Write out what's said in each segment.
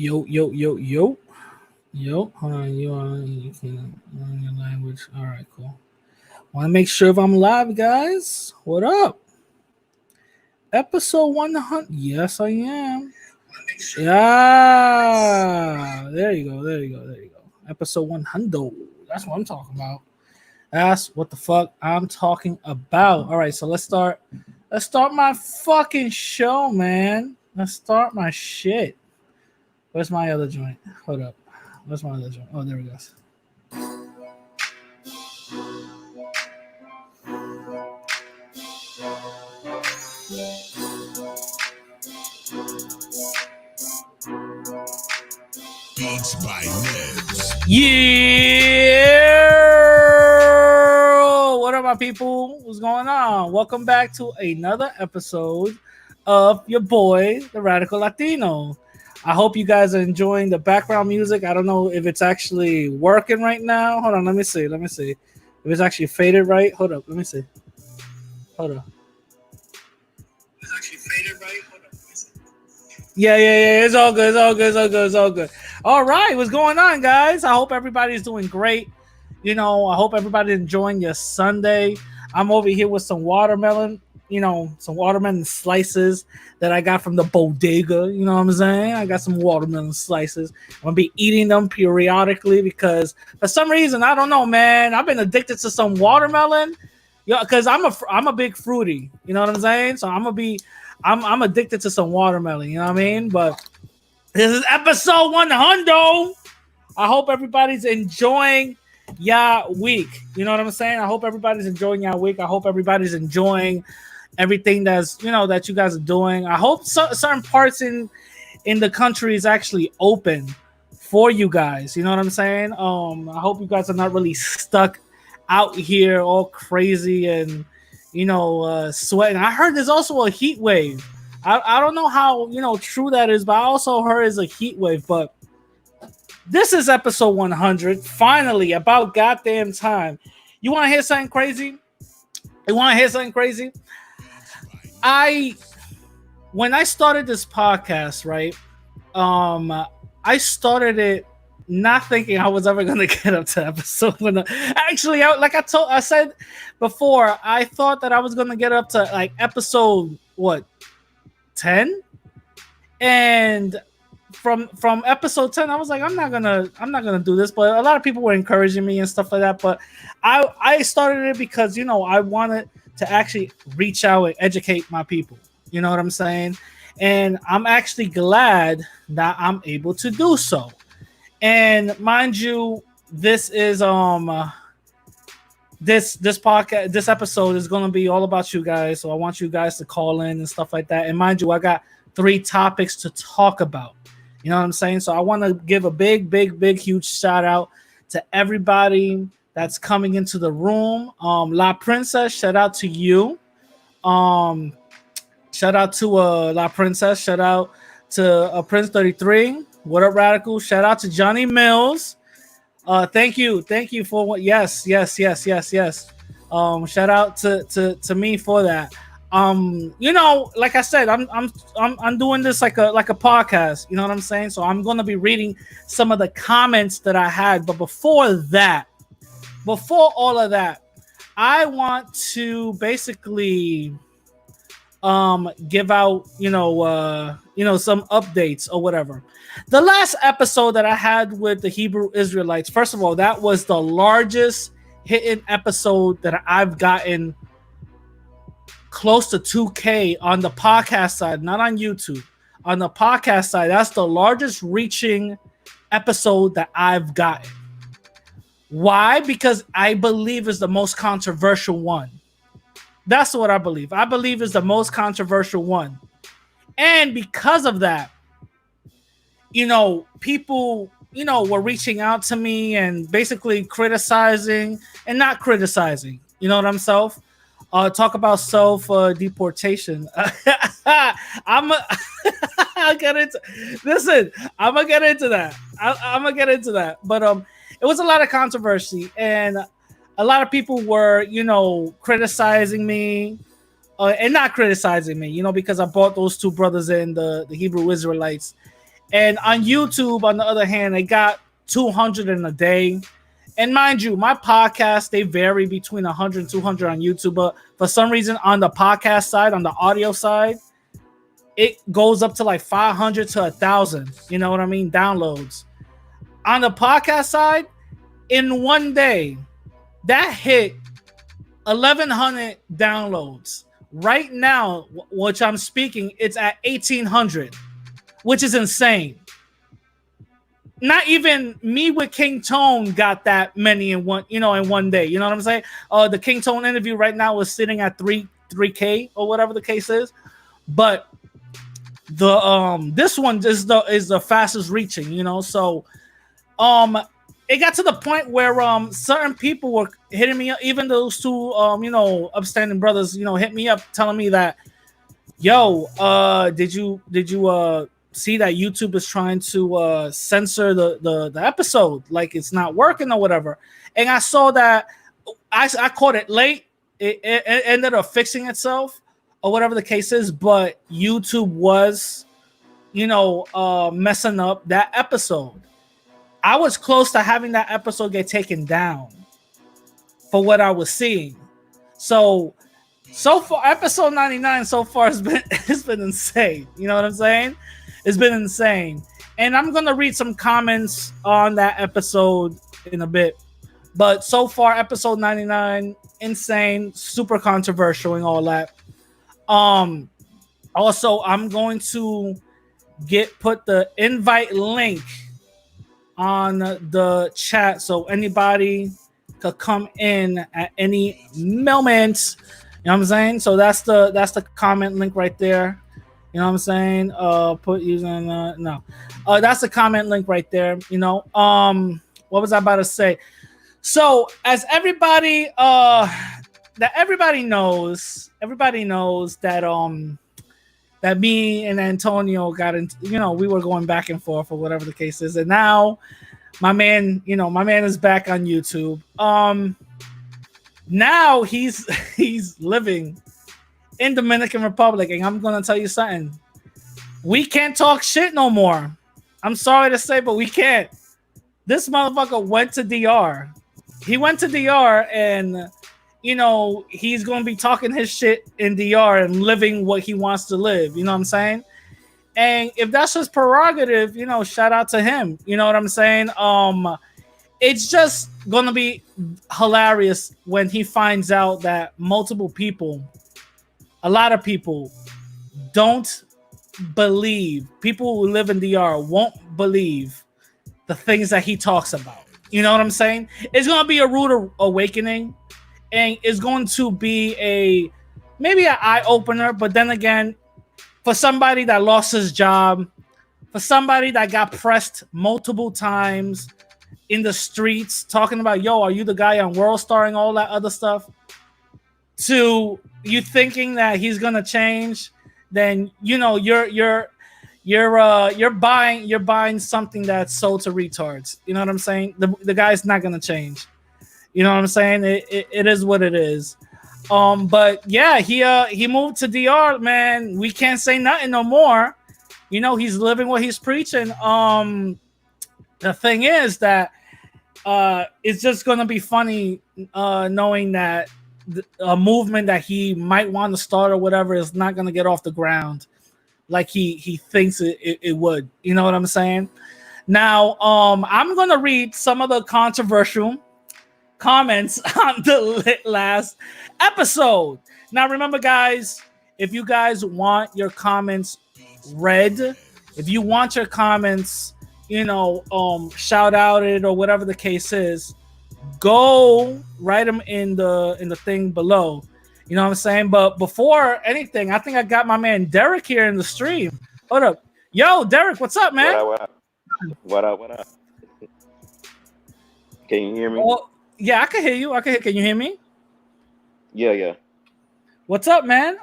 Yo, yo, yo, yo. Yo, hold on. You can learn your language. All right, cool. Want to make sure if I'm live, guys. What up? Episode 100. Yes, I am. Yeah. There you go. There you go. There you go. Episode 100. That's what I'm talking about. That's what the fuck I'm talking about. All right, so let's start. Let's start my fucking show, man. Let's start my shit. Where's my other joint? Hold up. Where's my other joint? Oh, there it goes. Beats by Nibs. Yeah! What up, my people? What's going on? Welcome back to another episode of your boy, the Radical Latino. I hope you guys are enjoying the background music. I don't know if it's actually working right now. Hold on, let me see. If it's actually faded right. Hold up, let me see. Hold up. It's actually faded right. Hold up, let me see. Yeah. It's all good. All right, what's going on, guys? I hope everybody's doing great. I hope everybody's enjoying your Sunday. I'm over here with some watermelon. Some watermelon slices that I got from the bodega. You know what I'm saying? I got some watermelon slices. I'm gonna be eating them periodically because for some reason, I don't know, man. I've been addicted to some watermelon. Because I'm a big fruity. You know what I'm saying? So I'm addicted to some watermelon. You know what I mean? But this is episode 100. I hope everybody's enjoying your week. You know what I'm saying? I hope everybody's enjoying your week. I hope everybody's enjoying everything that you guys are doing. I hope certain parts in the country is actually open for you guys. You know what I'm saying? I hope you guys are not really stuck out here all crazy and sweating. I heard there's also a heat wave. I don't know how true that is, but I also heard it's a heat wave. But this is episode 100. Finally, about goddamn time. You want to hear something crazy? When I started this podcast, right? I started it not thinking I was ever gonna get up to episode 1. Actually, I said before, I thought that I was gonna get up to like episode 10, and from episode 10, I was like, I'm not gonna do this. But a lot of people were encouraging me and stuff like that. But I started it because I wanted to actually reach out and educate my people. You know what I'm saying? And I'm actually glad that I'm able to do so. And mind you, this is this podcast, this episode is going to be all about you guys. So I want you guys to call in and stuff like that. And mind you, I got 3 topics to talk about. You know what I'm saying? So I want to give a big, huge shout out to everybody that's coming into the room. La Princess, shout out to you. Shout out to La Princess. Shout out to Prince 33. What up, Radical? Shout out to Johnny Mills. Thank you for what. Yes. Shout out to me for that. Like I said, I'm doing this like a podcast. You know what I'm saying? So I'm gonna be reading some of the comments that I had. But before all of that, I want to basically give out some updates or whatever. The last episode that I had with the Hebrew Israelites, first of all, that was the largest hitting episode that I've gotten close to 2K on the podcast side, not on YouTube. On the podcast side, that's the largest reaching episode that I've gotten. Why? Because I believe it's the most controversial one. That's what I believe. I believe it's the most controversial one. And because of that, people, were reaching out to me and basically criticizing and not criticizing. You know what I'm saying? Talk about self-deportation. I'm gonna get into that. I'm gonna get into that. But it was a lot of controversy, and a lot of people were, criticizing me, and not criticizing me, because I brought those 2 brothers in, the Hebrew Israelites, And on YouTube, on the other hand, they got 200 in a day. And mind you, my podcasts, they vary between 100 and 200 on YouTube. But for some reason, on the podcast side, on the audio side, it goes up to like 500 to 1,000. You know what I mean? Downloads. On the podcast side, in one day, that hit 1,100 downloads. Right now, which I'm speaking, it's at 1,800, which is insane. Not even me with King Tone got that many in one day. You know what I'm saying? The King Tone interview right now is sitting at 3K or whatever the case is. But the this one is the fastest reaching, so it got to the point where certain people were hitting me up, even those two upstanding brothers, hit me up telling me that, yo, did you see that YouTube is trying to censor the episode, like it's not working or whatever. And I saw that I caught it late. It ended up fixing itself or whatever the case is, but YouTube was messing up that episode. I was close to having that episode get taken down for what I was seeing. So far, episode 99 so far it's been insane. You know what I'm saying? It's been insane. And I'm gonna read some comments on that episode in a bit. But so far, episode 99, insane, super controversial and all that. Also, I'm going to put the invite link on the chat so anybody could come in at any moment. You know what I'm saying? So that's the comment link right there. You know what I'm saying? Put using no. That's the comment link right there. What was I about to say? So as everybody knows that that me and Antonio got into, we were going back and forth or whatever the case is. And now my man is back on YouTube. Now he's living in Dominican Republic. And I'm going to tell you something. We can't talk shit no more. I'm sorry to say, but we can't. This motherfucker went to DR. He went to DR and he's going to be talking his shit in DR and living what he wants to live. You know what I'm saying? And if that's his prerogative, shout out to him. You know what I'm saying? It's just going to be hilarious when he finds out that a lot of people don't believe, people who live in DR won't believe the things that he talks about. You know what I'm saying? It's going to be a rude awakening. And it's going to be maybe an eye-opener, but then again, for somebody that lost his job, for somebody that got pressed multiple times in the streets, talking about, yo, are you the guy on World Star and all that other stuff, to you thinking that he's gonna change, then you're buying something that's sold to retards. You know what I'm saying? The guy's not gonna change. You know what I'm saying? It is what it is. But yeah, he moved to DR, man. We can't say nothing no more. He's living what he's preaching. The thing is that it's just gonna be funny knowing that a movement that he might want to start or whatever is not gonna get off the ground like he thinks it would. You know what I'm saying? Now, I'm gonna read some of the controversial comments on the last episode. Now, remember, guys, if you guys want your comments read, if you want your comments, shout outed or whatever the case is, go write them in the thing below. You know what I'm saying? But before anything, I think I got my man Derek here in the stream. Hold up. Yo, Derek, what's up, man? What up? What up? What up? Can you hear me? Yeah, I can hear you. Can you hear me? Yeah. What's up, man?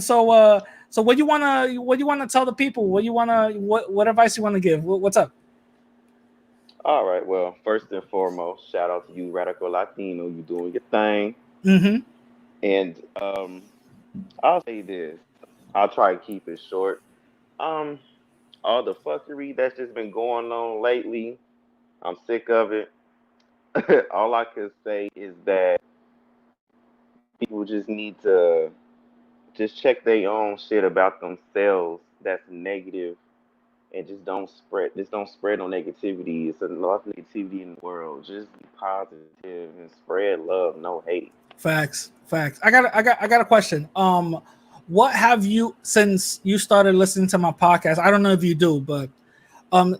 So what you wanna tell the people? What advice you wanna give? What's up? All right. Well, first and foremost, shout out to you, Radical Latino. You doing your thing. Mm-hmm. And I'll say this. I'll try to keep it short. all the fuckery that's just been going on lately, I'm sick of it. All I can say is that people just need to just check their own shit about themselves that's negative, and just don't spread no negativity. It's a lot of negativity in the world. Just be positive and spread love, no hate. Facts, facts. I got a question. What have you, since you started listening to my podcast? I don't know if you do, but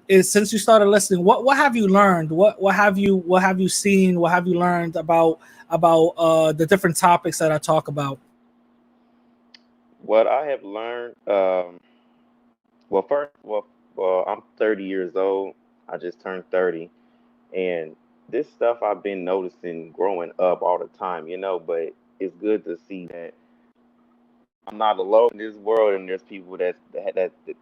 is since you started listening, what have you learned? What have you seen? What have you learned about the different topics that I talk about? What I have learned, well, I'm 30 years old. I just turned 30, and this stuff I've been noticing growing up all the time, but it's good to see that I'm not alone in this world, and there's people that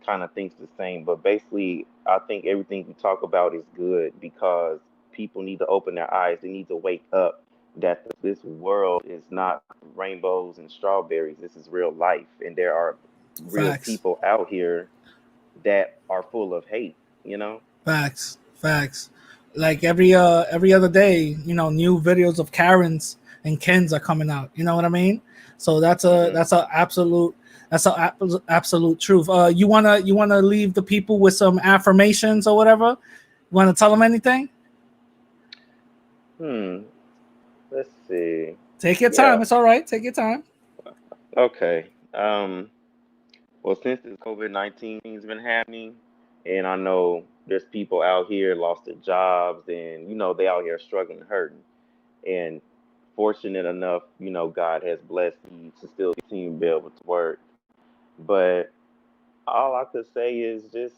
kind of thinks the same. But basically, I think everything we talk about is good because people need to open their eyes. They need to wake up that this world is not rainbows and strawberries. This is real life, and there are real Facts. people out here that are full of hate. You know. Facts, facts. Like every other day, new videos of Karens and Kens are coming out. You know what I mean? So Hmm. that's a absolute truth. You wanna leave the people with some affirmations or whatever? You wanna tell them anything? Hmm. Let's see. Take your Yeah. time. It's all right. Take your time. Okay. Well, since this COVID-19 thing's been happening, and I know there's people out here lost their jobs, and they out here struggling, hurting, and fortunate enough, God has blessed me to still continue to be able to work. But all I could say is just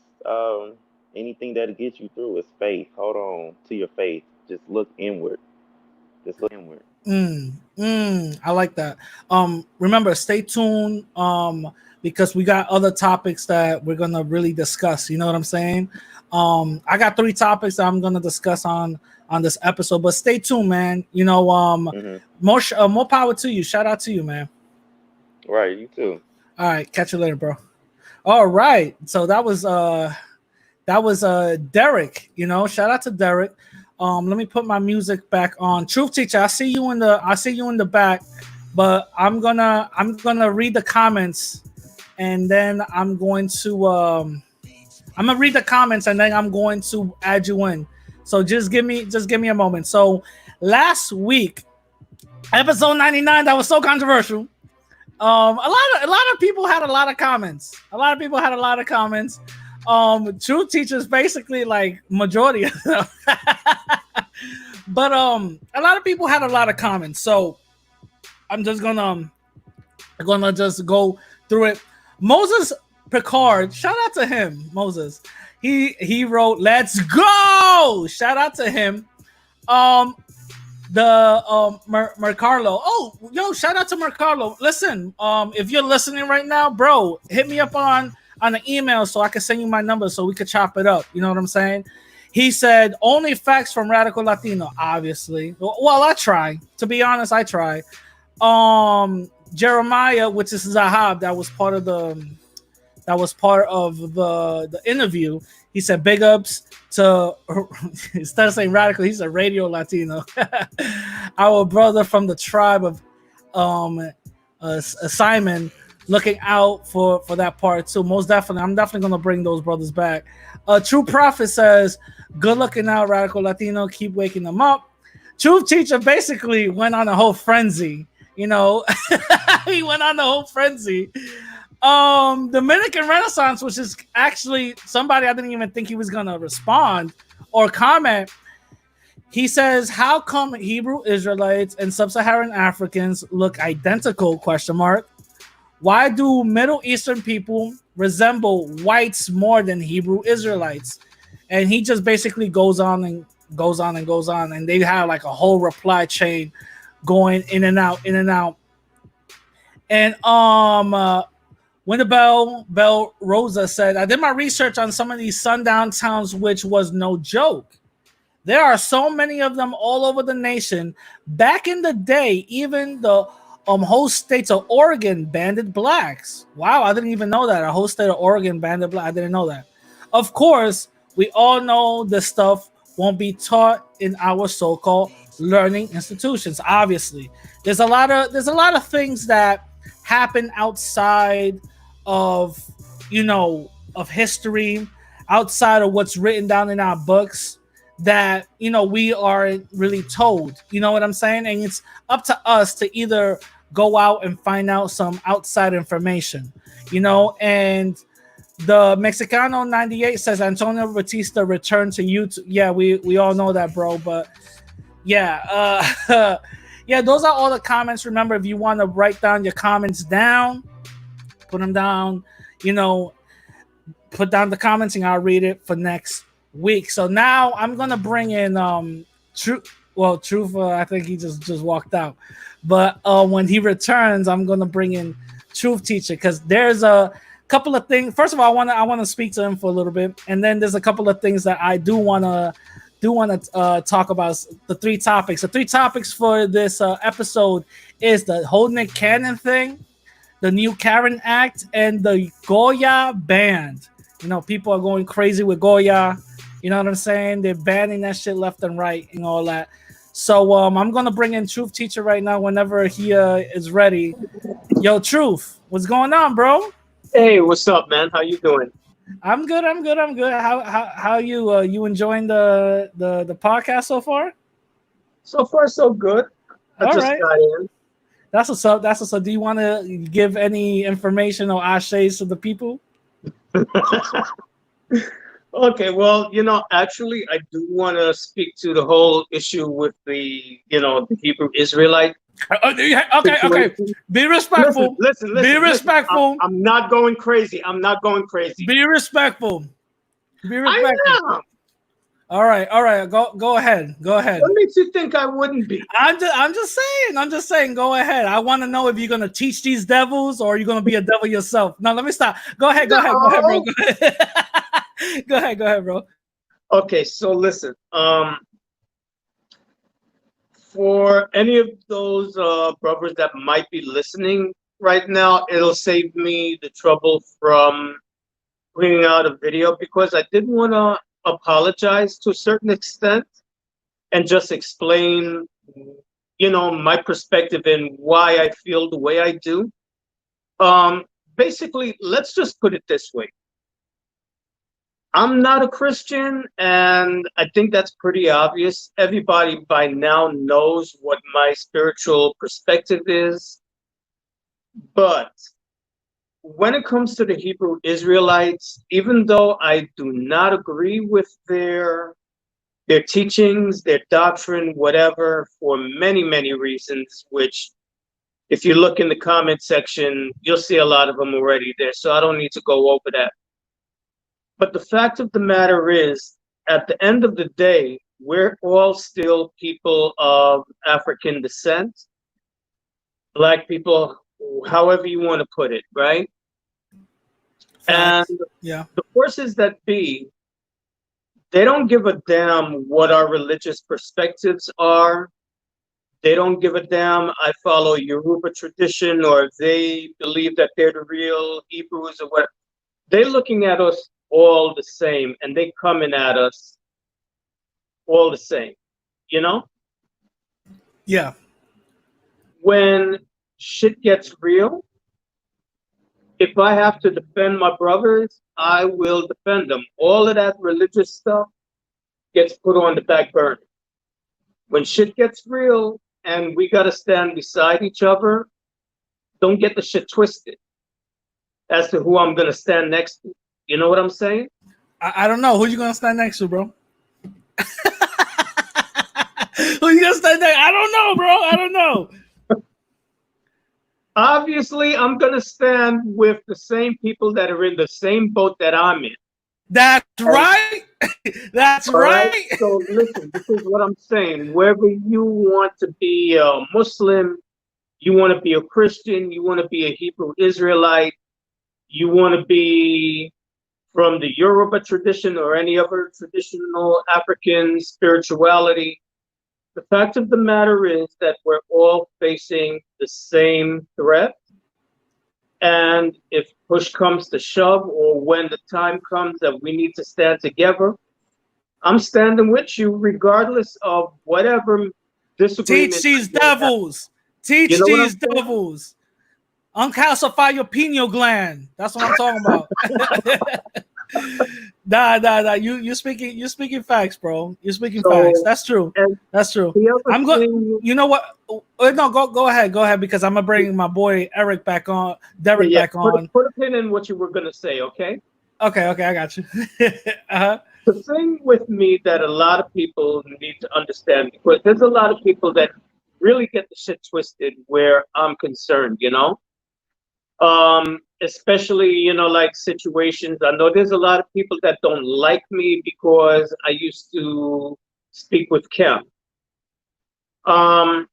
anything that'll get you through is faith. Hold on to your faith. Just look inward. Just look inward. I like that. Remember, stay tuned. Because we got other topics that we're gonna really discuss. You know what I'm saying? I got three topics that I'm gonna discuss on this episode. But stay tuned, man. Hmm. More power to you. Shout out to you, man. Right. You too. All right, catch you later, bro. All right, so that was Derek. Shout out to Derek. Let me put my music back on. Truth teacher, I see you in the back, but I'm gonna read the comments, and then I'm gonna read the comments, and then I'm going to add you in. So just give me a moment. So last week, episode 99, that was so controversial. A lot of people had a lot of comments. A lot of people had a lot of comments. Truth teachers basically like majority of them. But a lot of people had a lot of comments. So I'm just gonna just go through it. Moses Picard, shout out to him. Moses. He wrote, "Let's go!" Shout out to him. Um, the Mercarlo. Oh, yo, shout out to Mercarlo. Listen, if you're listening right now, bro, hit me up on the email so I can send you my number so we could chop it up. You know what I'm saying? He said only facts from Radical Latino, obviously. Well, I try. To be honest, I try. Jeremiah, which is Zahab, that was part of the interview. He said big ups to instead of saying radical, he said radio Latino. Our brother from the tribe of Simon, looking out for that part too. Most definitely, I'm definitely gonna bring those brothers back. True Prophet says, "Good looking out, radical Latino. Keep waking them up." Truth Teacher basically went on a whole frenzy. He went on the whole frenzy. Dominican Renaissance, which is actually somebody I didn't even think he was gonna respond or comment. He says, "How come Hebrew Israelites and Sub-Saharan Africans look identical?" Question mark. Why do Middle Eastern people resemble whites more than Hebrew Israelites? And he just basically goes on and goes on and goes on, and they have like a whole reply chain going in and out, in and out. And Bell Rosa said, "I did my research on some of these sundown towns, which was no joke. There are so many of them all over the nation. Back in the day, even the whole states of Oregon banded blacks. Wow, I didn't even know that. A whole state of Oregon banded black. I didn't know that. Of course, we all know this stuff won't be taught in our so-called learning institutions. Obviously, there's a lot of things that happen outside of of history, outside of what's written down in our books that we aren't really told. You know what I'm saying? And it's up to us to either go out and find out some outside information. And the Mexicano 98 says Antonio Batista returned to YouTube. Yeah, we all know that, bro. But yeah, yeah, those are all the comments. Remember, if you want to write down your comments down, put them down. You know, put down the comments and I'll read it for next week. So now I'm gonna bring in Truth. Well, Truth, I think he just walked out. But when he returns, I'm gonna bring in Truth Teacher because there's a couple of things. First of all, I wanna speak to him for a little bit, and then there's a couple of things that I do wanna talk about. The three topics. The three topics for this episode is the whole Nick Cannon thing, the new Caren Act, and the Goya Ban. People are going crazy with Goya. You know what I'm saying? They're banning that shit left and right and all that. So I'm gonna bring in Truth Teacher right now whenever he is ready. Yo, Truth, what's going on, bro? Hey, what's up, man? How you doing? I'm good. I'm good. I'm good. How you you enjoying the podcast so far? So far, so good. I All just right. got in. That's what's up. That's what's up. Do you want to give any information or ashes to the people? Okay, well, actually, I do want to speak to the whole issue with the Hebrew Israelite Okay. situation. Be respectful. Listen. Be respectful. I'm not going crazy. I'm not going crazy. Be respectful. Be I respectful. am. All right. Go ahead. Go ahead. What makes you think I wouldn't be? I'm just saying. Go ahead. I want to know if you're gonna teach these devils or you're gonna be a devil yourself. No, let me stop. Go ahead, bro. No. Go ahead. Go ahead, bro. Okay, so listen. For any of those brothers that might be listening right now, it'll save me the trouble from bringing out a video because I did want to apologize to a certain extent and just explain, my perspective and why I feel the way I do. Basically, let's just put it this way. I'm not a Christian, and I think that's pretty obvious. Everybody by now knows what my spiritual perspective is. But when it comes to the Hebrew Israelites, even though I do not agree with their teachings, their doctrine, whatever, for many, many reasons, which if you look in the comment section, you'll see a lot of them already there. So I don't need to go over that. But the fact of the matter is, at the end of the day, we're all still people of African descent, Black people, however you want to put it, right? Facts. And Yeah. the forces that be, they don't give a damn what our religious perspectives are. They don't give a damn I follow Yoruba tradition or they believe that they're the real Hebrews or what. They're looking at us all the same and they coming at us all the same, Yeah. When shit gets real, if I have to defend my brothers, I will defend them. All of that religious stuff gets put on the back burner. When shit gets real and we got to stand beside each other, don't get the shit twisted as to who I'm going to stand next to. You know what I'm saying? I don't know. Who you gonna stand next to, bro? Who you gonna stand next? I don't know, bro. I don't know. Obviously, I'm going to stand with the same people that are in the same boat that I'm in. That's right. That's All right? right. So listen, this is what I'm saying. Whether you want to be a Muslim, you want to be a Christian, you want to be a Hebrew Israelite, you want to be from the Yoruba tradition or any other traditional African spirituality, the fact of the matter is that we're all facing the same threat. And if push comes to shove, or when the time comes that we need to stand together, I'm standing with you regardless of whatever Teach disagreements these we may have. devils. You Teach know what I'm these saying? devils. Uncalcify your pineal gland. That's what I'm talking about. Nah. You speaking facts, bro. You're speaking facts. So, That's true. and That's true. the other I'm going. thing, You know what? No, go ahead. Go ahead because I'm gonna bring my boy Eric back on. yeah, Derek yeah, back on. put a pin in what you were going to say, okay? Okay, I got you. Uh-huh. The thing with me that a lot of people need to understand, because there's a lot of people that really get the shit twisted where I'm concerned, you know? Especially, you know, like situations. I know there's a lot of people that don't like me because I used to speak with Kim. Um,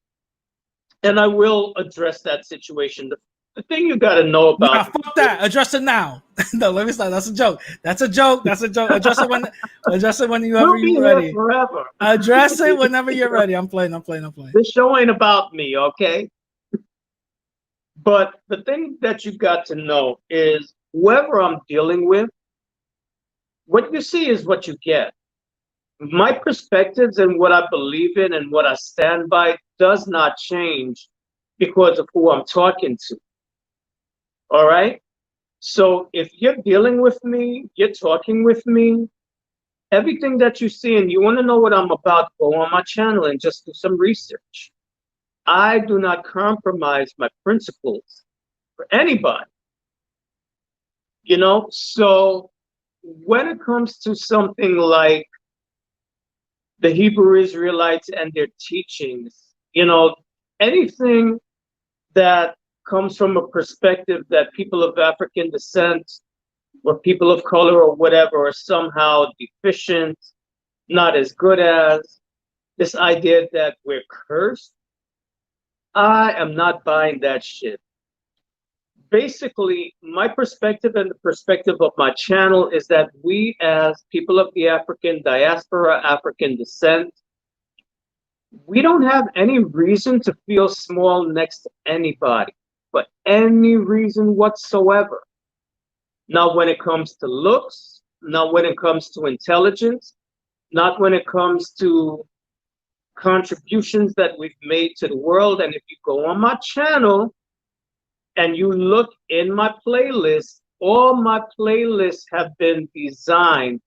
and I will address that situation. The thing you got to know Nah, about fuck that. Address it now. No, let me stop. That's a joke. That's a joke. That's a joke. Address it whenever we'll be you're here ready. forever. Address it whenever you're ready. I'm playing. This show ain't about me, okay? But the thing that you got to know is whoever I'm dealing with, what you see is what you get. My perspectives and what I believe in and what I stand by does not change because of who I'm talking to. All right? So if you're dealing with me, you're talking with me, everything that you see and you want to know what I'm about, go on my channel and just do some research. I do not compromise my principles for anybody, you know? So when it comes to something like the Hebrew Israelites and their teachings, you know, anything that comes from a perspective that people of African descent or people of color or whatever are somehow deficient, not as good as, this idea that we're cursed, I am not buying that shit. Basically, my perspective and the perspective of my channel is that we, as people of the African diaspora, African descent, we don't have any reason to feel small next to anybody, for any reason whatsoever. Not when it comes to looks, not when it comes to intelligence, not when it comes to contributions that we've made to the world. And if you go on my channel and you look in my playlist, all my playlists have been designed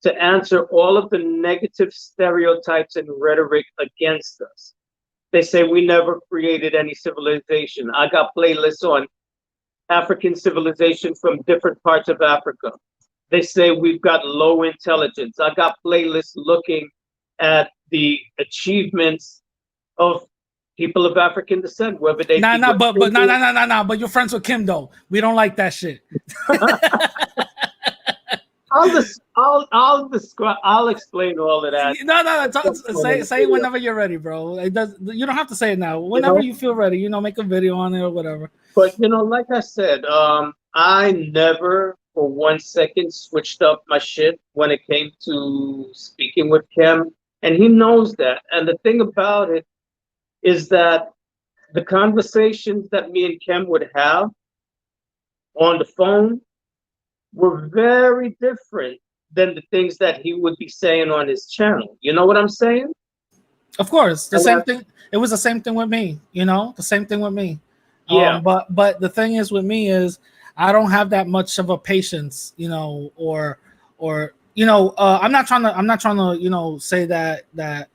to answer all of the negative stereotypes and rhetoric against us. They say we never created any civilization. I got playlists on African civilization from different parts of Africa. They say we've got low intelligence. I got playlists looking at the achievements of people of African descent, whether they Nah, be nah, West but Indian. nah. But you're friends with Kim though. We don't like that shit. I'll describe. I'll explain all of that. No. At some point in the Say it video, whenever you're ready, bro. It does. You don't have to say it now. you Whenever know. you feel ready, make a video on it or whatever. But you know, like I said, I never for 1 second switched up my shit when it came to speaking with Kim, and he knows that. And the thing about it is that the conversations that me and Kim would have on the phone were very different than the things that he would be saying on his channel. You know what I'm saying? Of course, the And same thing. It was the same thing with me. The same thing with me. yeah. But the thing is with me is I don't have that much of a patience, or I'm not trying to say that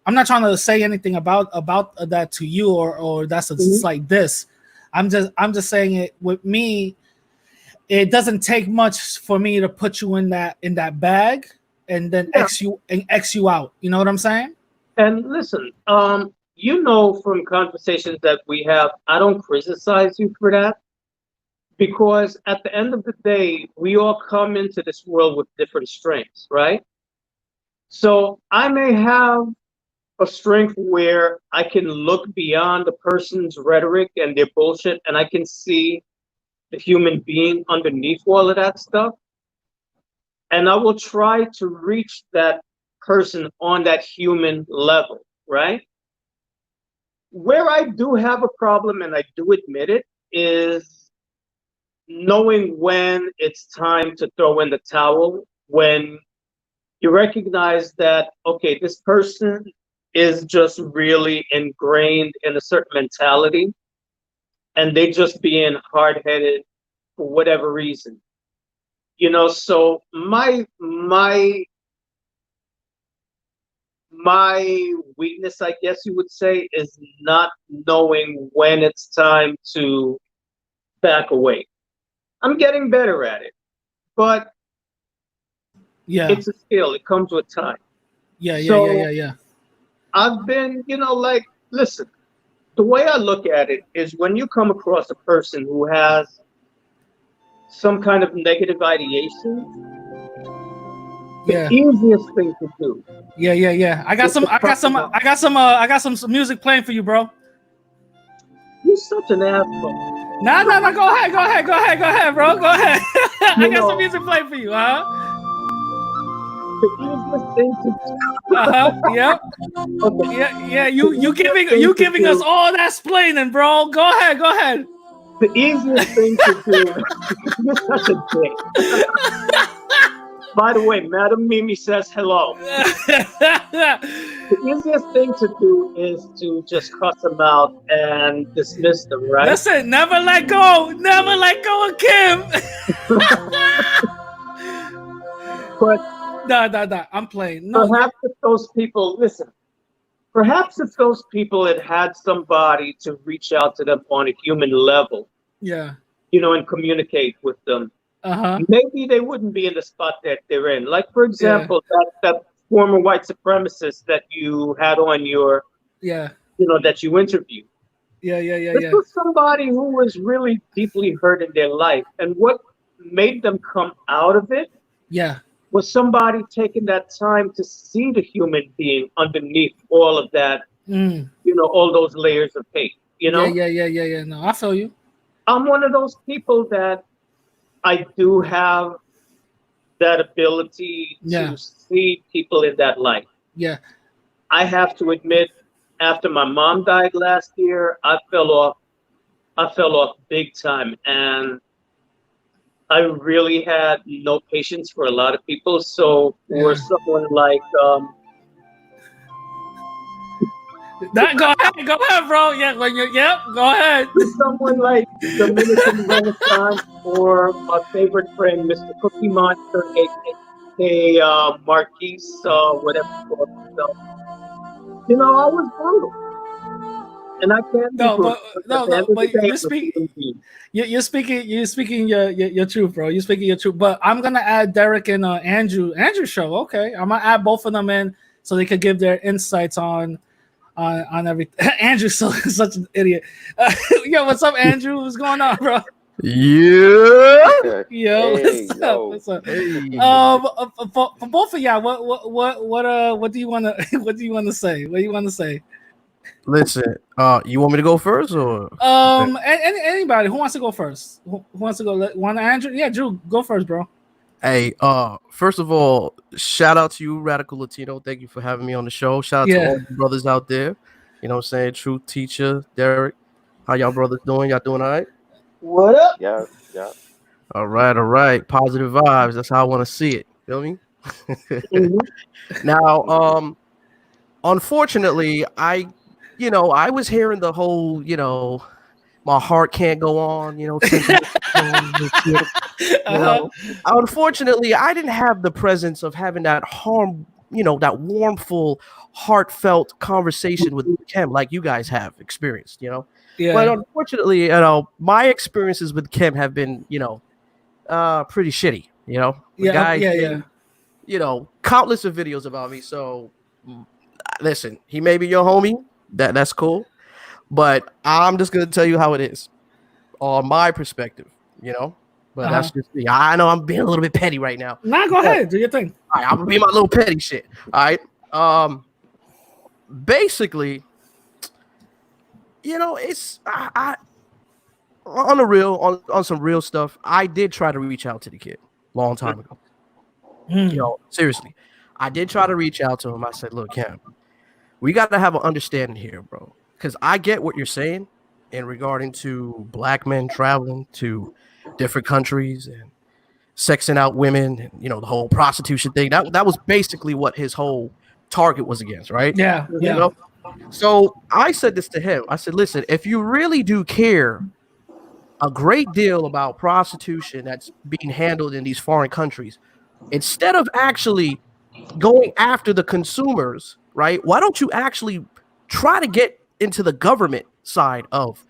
I'm not trying to say anything about that to you or that's a Mhm. slight diss. I'm just saying it with me. It doesn't take much for me to put you in that bag and then Yeah. X you out. You know what I'm saying? And listen, you know from conversations that we have, I don't criticize you for that because at the end of the day, we all come into this world with different strengths, right? So I may have a strength where I can look beyond the person's rhetoric and their bullshit and I can see the human being underneath all of that stuff. And I will try to reach that person on that human level, right? Where I do have a problem, and I do admit it, is knowing when it's time to throw in the towel, when you recognize that, okay, this person is just really ingrained in a certain mentality and they just being hard-headed for whatever reason. So my weakness, I guess you would say, is not knowing when it's time to back away. I'm getting better at it, but Yeah. it's a skill. It comes with time. Yeah. So Yeah. I've been, listen, the way I look at it is when you come across a person who has some kind of negative ideation, the Yeah. easiest thing to do Yeah. I got is some. to cut them off. I got some music playing for you, bro. You're such an asshole. No. Go ahead, bro. Go ahead. I You got some know, music playing for you, huh? the easiest thing to Yep. okay, Yeah. the You easiest giving thing you to giving us do, all that splaining, bro. Go ahead. the easiest thing to do, you're such a dick. By the way, Madam Mimi says hello. The easiest thing to do is to just cuss them out and dismiss them, right? Listen, never let go of Kim. But Nah. I'm playing. No, perhaps if those people, listen, perhaps if those people had had somebody to reach out to them on a human level, yeah. and communicate with them, Uh-huh. maybe they wouldn't be in the spot that they're in. Like, for Yeah. example, that former white supremacist that you had on your, Yeah. that you interviewed. This Yeah. was somebody who was really deeply hurt in their life. And what made them come out of it Yeah. was somebody taking that time to see the human being underneath all of that, Mm. all those layers of hate. Yeah. No, I feel you. I'm one of those people that I do have that ability Yeah. to see people in that light. Yeah. I have to admit, after my mom died last year, I fell off big time, and I really had no patience for a lot of people. So for Yeah. someone like Go ahead, bro. Yeah, go ahead. someone like Dominican Renaissance, or my favorite friend, Mr. Cookie Monster, aka Marquise, whatever he calls himself. I was brutal, and I can be No, brutal. But at the end no, of the but day, you I'm a speak human being. you're speaking your truth, bro. You're speaking your truth. But I'm gonna add Derek and Andrew show. Okay. I'm gonna add both of them in so they could give their insights on everything. Andrew's such an idiot. Yo, what's up, Andrew? What's going on, bro? Yeah. Yo, Hey, what's up? yo. What's up? Hey. For both of y'all, what do you want to what do you want to say? What do you want to say? Listen, you want me to go first or Anybody who wants to go first? Who wants to go? Want Andrew? Yeah, Drew, go first, bro. hey, first of all, shout out to you, Radical Latino. Thank you for having me on the show. Shout out to Yeah. all the brothers out there. You know what I'm saying? Truth Teacher, Derek. How y'all brothers doing? Y'all doing all right? What up? Yeah, yeah. All right. Positive vibes. That's how I want to see it. Feel me? Mhm. Now, unfortunately, I was hearing the whole, my heart can't go on, sentiment. Uh-huh. Unfortunately, I didn't have the presence of having that that warmful, heartfelt conversation with Kim like you guys have experienced. But Yeah. unfortunately, my experiences with Kim have been, pretty shitty. The Yeah. guy's Yeah. been, countless of videos about me. So listen, he may be your homie. That's cool. But I'm just gonna tell you how it is on my perspective. But Uh-huh. that's just me. I know I'm being a little bit petty right now. Nah, go But, ahead. Do your thing. all right, I'm gonna be my little petty shit. All right. Basically, it's I on the real on some real stuff. I did try to reach out to the kid long time ago. Mm. Seriously, I did try to reach out to him. I said, look, Cam, we got to have an understanding here, bro. Because I get what you're saying in regarding to black men traveling to different countries and sexing out women, and the whole prostitution thing. That was basically what his whole target was against, right? Yeah, You know? So I said this to him. I said, listen, if you really do care a great deal about prostitution that's being handled in these foreign countries, instead of actually going after the consumers, right? Why don't you actually try to get into the government side of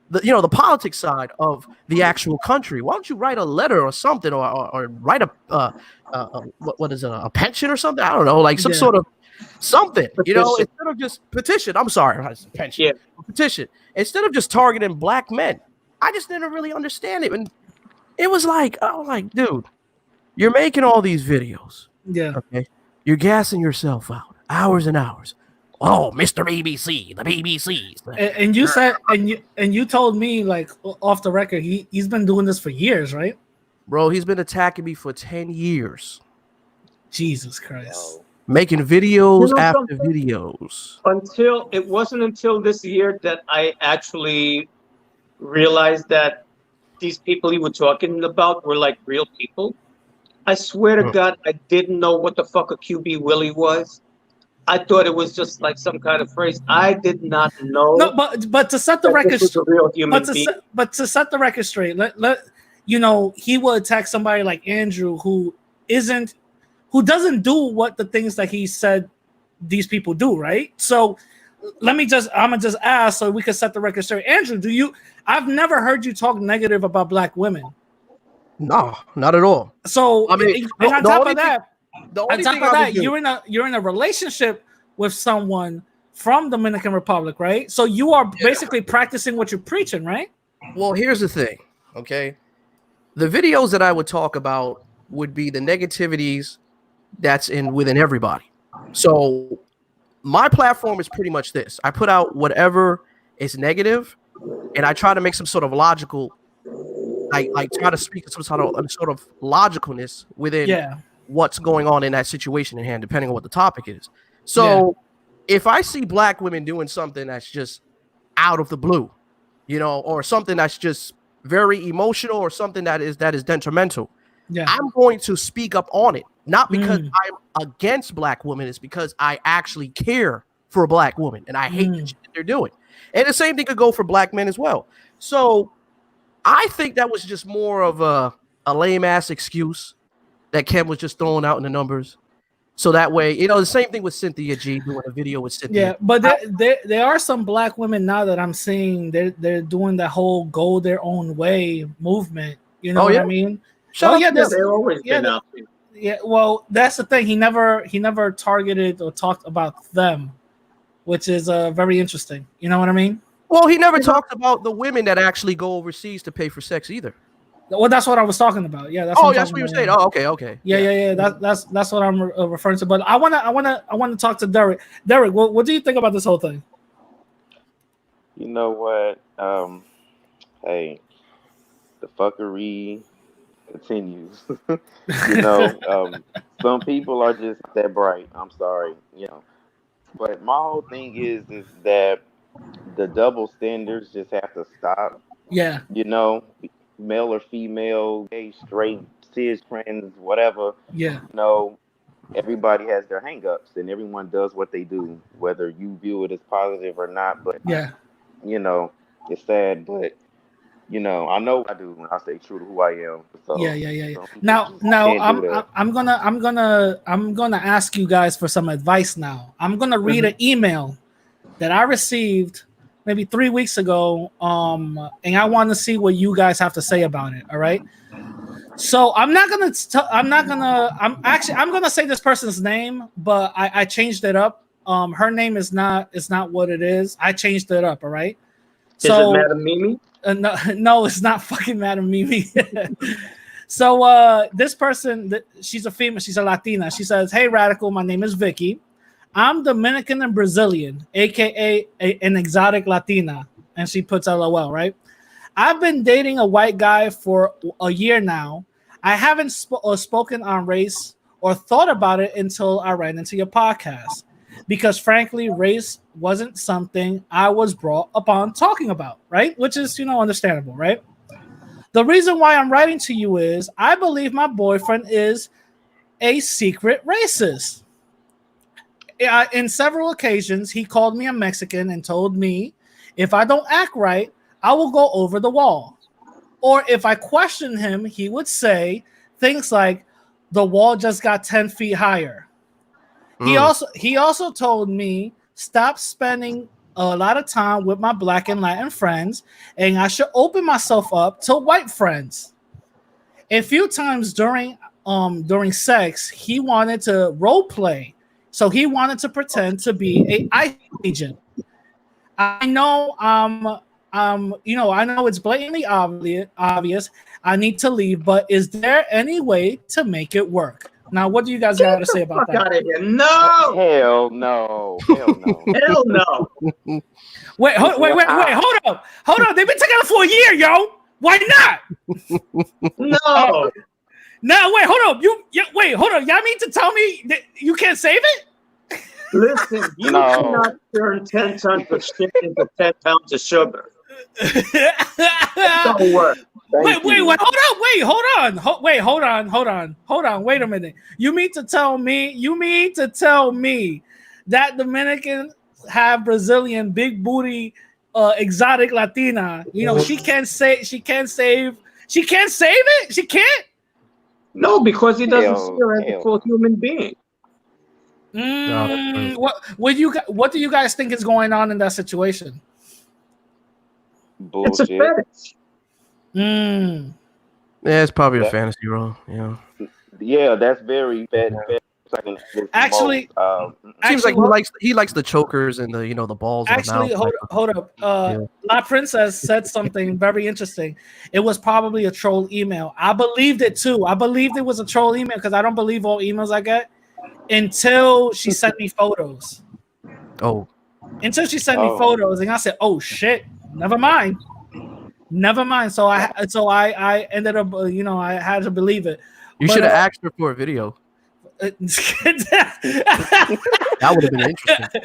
the politics side of the actual country? Why don't you write a letter or something, or write what is it, a pension or something? I don't know, like some sort of something, Petition. instead of just petition. I'm sorry, pension, Yeah. petition. Instead of just targeting black men, I just didn't really understand it, and it was like, I was like, dude, you're making all these videos, yeah. okay? You're gassing yourself out, hours and hours. Oh, Mr. BBC, the BBC's. And you said, and you told me, like, off the record, he's been doing this for years, right? Bro, he's been attacking me for 10 years. Jesus Christ. Making videos after something? videos. It wasn't until this year that I actually realized that these people he was talking about were like real people. I swear to God, I didn't know what the fuck a QB Willie was. I thought it was just like some kind of phrase. I did not know. No, but to set the that record, this was a real human being. but to set the record straight, let he will attack somebody like Andrew who doesn't do what the things that he said these people do, right? So I'm gonna just ask so we can set the record straight. Andrew, I've never heard you talk negative about black women. No, not at all. So I mean, and on top of that, you're you're in a relationship with someone from Dominican Republic, right? So you are basically practicing what you're preaching, right? Well, here's the thing, okay? The videos that I would talk about would be the negativities that's within everybody. So my platform is pretty much this. I put out whatever is negative, and I try to make some sort of logical, I try to speak some sort of logicalness within what's going on in that situation in hand, depending on what the topic is. So if I see black women doing something that's just out of the blue, or something that's just very emotional, or something that is detrimental, I'm going to speak up on it. Not because I'm against black women, it's because I actually care for a black woman and I hate the shit that they're doing. And the same thing could go for black men as well. So I think that was just more of a lame ass excuse that Ken was just throwing out in the numbers. So that way, the same thing with Cynthia G doing a video with Cynthia. Yeah, but there are some black women now that I'm seeing they're doing that whole go their own way movement. You know what I mean? They've always been out there. Yeah, well, that's the thing. He never targeted or talked about them, which is very interesting. You know what I mean? Well, he never talked about the women that actually go overseas to pay for sex either. Well, that's what I was talking about. Yeah, that's what you were saying. Oh, okay. Yeah. That's what I'm referring to. But I wanna talk to Derek. Derek, what do you think about this whole thing? You know what? Hey, the fuckery continues. Some people are just that bright. I'm sorry, But my whole thing is that the double standards just have to stop. Yeah. Male or female, gay, straight, cis, trans, whatever. Yeah. Everybody has their hang-ups and everyone does what they do, whether you view it as positive or not. But it's sad, but I know I do when I stay true to who I am. So, yeah. Now I'm gonna ask you guys for some advice now. I'm gonna read an email that I received maybe 3 weeks ago, and I want to see what you guys have to say about it. All right. So I'm gonna say this person's name, but I changed it up. Her name is not what it is. I changed it up. All right. Is it Madam Mimi? No, it's not fucking Madam Mimi. So this person, she's a female, she's a Latina. She says, "Hey, Radical, my name is Vicky. I'm Dominican and Brazilian, aka an exotic Latina." And she puts LOL, right? "I've been dating a white guy for a year now. I haven't spoken on race or thought about it until I ran into your podcast. Because frankly, race wasn't something I was brought upon talking about," right? Which is, understandable, right? The reason why I'm writing to you is I believe my boyfriend is a secret racist. In several occasions, he called me a Mexican and told me if I don't act right, I will go over the wall. Or if I question him, he would say things like, "The wall just got 10 feet higher." He also told me stop spending a lot of time with my Black and Latin friends, and I should open myself up to white friends. A few times during sex, he wanted to role play, so he wanted to pretend to be a ICE agent. I know I know it's blatantly obvious. I need to leave, but is there any way to make it work? Now, what do you guys got to say about Fuck out that? of here. No! Hell no. Hell no. Hell no. Wait, hold up. They've been together for a year, yo. Why not? No. Now, wait, hold up. Hold up. Y'all mean to tell me that you can't save it? Listen, you No. cannot turn 10 tons of shit into 10 pounds of sugar. It don't work. Wait, hold up. Hold on. Wait a minute. You mean to tell me that Dominicans have Brazilian big booty exotic Latina? You know, she can't save it? She can't? No, because he doesn't see her as a Hell. full human being. What do you guys think is going on in that situation? It's a Bullshit. fetish. Yeah, it's probably a fantasy role. Yeah. Yeah, that's very bad. Actually, Seems like he likes the chokers and the the balls. Actually, in the mouth. hold up. La Princess said something very interesting. It was probably a troll email. I believed it too. I believed it was a troll email because I don't believe all emails I get until she sent me photos. Oh, Until she sent me photos, and I said, "Oh shit, never mind." So I ended up, I had to believe it. you should have asked her for a video. That would have been interesting.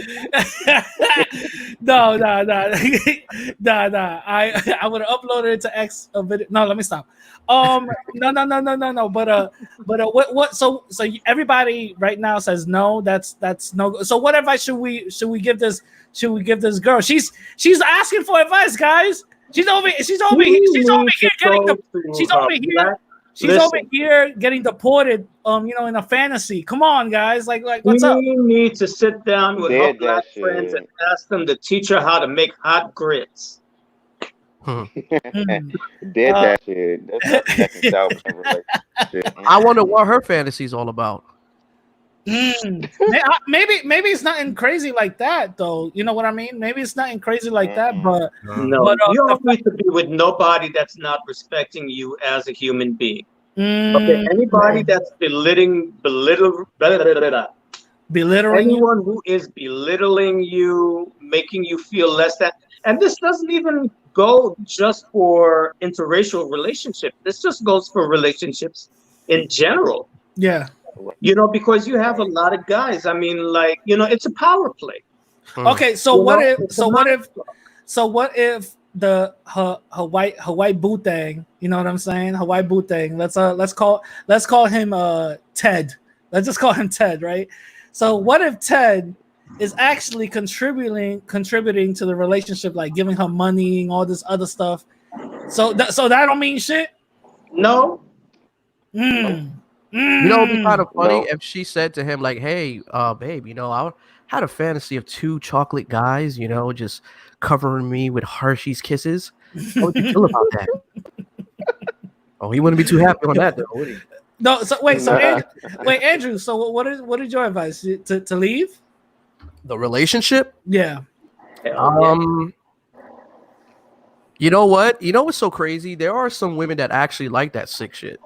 No. I would have uploaded it to X a video. No, let me stop. No. But what? So everybody right now says no. That's no. So what advice should we give this? Should we give this girl? She's asking for advice, guys. She's over here getting deported. In a fantasy. Come on, guys. Like what's up? We need to sit down with her Black friends and ask them to teach her how to make hot grits. That shit. I wonder what her fantasy is all about. Maybe it's nothing crazy like that, though. You know what I mean? Maybe it's nothing crazy like that, but no, you don't need to be with nobody that's not respecting you as a human being. Okay, anybody that's belittling anyone who is belittling you, making you feel less than, and this doesn't even go just for interracial relationships. This just goes for relationships in general. Yeah. Because you have a lot of guys. I mean, it's a power play. Okay, so what if the Hawaii boot thing, you know what I'm saying? Hawaii boot thing. Let's call him Ted. Let's just call him Ted, right? So what if Ted is actually contributing to the relationship, like giving her money and all this other stuff? So that don't mean shit? No. It'd be kind of funny if she said to him, like, "Hey, babe, I had a fantasy of 2 chocolate guys, just covering me with Hershey's kisses. How would you feel about that?" Oh, he wouldn't be too happy on that, though, would he? No. So Andrew. So what is your advice? To leave the relationship? Yeah. You know what? You know what's so crazy? There are some women that actually like that sick shit.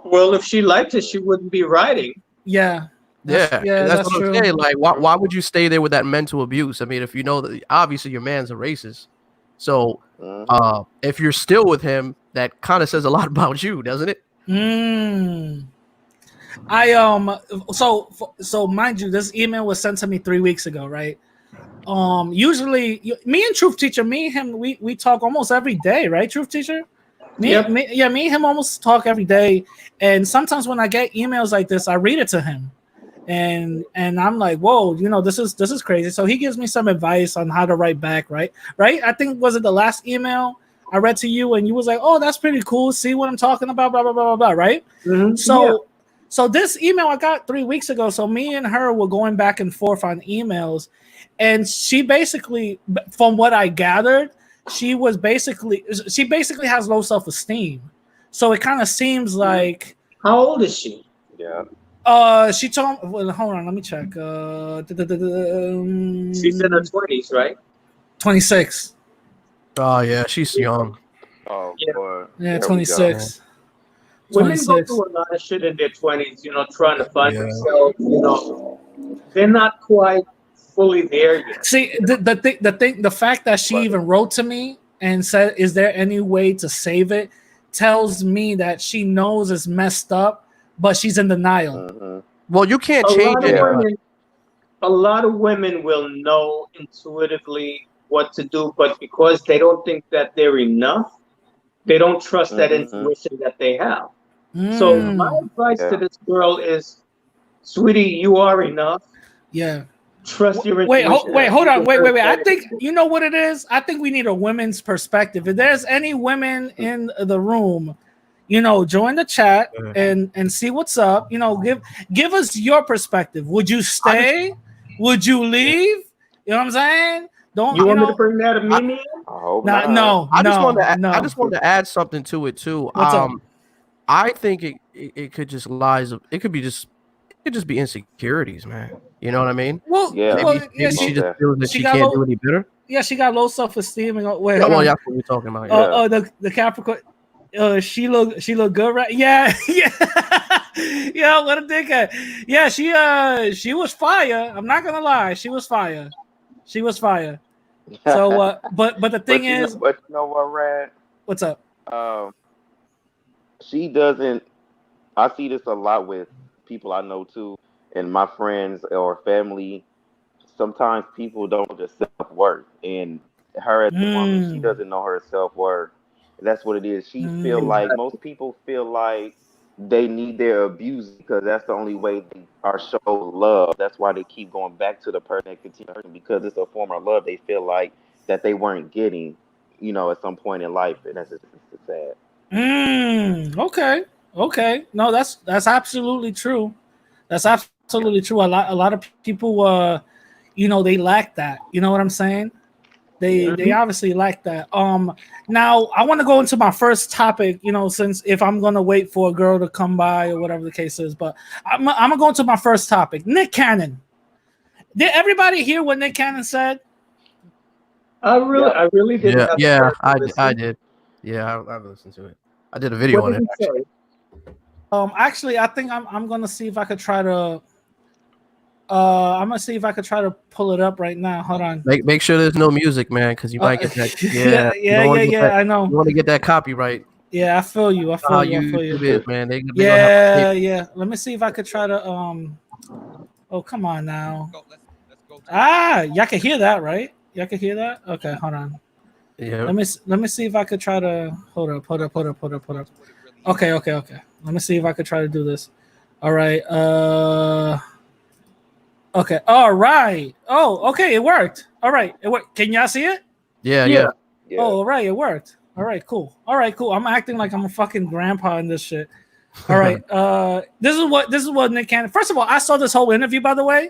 Well, if she liked it, she wouldn't be writing. Yeah. That's what I'm saying. Like, why would you stay there with that mental abuse? I mean, if you know that obviously your man's a racist, so if you're still with him, that kind of says a lot about you, doesn't it? So mind you, this email was sent to me 3 weeks ago, right? Usually me and Truth Teacher, me and him, we talk almost every day, right, Truth Teacher? Yep. Me and him almost talk every day, and sometimes when I get emails like this, I read it to him, and I'm like, whoa, this is crazy. So he gives me some advice on how to write back, right? I think was it the last email I read to you, and you was like, oh, that's pretty cool. See what I'm talking about, blah blah blah blah blah, right? Yeah. So this email I got 3 weeks ago. So me and her were going back and forth on emails, and she basically, from what I gathered, she basically has low self-esteem. So it kind of seems like How old is she? Yeah. she told me, well, hold on, let me check. She's in her 20s, right? 26. Oh yeah, she's young. Oh Yeah. boy. Yeah, There we go. 26. Women go 26. through a lot of shit in their 20s, trying to find Yeah. themselves, They're not quite fully there yet. See, the fact that she even wrote to me and said, "Is there any way to save it?" tells me that she knows it's messed up, but she's in denial. Mm-hmm. Well, you can't A change lot of it. women, a lot of women will know intuitively what to do, but because they don't think that they're enough, they don't trust that Mm-hmm. intuition that they have. So my Mm, advice to Yeah. this girl is, sweetie, you are enough. yeah. Trust your Wait, intuition. wait, hold You on. Wait, deserve wait, wait. I better think than this. you know what it is. I think we need a women's perspective. If there's any women in the room, join the chat and see what's up. Give us your perspective. Would you stay? Would you leave? You know what I'm saying? Don't You want me to bring that a Mimi in? I hope Not not. no no I no. just wanted to add something to it too. What's up? I think it could just lies. It could just be insecurities, man. You know what I mean? Yeah. Well, yeah. Maybe she Most just definitely. feels that She she got can't do low. any better. Yeah, she got low self esteem. Wait, Yeah, hold well, on. that's what we're talking about. Yeah. Oh, the Capricorn. She look good, right? Yeah, yeah, yeah. What a dickhead. Yeah, she was fire. I'm not gonna lie, she was fire. She was fire. So, but the thing is, But you know what, Rad? what's up? Um, she doesn't. I see this a lot with people I know too, and my friends or family. Sometimes people don't know their self worth, and her as a woman, she Mm, doesn't know her self worth. That's what it is. She feel mm, like most people feel like they need their abuse because that's the only way they are shown love. That's why they keep going back to the person that continue hurting because it's a form of love they feel like that they weren't getting, at some point in life, and that's just it's sad. okay, okay. No, that's absolutely true. That's absolutely true. A lot of people, they lack that. You know what I'm saying? They Yeah. they obviously like that. Now I want to go into my first topic, since if I'm gonna wait for a girl to come by or whatever the case is, but I'm gonna go into my first topic. Nick Cannon. Did everybody hear what Nick Cannon said? Yep. I really didn't Yeah, have a yeah, chance to I listen. did. Yeah, I've listened to it. I did a video What on did it he actually. say? Actually, I think I'm gonna see if I could try to. I'm gonna see if I could try to pull it up right now. Hold on. Make sure there's no music, man, because you Uh, might get that. yeah, Yeah, you yeah, don't want yeah, to get yeah. that. I You know. want to get that copyright. Yeah, I feel you. I How feel you. I feel YouTube you. is, man. They gonna have to Yeah, pay. yeah. Let me see if I could try to. Oh, come on now. Let's go to Y'all can hear that, right? Y'all can hear that. Okay, hold on. Yeah. Let me see if I could try to hold up. Okay, okay, okay. Let me see if I could try to do this. All right. Okay. All right. Oh, okay. It worked. All right. It worked. Can y'all see it? Yeah, Yeah. yeah. Yeah. Oh, all right. It worked. All right. Cool. All right. Cool. I'm acting like I'm a fucking grandpa in this shit. All right. This is what Nick Cannon. First of all, I saw this whole interview, by the way,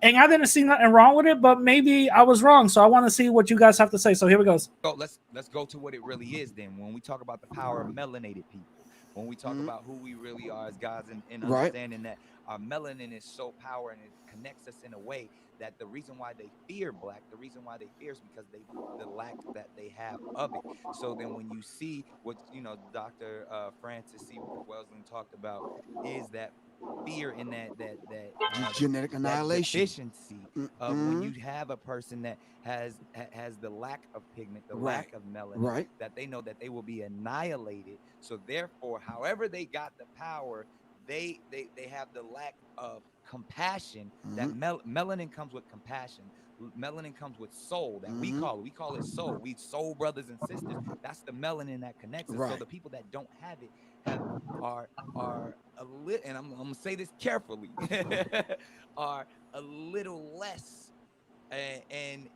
and I didn't see nothing wrong with it, but maybe I was wrong. So I want to see what you guys have to say. So here we go. go. Let's go to what it really is. Then, when we talk about the power of melanated people, when we talk about who we really are as guys, and Right. understanding that our melanin is so power and it connects us in a way that the reason why they fear black, the reason why they fear is because the lack that they have of it. So then when you see what Dr. Francis C. Welsling talked about is that fear in Genetic that annihilation. deficiency of when you have a person that has the lack of pigment, the lack of melanin, Right. that they know that they will be annihilated. So therefore, however they got the power, they have the lack of compassion. That melanin comes with compassion. Melanin comes with soul that we call it soul. We soul brothers and sisters. That's the melanin that connects us. So the people that don't have it are a little, and I'm gonna say this carefully, are a little less. And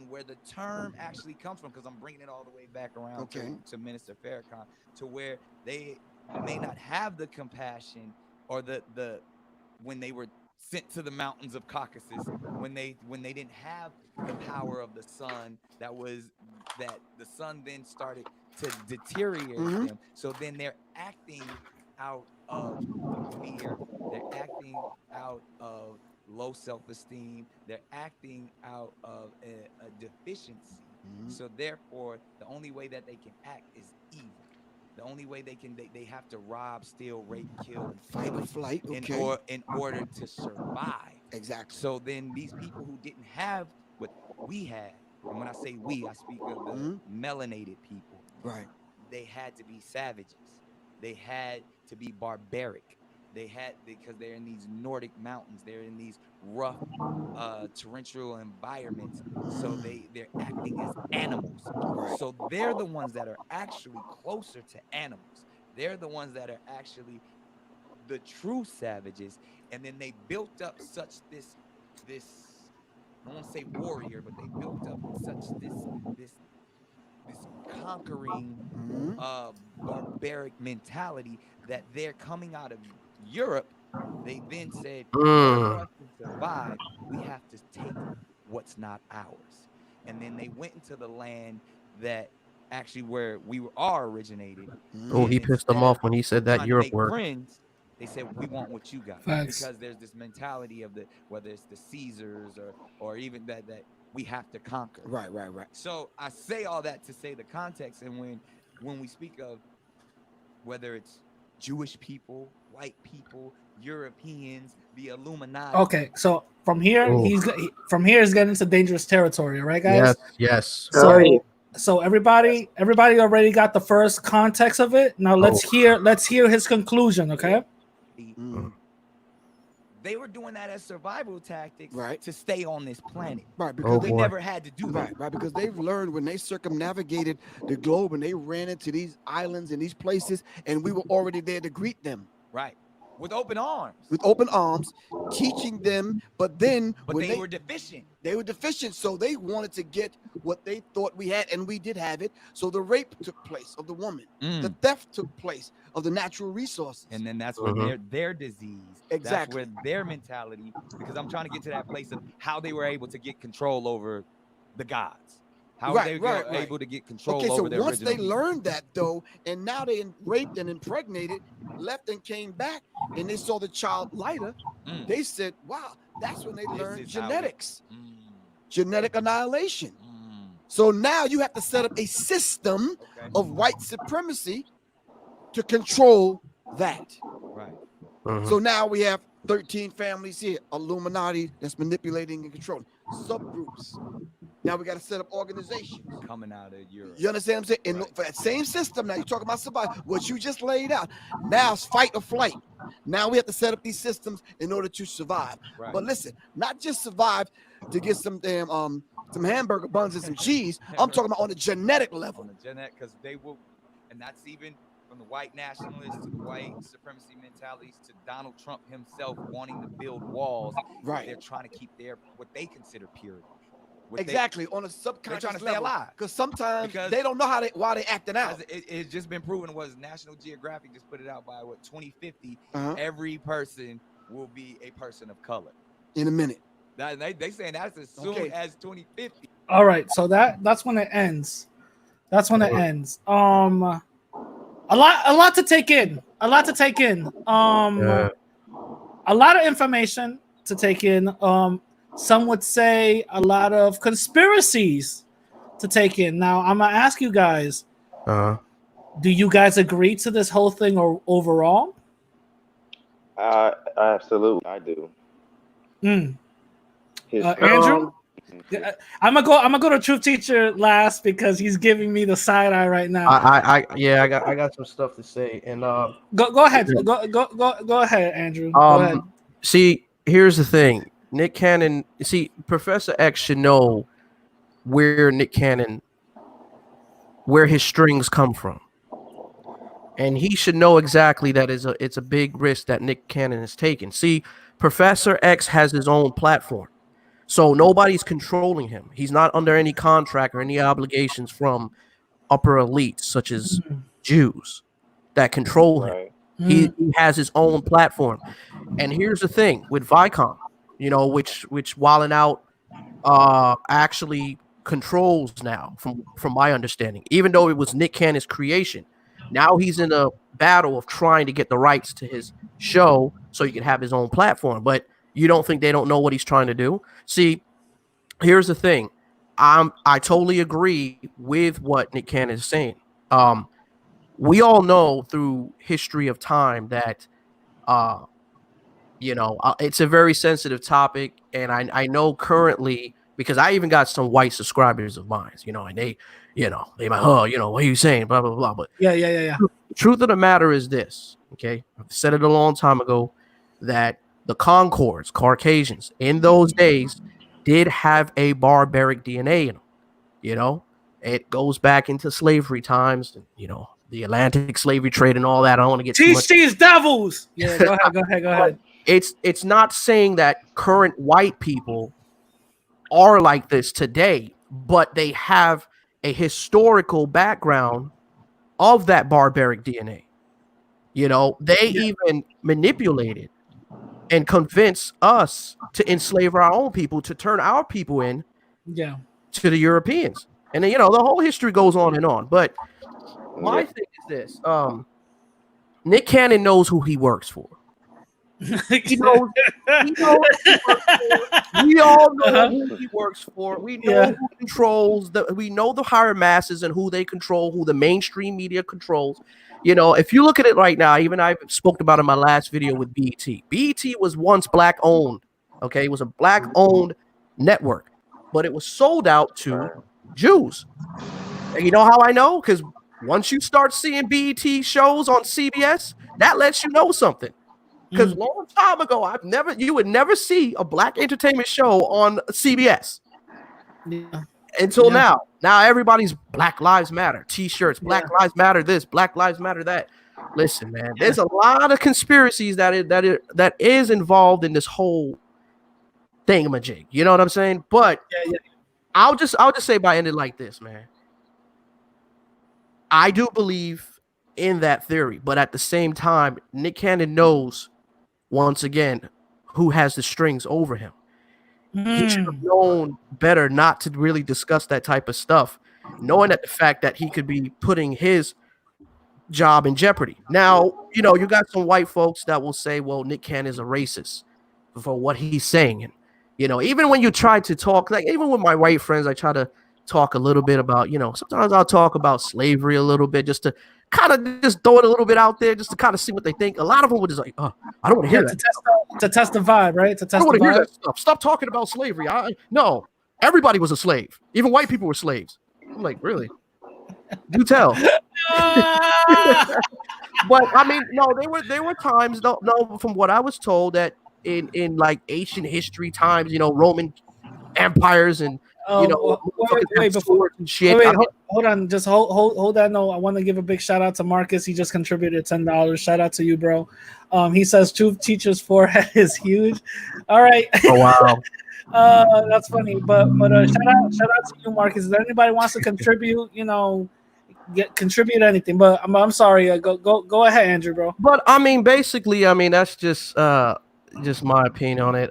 where the term actually comes from, because I'm bringing it all the way back around to Minister Farrakhan, to where they may not have the compassion or the when they were sent to the mountains of Caucasus, when they didn't have the power of the sun, that the sun then started to deteriorate them. So then they're acting out of fear. They're acting out of low self-esteem. They're acting out of a deficiency. So therefore, the only way that they can act is evil. The only way they have to rob, steal, rape, kill, and fight or flight, in order to survive. Exactly. So then these people who didn't have what we had, and when I say we, I speak of the melanated people. Right. They had to be savages. They had to be barbaric. Because they're in these Nordic mountains. They're in these rough torrential environments. So they're acting as animals. Right. So they're the ones that are actually closer to animals. They're the ones that are actually the true savages. And then they built up such this I don't want to say warrior, but they built up such this conquering barbaric mentality that they're coming out of Europe. They then said, in order for us to survive, we have to take what's not ours. And then they went into the land that actually where we are originated. Oh, he pissed them off when he said that Europe word. Friends, they said, we want what you got. Facts. Because there's this mentality of whether it's the Caesars or even that we have to conquer. Right. So I say all that to say the context, and when we speak of whether it's Jewish people, white people, Europeans, the Illuminati. Okay, so from here he's getting into dangerous territory, right, guys? Yes. So everybody already got the first context of it. Now let's hear his conclusion, okay? They were doing that as survival tactics to stay on this planet. Right, because they never had to do that. Right, because they've learned when they circumnavigated the globe and they ran into these islands and these places, and we were already there to greet them. Right. With open arms. With open arms, teaching them, but then they were deficient. They were deficient, so they wanted to get what they thought we had, and we did have it. So the rape took place of the woman. The theft took place of the natural resources. And then that's where their disease, exactly, that's where their mentality, because I'm trying to get to that place of how they were able to get control over the gods. How they were able to get control over their once they people. learned that, though, and now they raped and impregnated, left and came back, and they saw the child lighter, they said, wow, that's when they learned genetics, genetic annihilation. So now you have to set up a system of white supremacy to control that. Right. So now we have 13 families here, Illuminati that's manipulating and controlling subgroups. Now we got to set up organizations coming out of Europe. You understand what I'm saying? And for that same system, now you're talking about survival, what you just laid out. Now it's fight or flight. Now we have to set up these systems in order to survive. Right. But listen, not just survive to get some damn some hamburger buns and some cheese. I'm talking about on a genetic level. On a genetic, because they will, and that's even from the white nationalists to the white supremacy mentalities to Donald Trump himself wanting to build walls. Right. They're trying to keep what they consider purity. Exactly, on a subconscious trying to level. Stay alive. Because sometimes they don't know why they acting out. It's just been proven. Was National Geographic just put it out by 2050? Every person will be a person of color in a minute. They saying that's as soon as 2050. All right, so that's when it ends. That's when it ends. A lot to take in. A lot of information to take in. Some would say a lot of conspiracies to take in. Now, I'm going to ask you guys, do you guys agree to this whole thing or overall? Absolutely, I do. Andrew? I'm gonna go to Truth Teacher last because he's giving me the side eye right now. I got some stuff to say, and go ahead, go ahead, Andrew. Go ahead. See, here's the thing. Nick Cannon. See, Professor X should know where Nick Cannon, where his strings come from, and he should know exactly that it's a big risk that Nick Cannon is taking. See, Professor X has his own platform, so nobody's controlling him. He's not under any contract or any obligations from upper elites such as Jews that control him. Right. He has his own platform. And here's the thing with Viacom, which Wildin' Out actually controls now, from my understanding. Even though it was Nick Cannon's creation, now he's in a battle of trying to get the rights to his show so he can have his own platform. But you don't think they don't know what he's trying to do? See, here's the thing. I totally agree with what Nick Cannon is saying. We all know through history of time that it's a very sensitive topic, and I know currently, because I even got some white subscribers of mine, and they like, what are you saying, blah blah blah. But yeah. Truth of the matter is this, okay? I've said it a long time ago that the Concords, Caucasians, in those days did have a barbaric DNA in them. It goes back into slavery times, the Atlantic slavery trade and all that. I don't want to get too much. These devils. Yeah, go ahead. It's not saying that current white people are like this today, but they have a historical background of that barbaric DNA. They even manipulated and convinced us to enslave our own people, to turn our people in to the Europeans. And then, the whole history goes on and on. But my thing is this. Nick Cannon knows who he works for. He knows who he works for. We all know who he works for. We know who controls we know the higher masses and who they control, who the mainstream media controls. If you look at it right now, even I spoke about in my last video with BET. BET was once black owned. Okay, it was a black owned network, but it was sold out to Jews. And you know how I know? Because once you start seeing BET shows on CBS, that lets you know something. Because long time ago, you would never see a black entertainment show on CBS. Until now. Now everybody's Black Lives Matter T-shirts, Black Lives Matter this, Black Lives Matter that. Listen, man, there's a lot of conspiracies that is involved in this whole thingamajig. You know what I'm saying? But I'll just say by ending like this, man. I do believe in that theory, but at the same time, Nick Cannon knows once again who has the strings over him. He should have known better not to really discuss that type of stuff, knowing that the fact that he could be putting his job in jeopardy. Now, you got some white folks that will say, well, Nick Cannon is a racist for what he's saying. And, even when you try to talk, like even with my white friends, I try to talk a little bit about, sometimes I'll talk about slavery a little bit just to kind of just throw it a little bit out there just to kind of see what they think. A lot of them would just like, oh, I don't want to hear that. To test the vibe, right? To test I don't want the to hear vibe. that stuff. Stop talking about slavery. No, everybody was a slave. Even white people were slaves. I'm like, really? Do tell. But I mean, no, there were times, no, from what I was told, that in like ancient history times, Roman empires and wait, hold on, just hold that note. I want to give a big shout out to Marcus. He just contributed $10. Shout out to you, bro. He says Truth Teacher's forehead is huge. All right. Oh wow. That's funny. But shout out to you, Marcus. If anybody wants to contribute, contribute anything. But I'm sorry. Go ahead, Andrew, bro. But I mean, basically, that's just my opinion on it.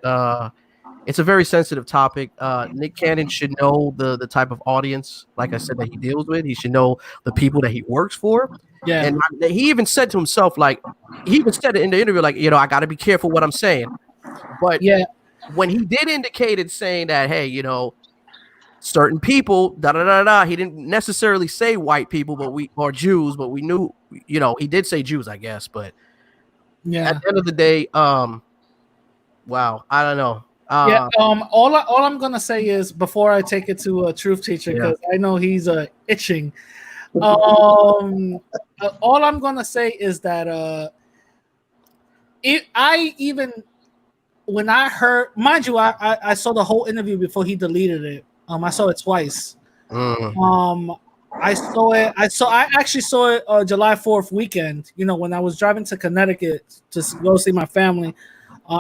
It's a very sensitive topic. Nick Cannon should know the type of audience, like I said, that he deals with. He should know the people that he works for. Yeah. And he even said to himself, like, he even said it in the interview, like, I got to be careful what I'm saying. But when he did indicate it, saying that, hey, certain people, he didn't necessarily say white people, or Jews, but we knew, he did say Jews, I guess. But at the end of the day, wow, I don't know. All I'm gonna say is, before I take it to a Truth Teacher, because I know he's itching. All I'm gonna say is that I even when I heard, mind you, I saw the whole interview before he deleted it. I saw it twice. I actually saw it July 4th weekend. You know, when I was driving to Connecticut to go see my family.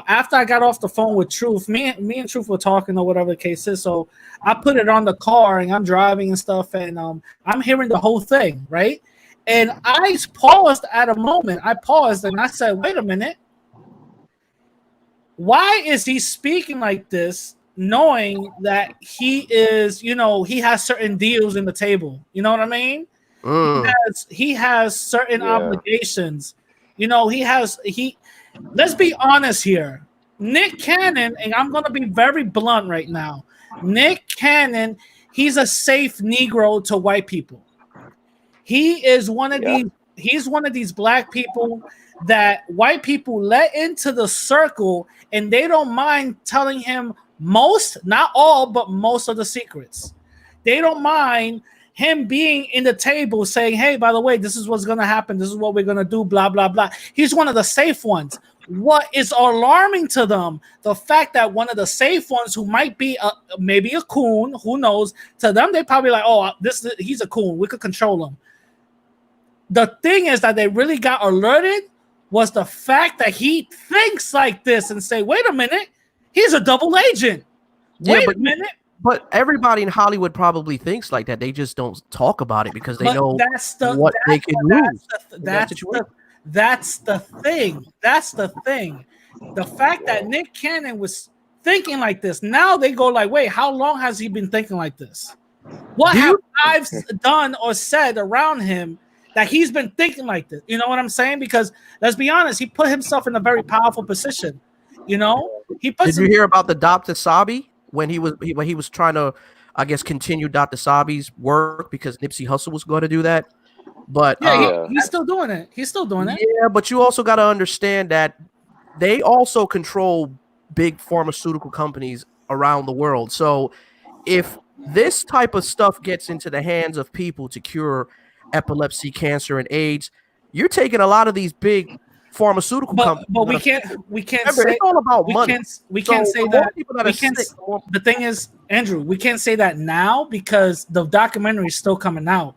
After I got off the phone with Truth, me and Truth were talking or whatever the case is. So I put it on the car and I'm driving and stuff, and I'm hearing the whole thing, right? And I paused at a moment. I paused and I said, "Wait a minute. Why is he speaking like this, knowing that he is, you know, he has certain deals in the table? You know what I mean? He has certain obligations. You know, let's be honest here. Nick Cannon, and I'm going to be very blunt right now. Nick Cannon, he's a safe Negro to white people. He is one of he's one of these black people that white people let into the circle, and they don't mind telling him most, not all, but most of the secrets. They don't mind him being in the table saying, "Hey, by the way, this is what's going to happen. This is what we're going to do, blah, blah, blah." He's one of the safe ones. What is alarming to them, the fact that one of the safe ones who might be maybe a coon, who knows, to them, they probably like, "Oh, he's a coon. We could control him." The thing is that they really got alerted was the fact that he thinks like this and say, "Wait a minute, he's a double agent." Wait a minute. But everybody in Hollywood probably thinks like that. They just don't talk about it because they know what they can lose. That's the thing. That's the thing. The fact that Nick Cannon was thinking like this. Now they go like, "Wait, how long has he been thinking like this? What have I done or said around him that he's been thinking like this?" You know what I'm saying? Because let's be honest, he put himself in a very powerful position. You know, Did you hear about the Dr. Sabi when he was trying to, I guess, continue Dr. Sabi's work because Nipsey Hussle was going to do that? But he's still doing it. He's still doing it. Yeah, but you also got to understand that they also control big pharmaceutical companies around the world. So if this type of stuff gets into the hands of people to cure epilepsy, cancer, and AIDS, you're taking a lot of these big pharmaceutical companies. But we can't remember, say it's all about money. We can't say that. The thing is, Andrew, we can't say that now because the documentary is still coming out.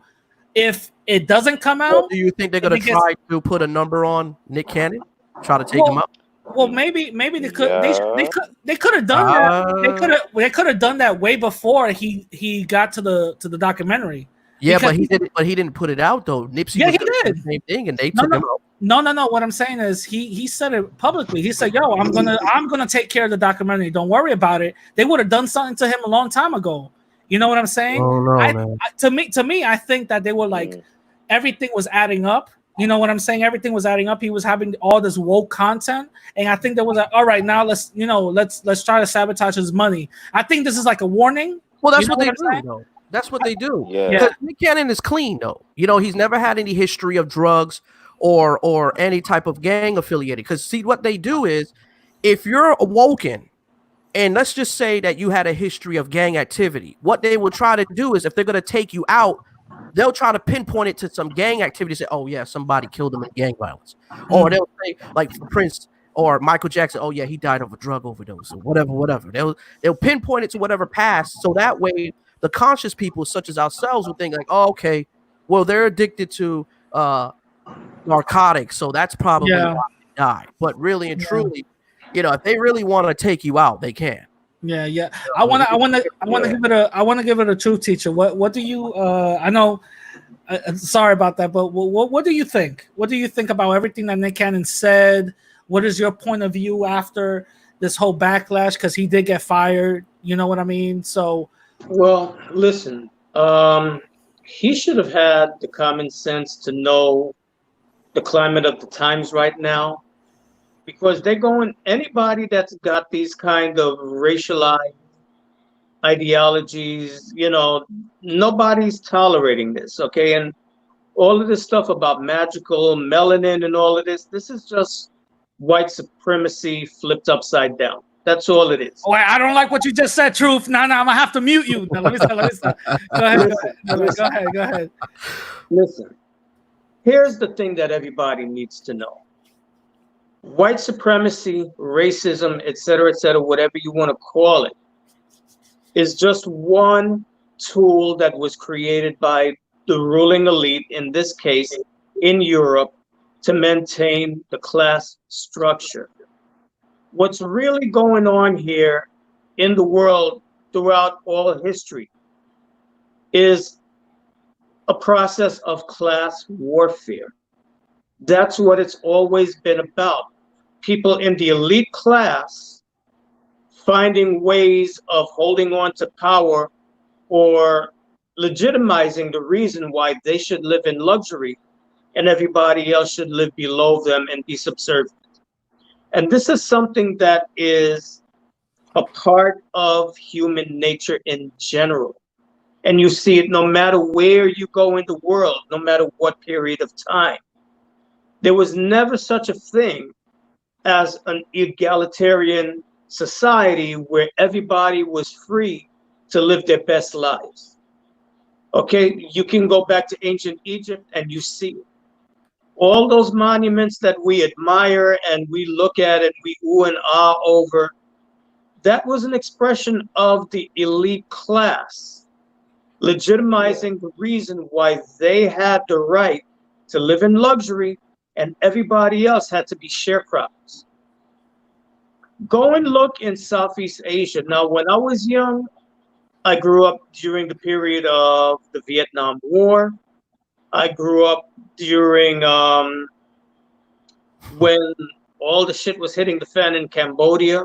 If it doesn't come out, do you think they're going to try to put a number on Nick Cannon? Try to take him up? Well, maybe they could. They could have done that. They could have done that way before he got to the documentary. Yeah, but he didn't put it out though. Nipsey he did the same thing, and they took him out. No. What I'm saying is he said it publicly. He said, "Yo, I'm gonna take care of the documentary. Don't worry about it." They would have done something to him a long time ago. You know what I'm saying? Oh no, man. To me, I think that they were like everything was adding up. You know what I'm saying? Everything was adding up. He was having all this woke content, and I think there was like, all right, now let's try to sabotage his money. I think this is like a warning. Well, that's what they do, though. That's what they do. Yeah. Nick Cannon is clean, though. You know, he's never had any history of drugs or any type of gang affiliated. Because see, what they do is, if you're awoken, and let's just say that you had a history of gang activity, what they will try to do is, if they're going to take you out, they'll try to pinpoint it to some gang activity. Say, "Oh yeah, somebody killed him in gang violence," or they'll say, like Prince or Michael Jackson, "Oh yeah, he died of a drug overdose," or whatever. They'll pinpoint it to whatever past, so that way the conscious people, such as ourselves, will think like, "Oh, okay, well they're addicted to narcotics, so that's probably why they died." But really and truly, you know, if they really want to take you out, they can. Yeah. I want to give it a truth teacher. What do you? I know. Sorry about that, but what do you think? What do you think about everything that Nick Cannon said? What is your point of view after this whole backlash? Because he did get fired. You know what I mean? So, well, listen. He should have had the common sense to know the climate of the times right now. Because they're going, anybody that's got these kind of racialized ideologies, you know, nobody's tolerating this, okay? And all of this stuff about magical melanin and all of this is just white supremacy flipped upside down. That's all it is. Oh, I don't like what you just said, Truth. No, I'm gonna have to mute you. No, let me stop. Go ahead. Listen, here's the thing that everybody needs to know. White supremacy, racism, etc., whatever you want to call it, is just one tool that was created by the ruling elite, in this case in Europe, to maintain the class structure. What's really going on here in the world throughout all history is a process of class warfare. That's what it's always been about. People in the elite class finding ways of holding on to power or legitimizing the reason why they should live in luxury and everybody else should live below them and be subservient. And this is something that is a part of human nature in general. And you see it no matter where you go in the world, no matter what period of time. There was never such a thing as an egalitarian society where everybody was free to live their best lives. Okay, you can go back to ancient Egypt and you see all those monuments that we admire and we look at and we ooh and ah over. That was an expression of the elite class, legitimizing the reason why they had the right to live in luxury and everybody else had to be sharecroppers. Go and look in Southeast Asia. Now, when I was young, I grew up during the period of the Vietnam War. I grew up during when all the shit was hitting the fan in Cambodia,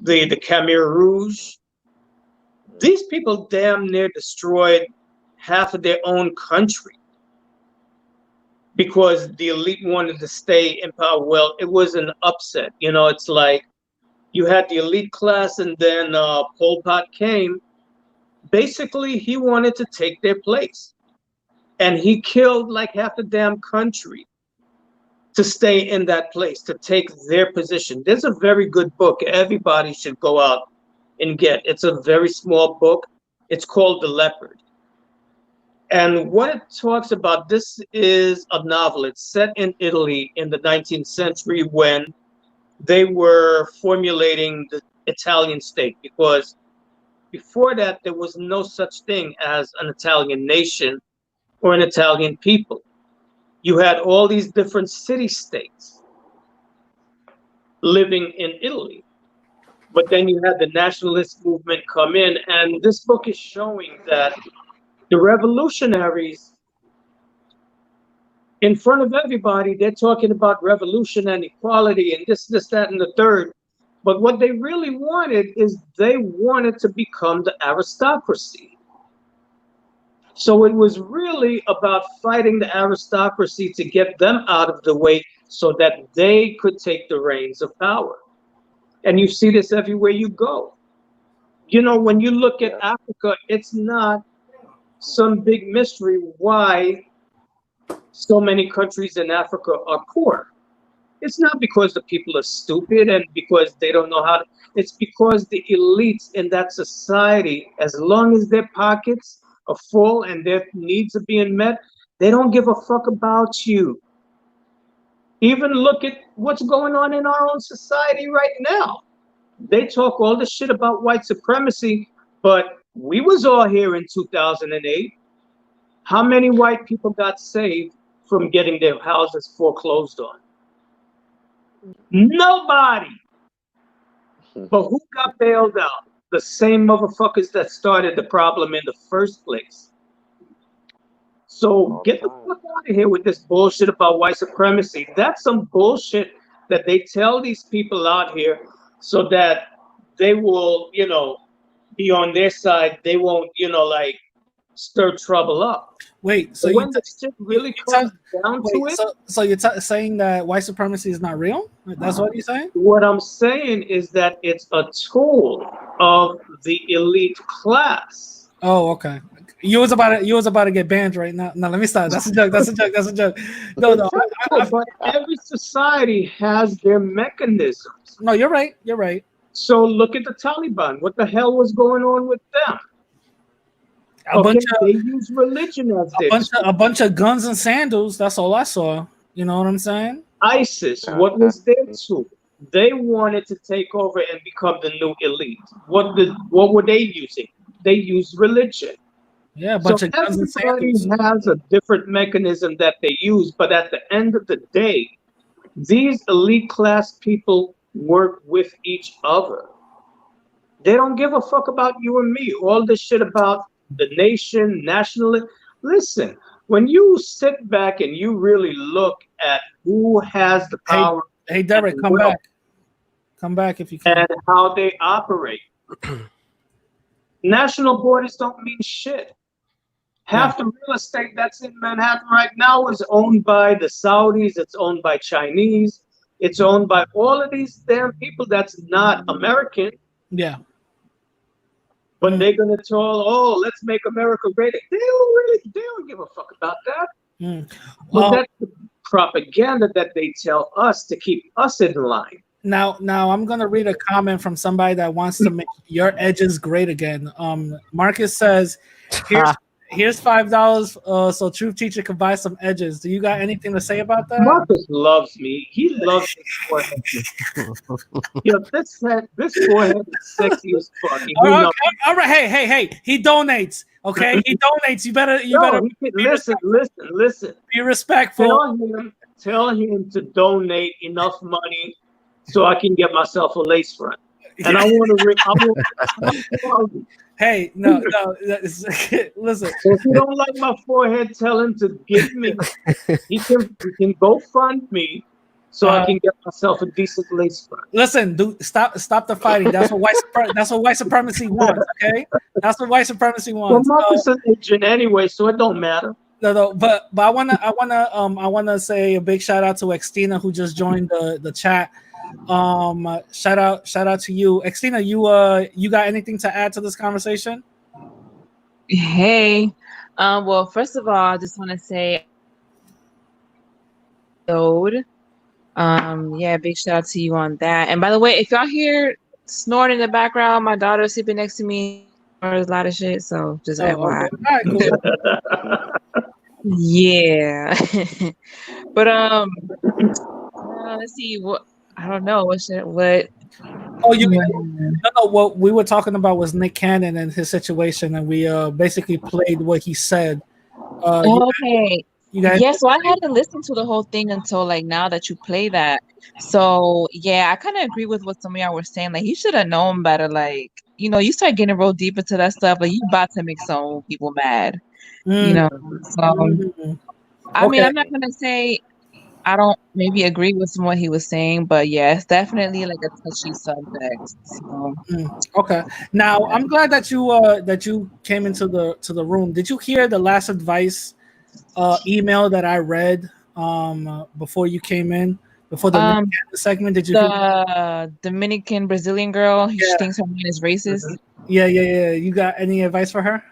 the Khmer Rouge. These people damn near destroyed half of their own country because the elite wanted to stay in power. Well, it was an upset. You know, it's like you had the elite class and then Pol Pot came. Basically, he wanted to take their place. And he killed like half the damn country to stay in that place, to take their position. There's a very good book everybody should go out and get. It's a very small book. It's called The Leopard. And what it talks about, this is a novel. It's set in Italy in the 19th century when they were formulating the Italian state, because before that, there was no such thing as an Italian nation or an Italian people. You had all these different city-states living in Italy. But then you had the nationalist movement come in, and this book is showing that the revolutionaries, in front of everybody, they're talking about revolution and equality and this, that, and the third. But what they really wanted is they wanted to become the aristocracy. So it was really about fighting the aristocracy to get them out of the way so that they could take the reins of power. And you see this everywhere you go. You know, when you look at Africa, it's not some big mystery why so many countries in Africa are poor. It's not because the people are stupid and because they don't know how to. It's because the elites in that society, as long as their pockets are full and their needs are being met, they don't give a fuck about you. Even look at what's going on in our own society right now. They talk all the shit about white supremacy, but we was all here in 2008. How many white people got saved from getting their houses foreclosed on? Nobody. But who got bailed out? The same motherfuckers that started the problem in the first place. So get the fuck out of here with this bullshit about white supremacy. That's some bullshit that they tell these people out here so that they will, you know, be on their side. They won't, you know, like stir trouble up. Wait, so when the shit really comes down to it, so you're saying that white supremacy is not real? That's what you're saying? What I'm saying is that it's a tool of the elite class. Oh, okay. You was about to get banned right now. No, let me stop. That's a joke. That's a joke. That's a joke. No. But every society has their mechanisms. No, you're right. You're right. So look at the Taliban. What the hell was going on with them? They use religion as a bunch of guns and sandals. That's all I saw. You know what I'm saying? ISIS, what was their tool? They wanted to take over and become the new elite. What were they using? They used religion. Yeah, a So bunch of guns and everybody Sanders. has a different mechanism that they use, but at the end of the day, these elite class people work with each other. They don't give a fuck about you and me. All this shit about the nation, nationalism. Listen, when you sit back and you really look at who has the power, Hey, Derek, come back. Come back if you can. And how they operate. National borders don't mean shit. Half the real estate that's in Manhattan right now is owned by the Saudis. It's owned by Chinese. It's owned by all of these damn people that's not American. Yeah. But they're gonna tell, oh, let's make America great. They don't give a fuck about that. But that's the propaganda that they tell us to keep us in line. Now I'm gonna read a comment from somebody that wants to make your edges great again. Marcus says, here's $5 so Truth Teacher can buy some edges. Do you got anything to say about that? Marcus loves me. He loves his forehead. Yo, this forehead is sexy as fuck. All right. Hey. He donates. Okay, he donates. You better. Listen. Be respectful. Tell him to donate enough money so I can get myself a lace front. And I want to. Hey, no. Listen. So if you don't like my forehead, tell him to give me. He can go fund me, so I can get myself a decent lace front. Listen, dude, stop the fighting. That's what white supremacy wants. Okay, that's what white supremacy wants. Well, Marcus is an agent anyway, so it don't matter. No, but I wanna say a big shout out to Xtina who just joined the chat. Shout out to you, Xtina. You got anything to add to this conversation? Hey, well, first of all, I just want to say, yeah, big shout out to you on that. And by the way, if y'all hear snoring in the background, my daughter's sleeping next to me. There's a lot of shit, so just FYI. Okay. All right, cool. Yeah, but let's see what. I don't know what. Oh, no. What we were talking about was Nick Cannon and his situation, and we basically played what he said. Okay. So I hadn't listened to the whole thing until like now that you play that. So yeah, I kind of agree with what some of y'all were saying. Like he should have known better. Like you start getting real deep into that stuff. Like you about to make some people mad. So I mean, I'm not gonna say I don't maybe agree with what he was saying, but yeah, it's definitely like a touchy subject. So. Okay. Now I'm glad that you came into the room. Did you hear the last advice email that I read before you came in? Before the segment? Did you hear the Dominican Brazilian girl? She thinks her man is racist. Yeah. You got any advice for her?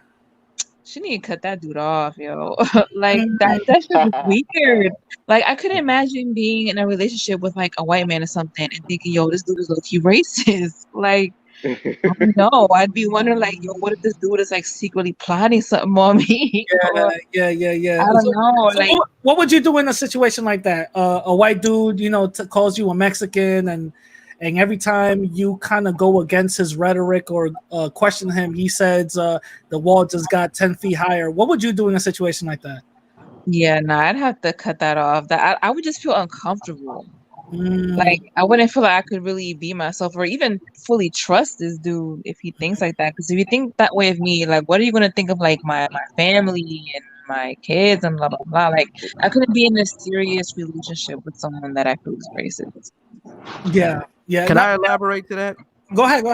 She need to cut that dude off, yo. Like that's just weird. Like I couldn't imagine being in a relationship with like a white man or something and thinking, yo, this dude is low-key racist. Like I don't know. I'd be wondering, like, yo, what if this dude is like secretly plotting something on me? Yeah. I don't know. So like, what would you do in a situation like that? A white dude, calls you a Mexican, and every time you kind of go against his rhetoric or question him, he says the wall just got 10 feet higher. What would you do in a situation like that? Yeah, no, I'd have to cut that off. That I would just feel uncomfortable. Like I wouldn't feel like I could really be myself or even fully trust this dude if he thinks like that. Because if you think that way of me, like what are you gonna think of like my family and my kids and blah blah blah? Like I couldn't be in a serious relationship with someone that I feel is racist. Yeah. Can I elaborate to that? Go ahead.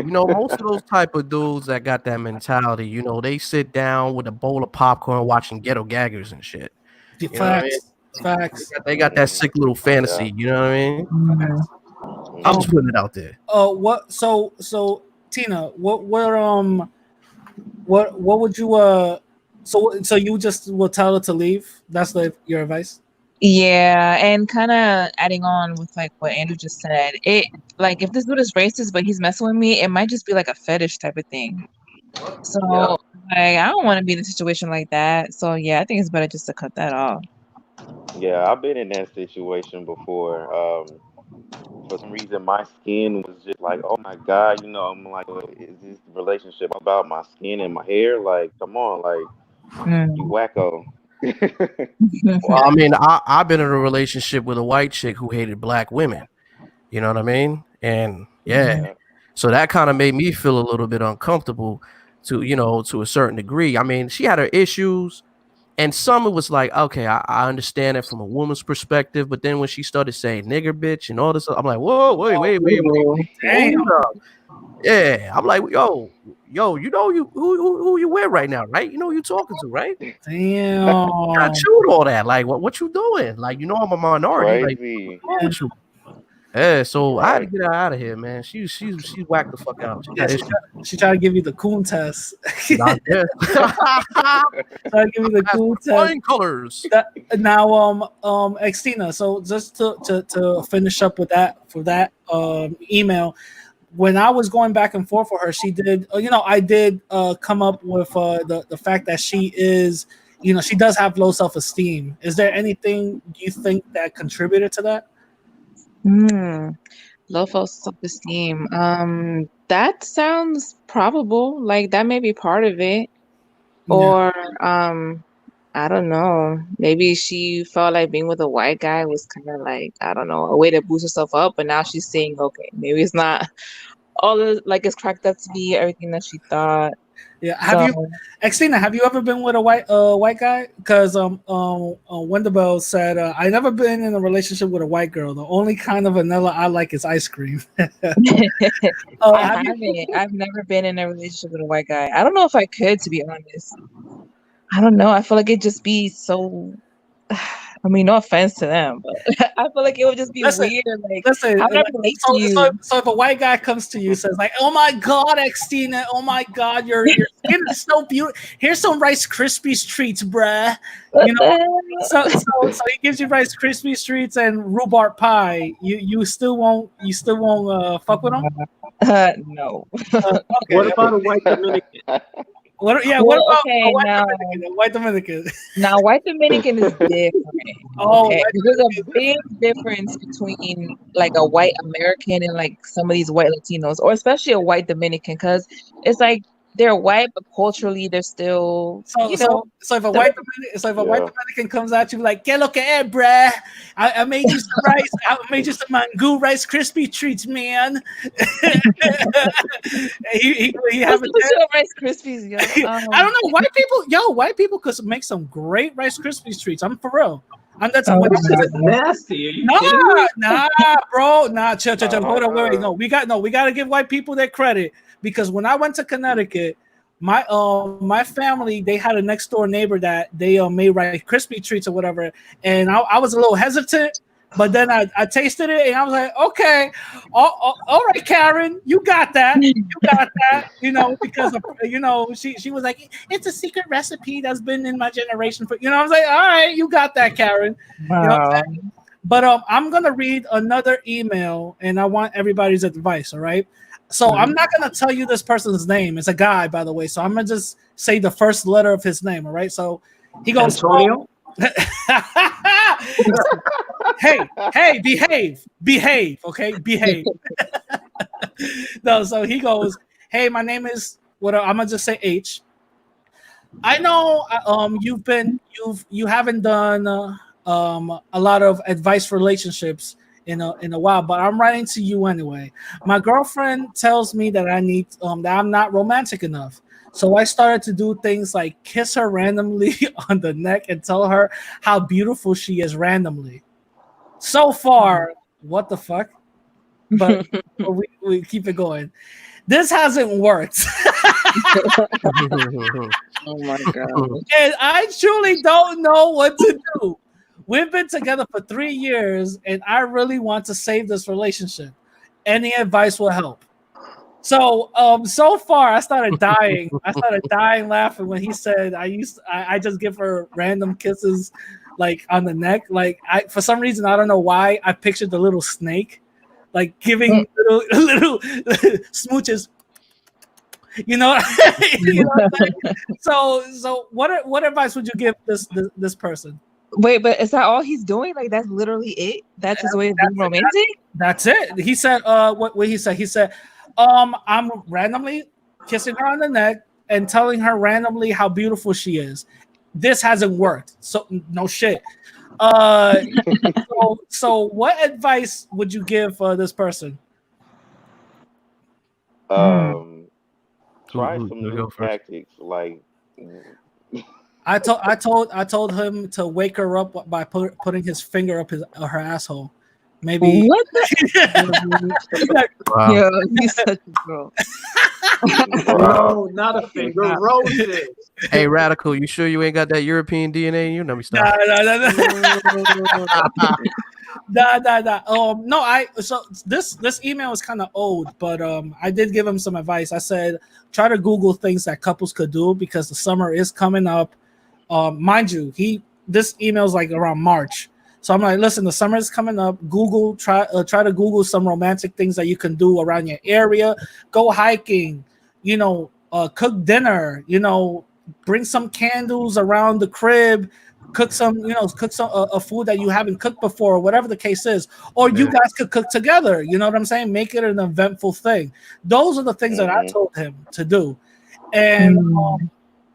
Most of those type of dudes that got that mentality, they sit down with a bowl of popcorn watching ghetto gaggers and shit. Facts. They got that sick little fantasy, you know what I mean? I'm just putting it out there. What? So Tina, what would you So you just will tell her to leave? That's your advice? Yeah, and kind of adding on with like what Andrew just said, it like if this dude is racist but he's messing with me, it might just be like a fetish type of thing. So like I don't want to be in a situation like that. So yeah, I think it's better just to cut that off. Yeah, I've been in that situation before. For some reason, my skin was just like, oh my God, I'm like, is this relationship about my skin and my hair? Like, come on, like, you Mm. wacko. Well, I mean, I've been in a relationship with a white chick who hated black women. You know what I mean? And yeah, Yeah, so that kind of made me feel a little bit uncomfortable to a certain degree. I mean, she had her issues, and some it was like, okay, I understand it from a woman's perspective, but then when she started saying nigger bitch and all this, I'm like, whoa, Ooh. Damn. hold up. Yeah, I'm like, yo, who you with right now, right? You know who you talking to, right? Got Damn. chewed all that. Like, what you doing? Like, I'm a minority. Like, crazy. what's wrong with you? Yeah, so I had to Right. get her out of here, man. She whacked the fuck out. She Yeah, got issues. she tried to give you the coon test. Not this. Tried to give you the coon test. Flying colors. Now, Xtina. So just to finish up with that for that email, when I was going back and forth with her, she did. I did come up with the fact that she is. She does have low self esteem. Is there anything you think that contributed to that? Hmm. Low self-esteem. That sounds probable. Like that may be part of it. Yeah. Or I don't know. Maybe she felt like being with a white guy was kind of like, I don't know, a way to boost herself up, but now she's saying, okay, maybe it's not all like it's cracked up to be everything that she thought. Yeah. So Xtina, have you ever been with a white guy? Because Wendell said I never been in a relationship with a white girl. The only kind of vanilla I like is ice cream. I Have you? haven't. I've never been in a relationship with a white guy. I don't know if I could, to be honest. I don't know. I feel like it'd just be so. I mean, no offense to them, but I feel like it would just be Listen, weird. Like, listen. how would I relate to So, you? so if a white guy comes to you, says like, "Oh my God, Xtina, oh my God, your skin is so beautiful. Here's some Rice Krispies treats, bruh." What You know, the hell? so he gives you Rice Krispies treats and rhubarb pie. You still won't fuck with him. No. What Okay. about a white Dominican? What Well, about a okay, white now, Dominican? A white Dominican. now white Dominican is different. Oh, Okay, white there's a Dominican. big difference between like a white American and like some of these white Latinos, or especially a white Dominican, because it's like they're white, but culturally they're still, So so so if a they're white Dominican, Yeah. comes at you like, "Que lo que es, bruh? I made you some rice. I made you some mango Rice Krispie treats, man." he have what's a the with Rice Krispies, yo? I don't know. White people could make some great Rice Krispies treats. I'm for real. And that's Oh when This my is God. nasty. Are you nah, kidding me? nah, bro, nah, chill. Hold on, wait. Uh, No, we got to give white people their credit because when I went to Connecticut, my family they had a next door neighbor that they made Rice Krispie treats or whatever, and I was a little hesitant. But then I tasted it and I was like, okay, all right, Karen, you got that. You got that, because of, she was like, it's a secret recipe that's been in my generation for, I was like, all right, you got that, Karen. You know what I'm Wow. saying? But I'm gonna read another email and I want everybody's advice, all right? So I'm not gonna tell you this person's name. It's a guy, by the way. So I'm gonna just say the first letter of his name, all right? So he goes, Antonio? hey, behave, okay, behave. No, so he goes, hey, my name is what I'm gonna just say H. I know you haven't done a lot of advice relationships in a while, but I'm writing to you anyway. My girlfriend tells me that that I'm not romantic enough. So I started to do things like kiss her randomly on the neck and tell her how beautiful she is randomly. So far, what the fuck? But we keep it going. This hasn't worked. Oh my God. And I truly don't know what to do. We've been together for 3 years, and I really want to save this relationship. Any advice will help. So, so far, I started dying. I started dying laughing when he said I just give her random kisses, like on the neck. Like for some reason, I don't know why, I pictured the little snake, like giving little smooches. You know, you know what I'm saying? So what advice would you give this person? Wait, but is that all he's doing? Like that's literally it? That's his way of being romantic? That's it. He said, what he said? He said, I'm randomly kissing her on the neck and telling her randomly how beautiful she is. This hasn't worked. So no shit. So what advice would you give this person? Try some new tactics. Like I told him to wake her up by putting his finger up her asshole. Maybe what the wow. Yo, he's such a girl. No, not a finger. Roses. Hey, Radical, you sure you ain't got that European DNA in you? Let me stop. Nah. No, so this email is kind of old, but I did give him some advice. I said try to Google things that couples could do because the summer is coming up. Mind you, this email is like around March. So I'm like, listen, the summer is coming up. Google, try to Google some romantic things that you can do around your area. Go hiking, cook dinner, bring some candles around the crib, cook some a food that you haven't cooked before, or whatever the case is. Or you guys could cook together. You know what I'm saying? Make it an eventful thing. Those are the things that I told him to do. And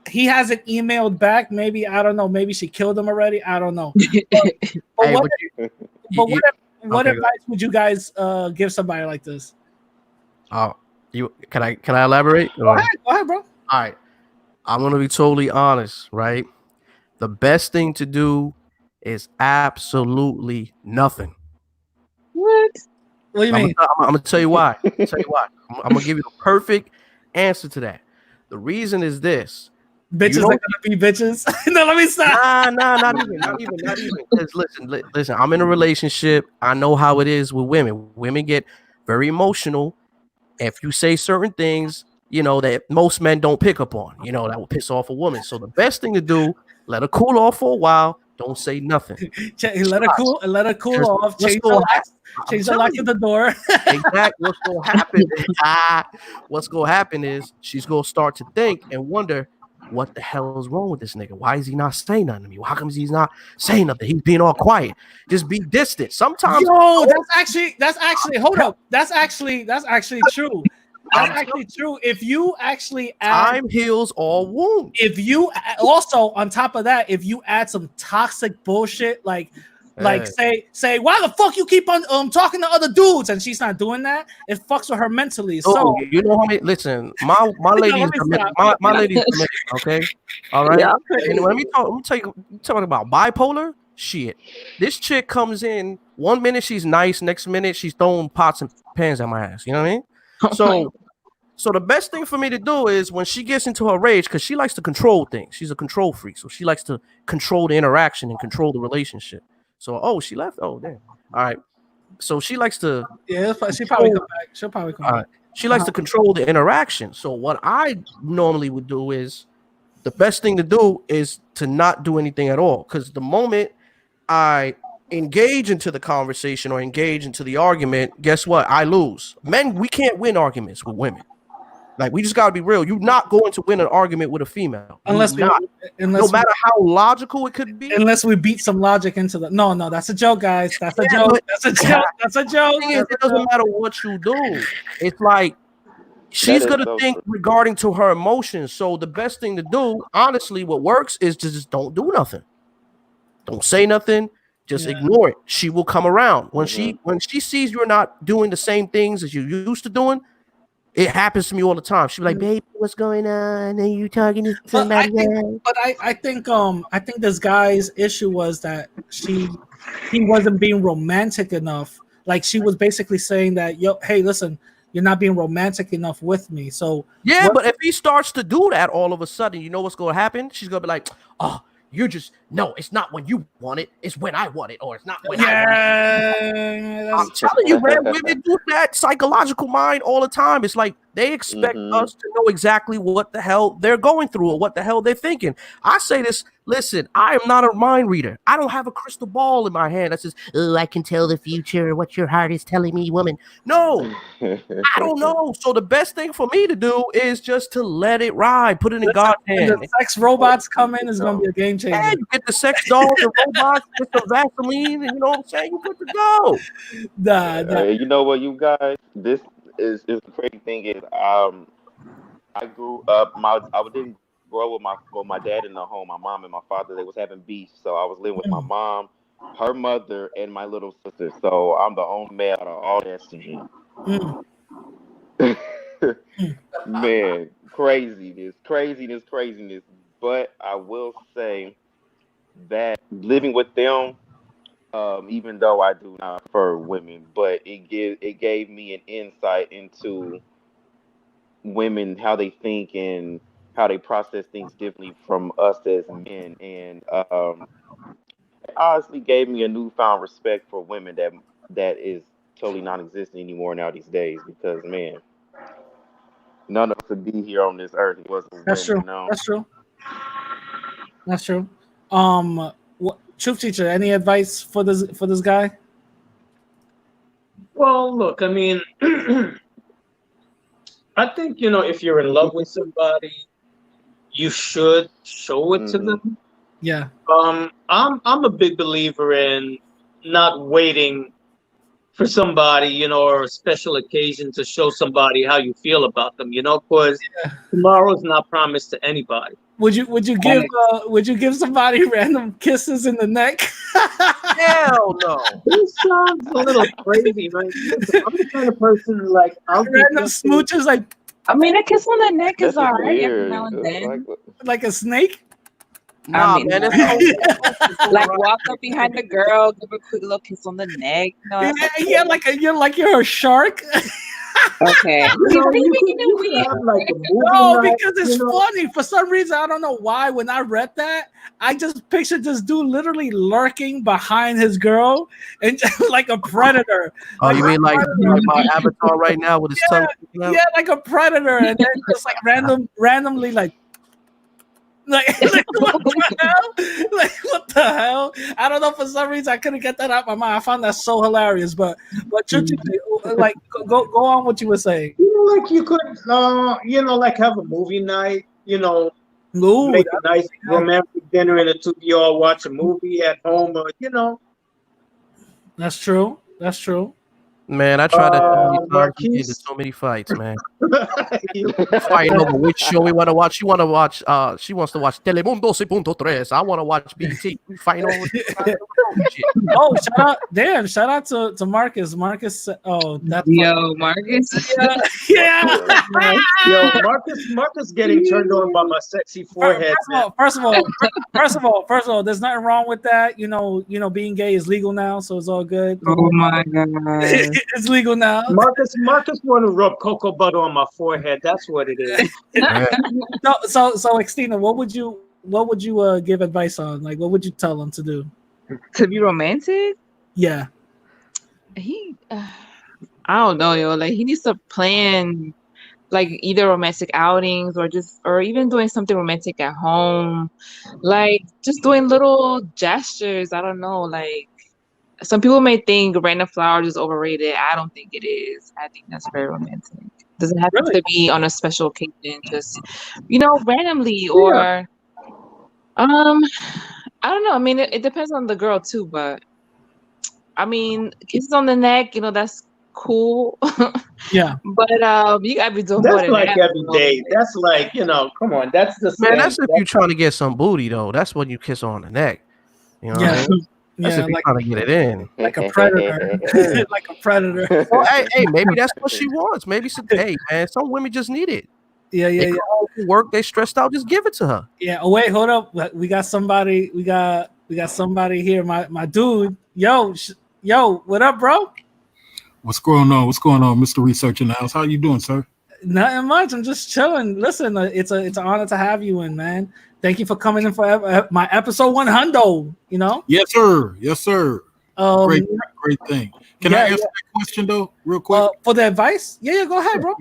he hasn't emailed back. Maybe, I don't know. Maybe she killed him already. I don't know. What advice would you guys give somebody like this? Can I elaborate? Go ahead, bro. All right. I'm gonna be totally honest, right? The best thing to do is absolutely nothing. What? What do you mean? I'm gonna tell you why. I'm gonna give you the perfect answer to that. The reason is this. Bitches are gonna be bitches. No, let me stop. Nah, not even. Because listen. I'm in a relationship. I know how it is with women. Women get very emotional. If you say certain things, that most men don't pick up on, that will piss off a woman. So the best thing to do, let her cool off for a while. Don't say nothing. Let her cool off. Change the lock at the door. Exactly. What's gonna happen is she's gonna start to think and wonder, what the hell is wrong with this nigga? Why is he not saying nothing to me? How come he's not saying nothing? He's being all quiet. Just be distant. Sometimes. Yo, that's actually hold up. That's actually true. That's actually true. If you actually time heals all wounds. If you also on top of that, if you add some toxic bullshit like say why the fuck you keep on talking to other dudes and she's not doing that, it fucks with her mentally. So listen, my lady is my lady's okay, all right. Yeah. And let me tell you talking about bipolar shit. This chick comes in 1 minute she's nice, next minute she's throwing pots and pans at my ass. You know what I mean? So the best thing for me to do is when she gets into her rage, because she likes to control things. She's a control freak, so she likes to control the interaction and control the relationship. So, she left. Oh, damn. All right. So she likes to. Yeah, she probably come back. She'll probably come back. She likes to control the interaction. So what I normally would do is, the best thing to do is to not do anything at all. Because the moment I engage into the conversation or engage into the argument, guess what? I lose. Men, we can't win arguments with women. Like, we just gotta be real. You're not going to win an argument with a female. No matter how logical it could be. Unless we beat some logic into the no, that's a joke, guys. That's a joke. That's a joke. It doesn't matter what you do. It's like she's gonna think regarding to her emotions. So the best thing to do, honestly, what works is to just don't do nothing. Don't say nothing. Just ignore it. She will come around. When she sees you're not doing the same things as you used to doing. It happens to me all the time. She'll be like, "Babe, what's going on? Are you talking to somebody else?" But I think this guy's issue was that he wasn't being romantic enough. Like, she was basically saying that, hey, listen, you're not being romantic enough with me. So but if he starts to do that, all of a sudden, you know what's going to happen? She's going to be like, "Oh, no, it's not when you want it, it's when I want it, or it's not when I want it." I'm telling you, man, women do that psychological mind all the time. It's like They expect us to know exactly what the hell they're going through or what the hell they're thinking. I say this, listen, I am not a mind reader. I don't have a crystal ball in my hand that says, oh, I can tell the future, what your heart is telling me, woman. No, I don't know. So the best thing for me to do is just to let it ride, put it in God's hand. When the sex robots come in, it's going to be a game changer. Yeah, you get the sex dolls and robots, get some Vaseline, and you know what I'm saying? You good to go. You know what, you guys? This is the crazy thing is, I grew up. I didn't grow with my dad in the home. My mom and my father, they was having beef, so I was living with my mom, her mother, and my little sister. So I'm the only male out of all that shit. Man, craziness. But I will say that living with them, even though I do not prefer women, but it gave me an insight into women, how they think and how they process things differently from us as men, and it honestly gave me a newfound respect for women that is totally non-existent anymore now these days. Because man, none of us would be here on this earth if it wasn't That's women. true. No, That's true. Truth teacher, any advice for this guy? Well, look, I mean, I think, if you're in love with somebody, you should show it to them. Yeah. I'm a big believer in not waiting for somebody, or a special occasion to show somebody how you feel about them, because tomorrow's not promised to anybody. Would you give somebody random kisses in the neck? Hell no. This sounds a little crazy, right? Listen, I'm the kind of person like I'll do random smooches, like. I mean, a kiss on the neck is that's alright every weird. now and then. Like a snake. Nah, I mean, man, like walk up behind the girl, give a quick little kiss on the neck. No, that's okay. You're a shark. Okay. You could have like a movie No, night, because it's funny. For some reason, I don't know why. When I read that, I just pictured this dude literally lurking behind his girl and just like a predator. Oh, you mean like my avatar right now with his tongue? Yeah, like a predator, and then just like randomly like what the hell? Like what the hell? I don't know. For some reason, I couldn't get that out of my mind. I found that so hilarious. But like go on what you were saying. Like you could, like have a movie night. Make a nice romantic dinner and you all watch a movie at home, or That's true. That's true. Man, I tried to get into so many fights, man. Fighting over which show we want to watch. She wants to watch Telemundo 6.3. I want to watch BT. Fighting over shit. Oh, shout out to Marcus. Marcus, that's Marcus. Yeah. Yo, Marcus getting turned on by my sexy forehead. First of all, there's nothing wrong with that. Being gay is legal now, so it's all good. Oh my god. It's legal now. Marcus want to rub cocoa butter on my forehead. That's what it is. So Xtina, what would you give advice on? Like, what would you tell him to do? To be romantic? Yeah. I don't know, yo. Like, he needs to plan, like, either romantic outings or even doing something romantic at home. Like, just doing little gestures. I don't know, like. Some people may think random flowers is overrated. I don't think it is. I think that's very romantic. Doesn't have to be on a special occasion, just randomly or I don't know. I mean, it depends on the girl too, but I mean, kisses on the neck, that's cool. Yeah. But you gotta be doing that's like every day. That's like, come on, that's the man. That's if you're trying to get some booty though. That's when you kiss on the neck. You know what I mean? That's if you're trying to get it in. Like a predator. Like a predator. Well, hey, maybe that's what she wants. Maybe some some women just need it. Yeah. Work, they stressed out, just give it to her. Yeah. Oh, wait, hold up. We got somebody. We got somebody here. My dude. Yo, what up, bro? What's going on, Mr. Research in the house? How you doing, sir? Nothing much. I'm just chilling. Listen, it's an honor to have you in, man. Thank you for coming in for my episode 1 Hundo. Yes, sir. Great thing. Can I answer that question though, real quick? For the advice? Yeah, go ahead, bro.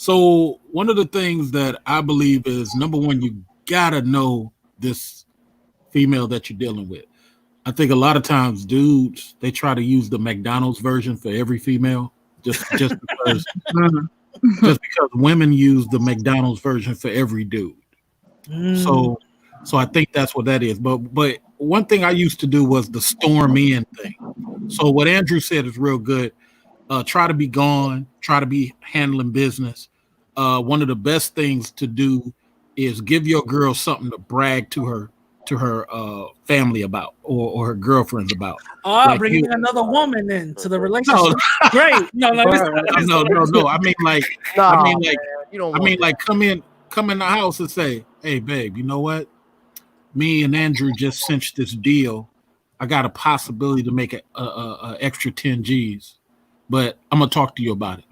So one of the things that I believe is number one, you gotta know this female that you're dealing with. I think a lot of times dudes they try to use the McDonald's version for every female just because just because women use the McDonald's version for every dude. So I think that's what that is. But one thing I used to do was the storm in thing. So what Andrew said is real good. Try to be gone, try to be handling business. One of the best things to do is give your girl something to brag to her family about or her girlfriends about. Like bringing another woman into the relationship. No. Great. No. I mean like come in the house and say, hey babe, you know what? Me and Andrew just cinched this deal. I got a possibility to make a extra 10 G's, but I'm gonna talk to you about it.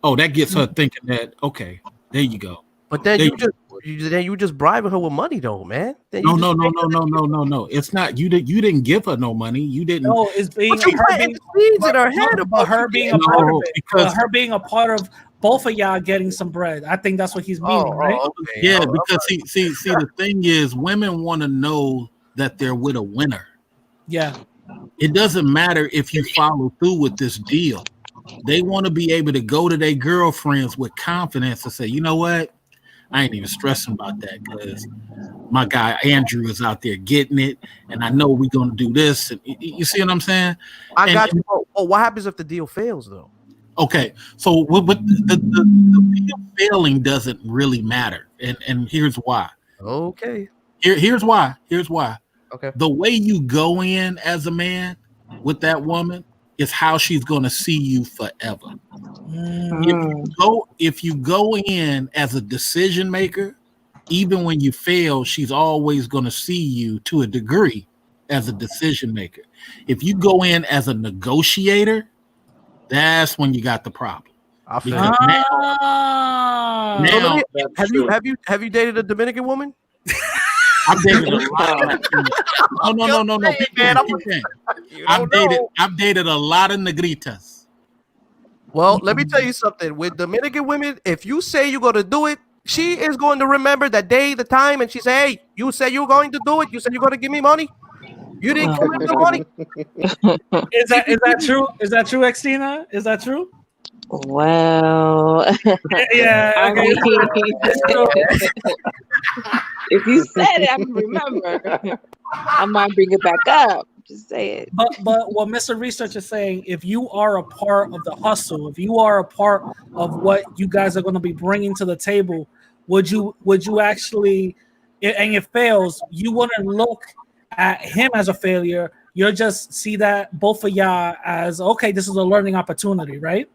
Oh, that gets her thinking that okay, there you go. But then you just bribing her with money though, man. No. It's not you didn't give her no money. You didn't. No, it's being seeds in her head about her being a part of it. Because her being a part of both of y'all getting some bread. I think that's what he's meaning, right? Okay. Yeah, because see, the thing is, women want to know that they're with a winner. Yeah. It doesn't matter if you follow through with this deal. They want to be able to go to their girlfriends with confidence and say, you know what? I ain't even stressing about that because my guy Andrew is out there getting it, and I know we're gonna do this. And you see what I'm saying? I got you. Oh, what happens if the deal fails though? Okay, so but the deal failing doesn't really matter, and here's why. Okay. Here's why. Okay. The way you go in as a man with that woman is how she's gonna see you forever. If you go in as a decision maker, even when you fail, she's always going to see you to a degree as a decision maker. If you go in as a negotiator, that's when you got the problem. Have you dated a Dominican woman? I've dated a lot. No. I've dated a lot of negritas. Well, let me tell you something. With Dominican women, if you say you're going to do it, she is going to remember that day, the time, and she say, hey, you said you're going to do it. You said you're going to give me money. You didn't give me the money. Is that true? Is that true, Xtina? Is that true? Well, yeah. I mean, if you said it, I can remember. I might bring it back up. Just say it. But what Mr. Research is saying, if you are a part of the hustle, if you are a part of what you guys are going to be bringing to the table, would you actually, and it fails, you wouldn't look at him as a failure. You'll just see that both of y'all as, okay, this is a learning opportunity, right?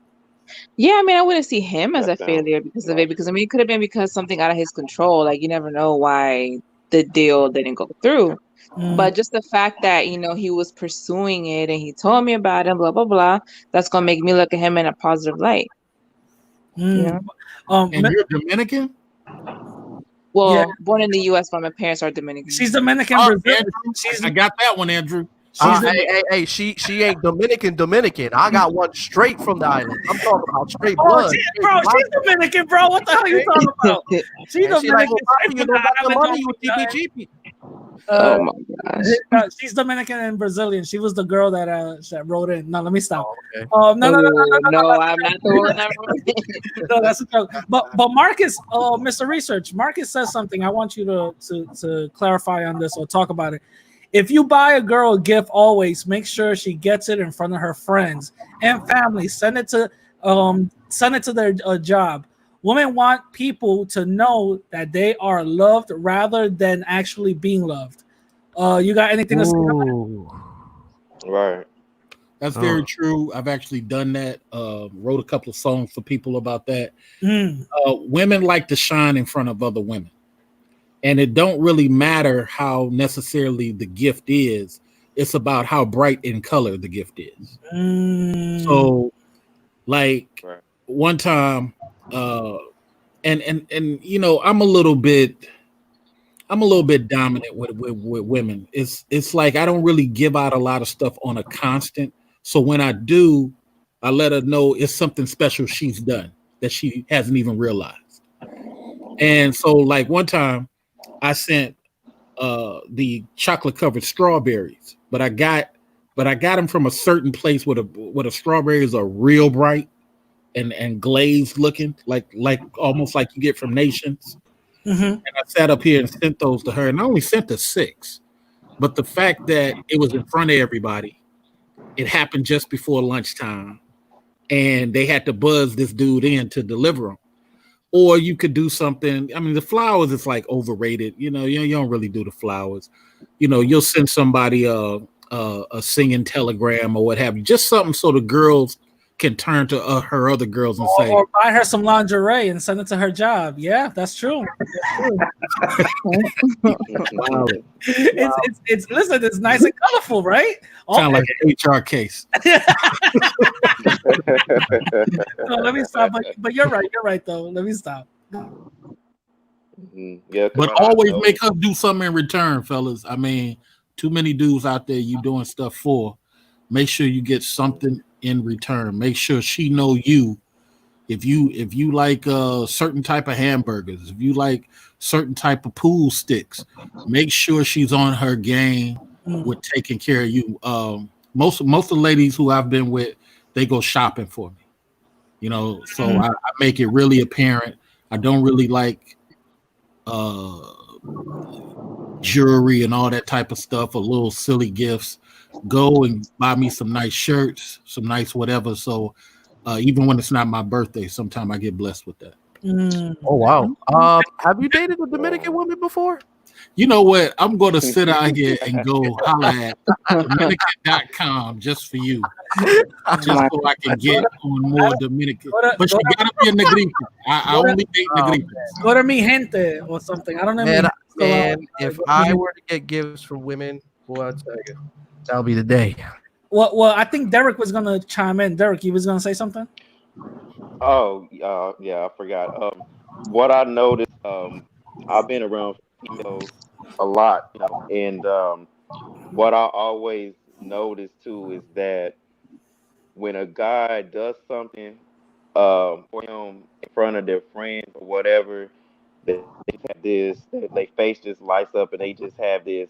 Yeah, I mean, I wouldn't see him as a failure because of it. Because I mean, it could have been because something out of his control. Like you never know why the deal didn't go through. But just the fact that, he was pursuing it and he told me about it, blah, blah, blah, that's going to make me look at him in a positive light. And you're Dominican? Well, born in the U.S., but my parents are Dominican. She's Dominican. Brazilian. I got that one, Andrew. Hey, she ain't Dominican. I got one straight from the island. I'm talking about straight blood. She's Dominican, bro. What the hell are you talking about? She's Dominican. You know about the money with TPGP. Oh my gosh. She's Dominican and Brazilian. She was the girl that wrote in. No, let me stop. Okay. No, I'm not the one that wrote in. No, that's a joke. But Marcus, Mr. Research, Marcus says something. I want you to clarify on this or talk about it. If you buy a girl a gift, always make sure she gets it in front of her friends and family. Send it to their job. Women want people to know that they are loved rather than actually being loved. You got anything to say about that? Right. That's very true. I've actually done that. Wrote a couple of songs for people about that. Women like to shine in front of other women. And it don't really matter how necessarily the gift is. It's about how bright in color the gift is. So, like one time, and I'm a little bit dominant with women. It's like I don't really give out a lot of stuff on a constant. So when I do, I let her know it's something special she's done. that she hasn't even realized. And so, like one time, I sent the chocolate covered strawberries, but I got them from a certain place where the strawberries are real bright and glazed looking, like almost like you get from Nations. Mm-hmm. And I sat up here and sent those to her, and I only sent her 6. But the fact that it was in front of everybody, it happened just before lunchtime, and they had to buzz this dude in to deliver them. Or you could do something. I mean, the flowers is like overrated. You don't really do the flowers. You'll send somebody a singing telegram or what have you. Just something so the girls can turn to her other girls and say, or buy her some lingerie and send it to her job. Yeah, that's true. wow. It's listen, it's nice and colorful, right? Sound like an HR case. No, let me stop. But you're right though. Let me stop. Yeah, but always make her do something in return, fellas. I mean, too many dudes out there you doing stuff for. Make sure you get something in return. Make sure she know you. If you like certain type of hamburgers, if you like certain type of pool sticks, make sure she's on her game with taking care of you. Most of the ladies who I've been with, they go shopping for me. So I make it really apparent. I don't really like jewelry and all that type of stuff or little silly gifts. Go and buy me some nice shirts, some nice whatever. So even when it's not my birthday, sometimes I get blessed with that. Oh wow! Have you dated a Dominican woman before? You know what? I'm going to sit out here and go holla at Dominican.com just for you. Just so I can get on more Dominican. But you got to be a negrita. I only date negritas. Go to mi gente or something. I don't know. Man, if I were to get gifts from women, boy, I'll tell you, that'll be the day. Well, I think Derek was going to chime in. Derek, you was going to say something? Oh, yeah, I forgot. What I noticed, I've been around females a lot, and what I always notice too is that when a guy does something for him in front of their friends or whatever, they have this, they face just lights up, and they just have this,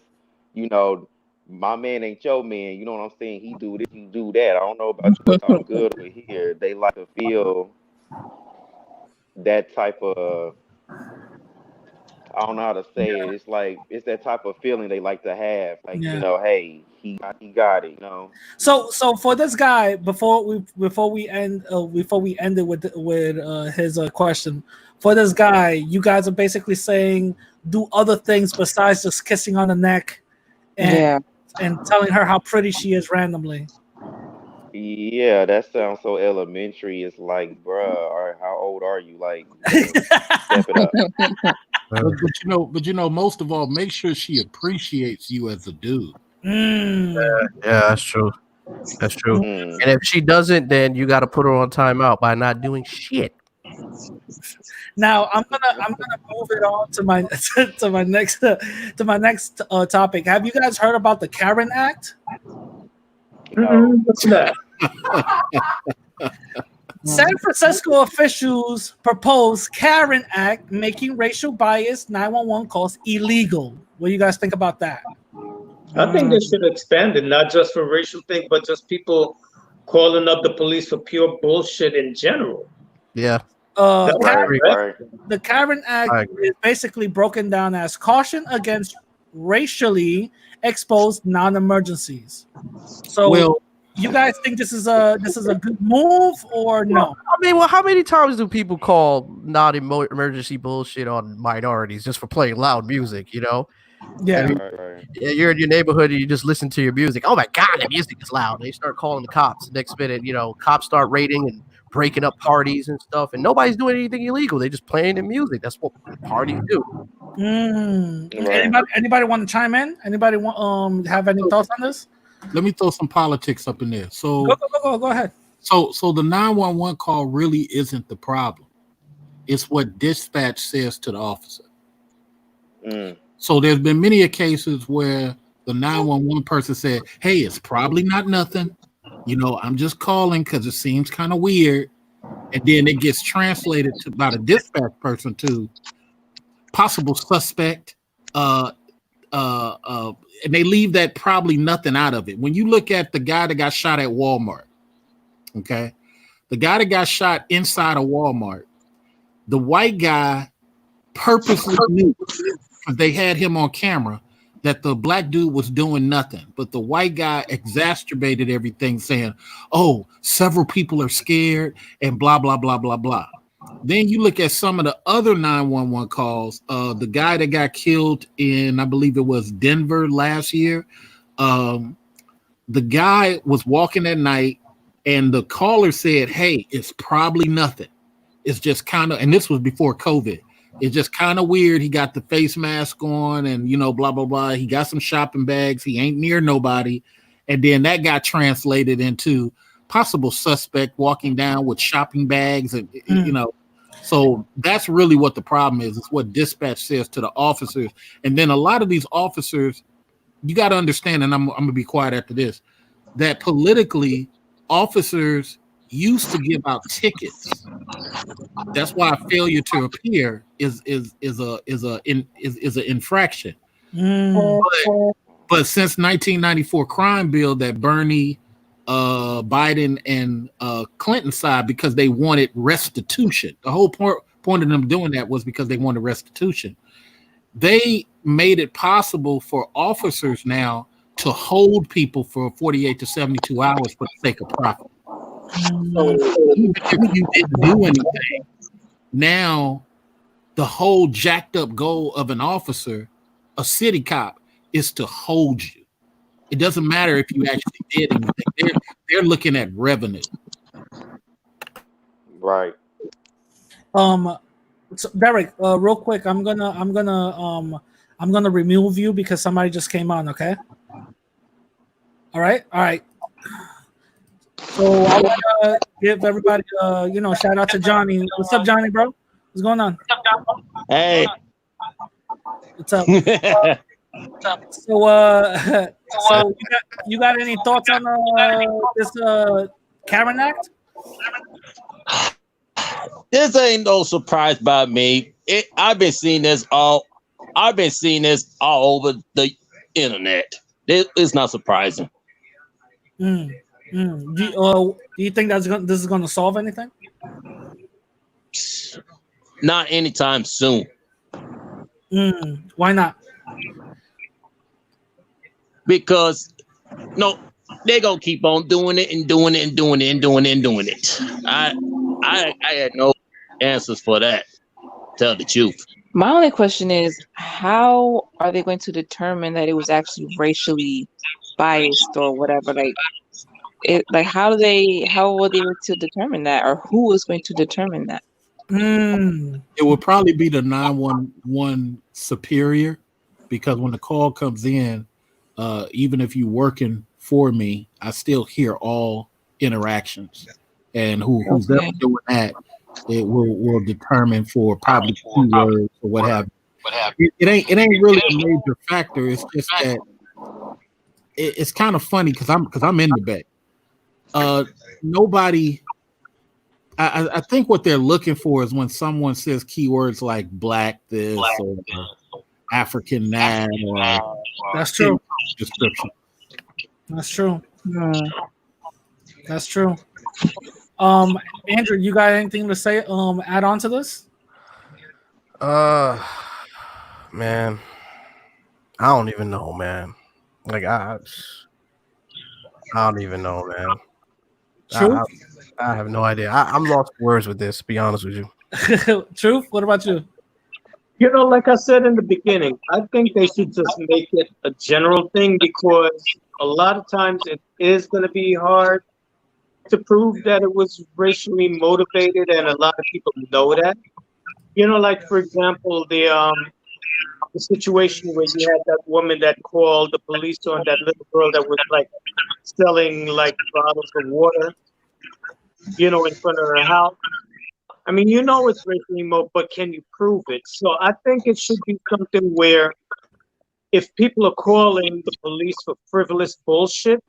my man ain't your man. You know what I'm saying? He do this, you do that. I don't know about you, but I'm good over here. They like to feel that type of, I don't know how to say it. It's like it's that type of feeling they like to have. Like, hey, he got it, So for this guy, before we end it with his question, for this guy, you guys are basically saying do other things besides just kissing on the neck and telling her how pretty she is randomly. Yeah, that sounds so elementary. It's like, bruh, all right, how old are you? Like, step it up. But most of all, make sure she appreciates you as a dude. Yeah, that's true. That's true. And if she doesn't, then you got to put her on timeout by not doing shit. Now I'm gonna move it on to my my next topic. Have you guys heard about the Caren Act? No. What's that? San Francisco officials propose Caren Act making racial bias 911 calls illegal. What do you guys think about that? I think they should expand it, not just for racial thing, but just people calling up the police for pure bullshit in general. Yeah. The Caren Act is basically broken down as caution against racially exposed non-emergencies. So, you guys think this is a good move or no? I mean, how many times do people call non-emergency bullshit on minorities just for playing loud music? Yeah. I mean, you're in your neighborhood and you just listen to your music. Oh my God, the music is loud. They start calling the cops. Next minute, cops start raiding and breaking up parties and stuff, and nobody's doing anything illegal. They just playing the music. That's what parties do. Anybody want to chime in? Anybody want have any thoughts on this? Let me throw some politics up in there. So go ahead. So the 911 call really isn't the problem. It's what dispatch says to the officer. So there's been many cases where the 911 person said, "Hey, it's probably not nothing. I'm just calling because it seems kind of weird." and then it gets translated to by the dispatch person to possible suspect, and they leave that probably nothing out of it. When you look at the guy that got shot at Walmart, okay, the guy that got shot inside of Walmart, the white guy purposely knew, because they had him on camera, that the black dude was doing nothing, but the white guy exacerbated everything, saying, "Oh, several people are scared," and blah blah blah blah blah. Then you look at some of the other 911 calls. The guy that got killed in, I believe it was Denver last year. The guy was walking at night, and the caller said, "Hey, it's probably nothing. It's just kind of," and this was before COVID. It's just kind of weird. He got the face mask on and, blah, blah, blah. He got some shopping bags. He ain't near nobody. And then that got translated into possible suspect walking down with shopping bags. And, so that's really what the problem is. It's what dispatch says to the officers. And then a lot of these officers, you got to understand, and I'm going to be quiet after this, that politically officers used to give out tickets. That's why failure to appear is an infraction. But since 1994 crime bill that Bernie, Biden, and Clinton signed, because they wanted restitution. The whole point of them doing that was because they wanted restitution. They made it possible for officers now to hold people for 48 to 72 hours for the sake of profit. So even if you didn't do anything, now the whole jacked up goal of an officer, a city cop, is to hold you. It doesn't matter if you actually did anything. They're looking at revenue. Right. So Derek, real quick, I'm gonna remove you because somebody just came on. Okay. All right. So I want to give everybody, shout out to Johnny. What's up, Johnny, bro? What's going on? Hey. What's up? So you got any thoughts on this Caren Act? This ain't no surprise by me. I've been seeing this all over the internet. It's not surprising. Do you think this is going to solve anything? Not anytime soon. Why not? Because they're gonna keep on doing it and doing it and doing it and doing it and doing it. I had no answers for that. Tell the truth. My only question is, how are they going to determine that it was actually racially biased or whatever? How will they to determine that, or who is going to determine that? It would probably be the 911 superior, because when the call comes in, even if you're working for me, I still hear all interactions, and who's ever doing that, it will determine for probably keywords or what have you. It ain't really a major factor. It's just that it's kind of funny because I'm in the back. Nobody. I think what they're looking for is when someone says keywords like black this or African that, or that's true. Description. That's true. That's true. Andrew, you got anything to say? Add on to this? Man, I don't even know, man. I don't even know, man. True. I have no idea. I'm lost for words with this, to be honest with you. Truth, what about you? Like I said in the beginning, I think they should just make it a general thing, because a lot of times it is going to be hard to prove that it was racially motivated, and a lot of people know that. Like, for example, the situation where you had that woman that called the police on that little girl that was selling bottles of water, in front of her house. I mean, it's racially motivated, but can you prove it? So I think it should be something where if people are calling the police for frivolous bullshit,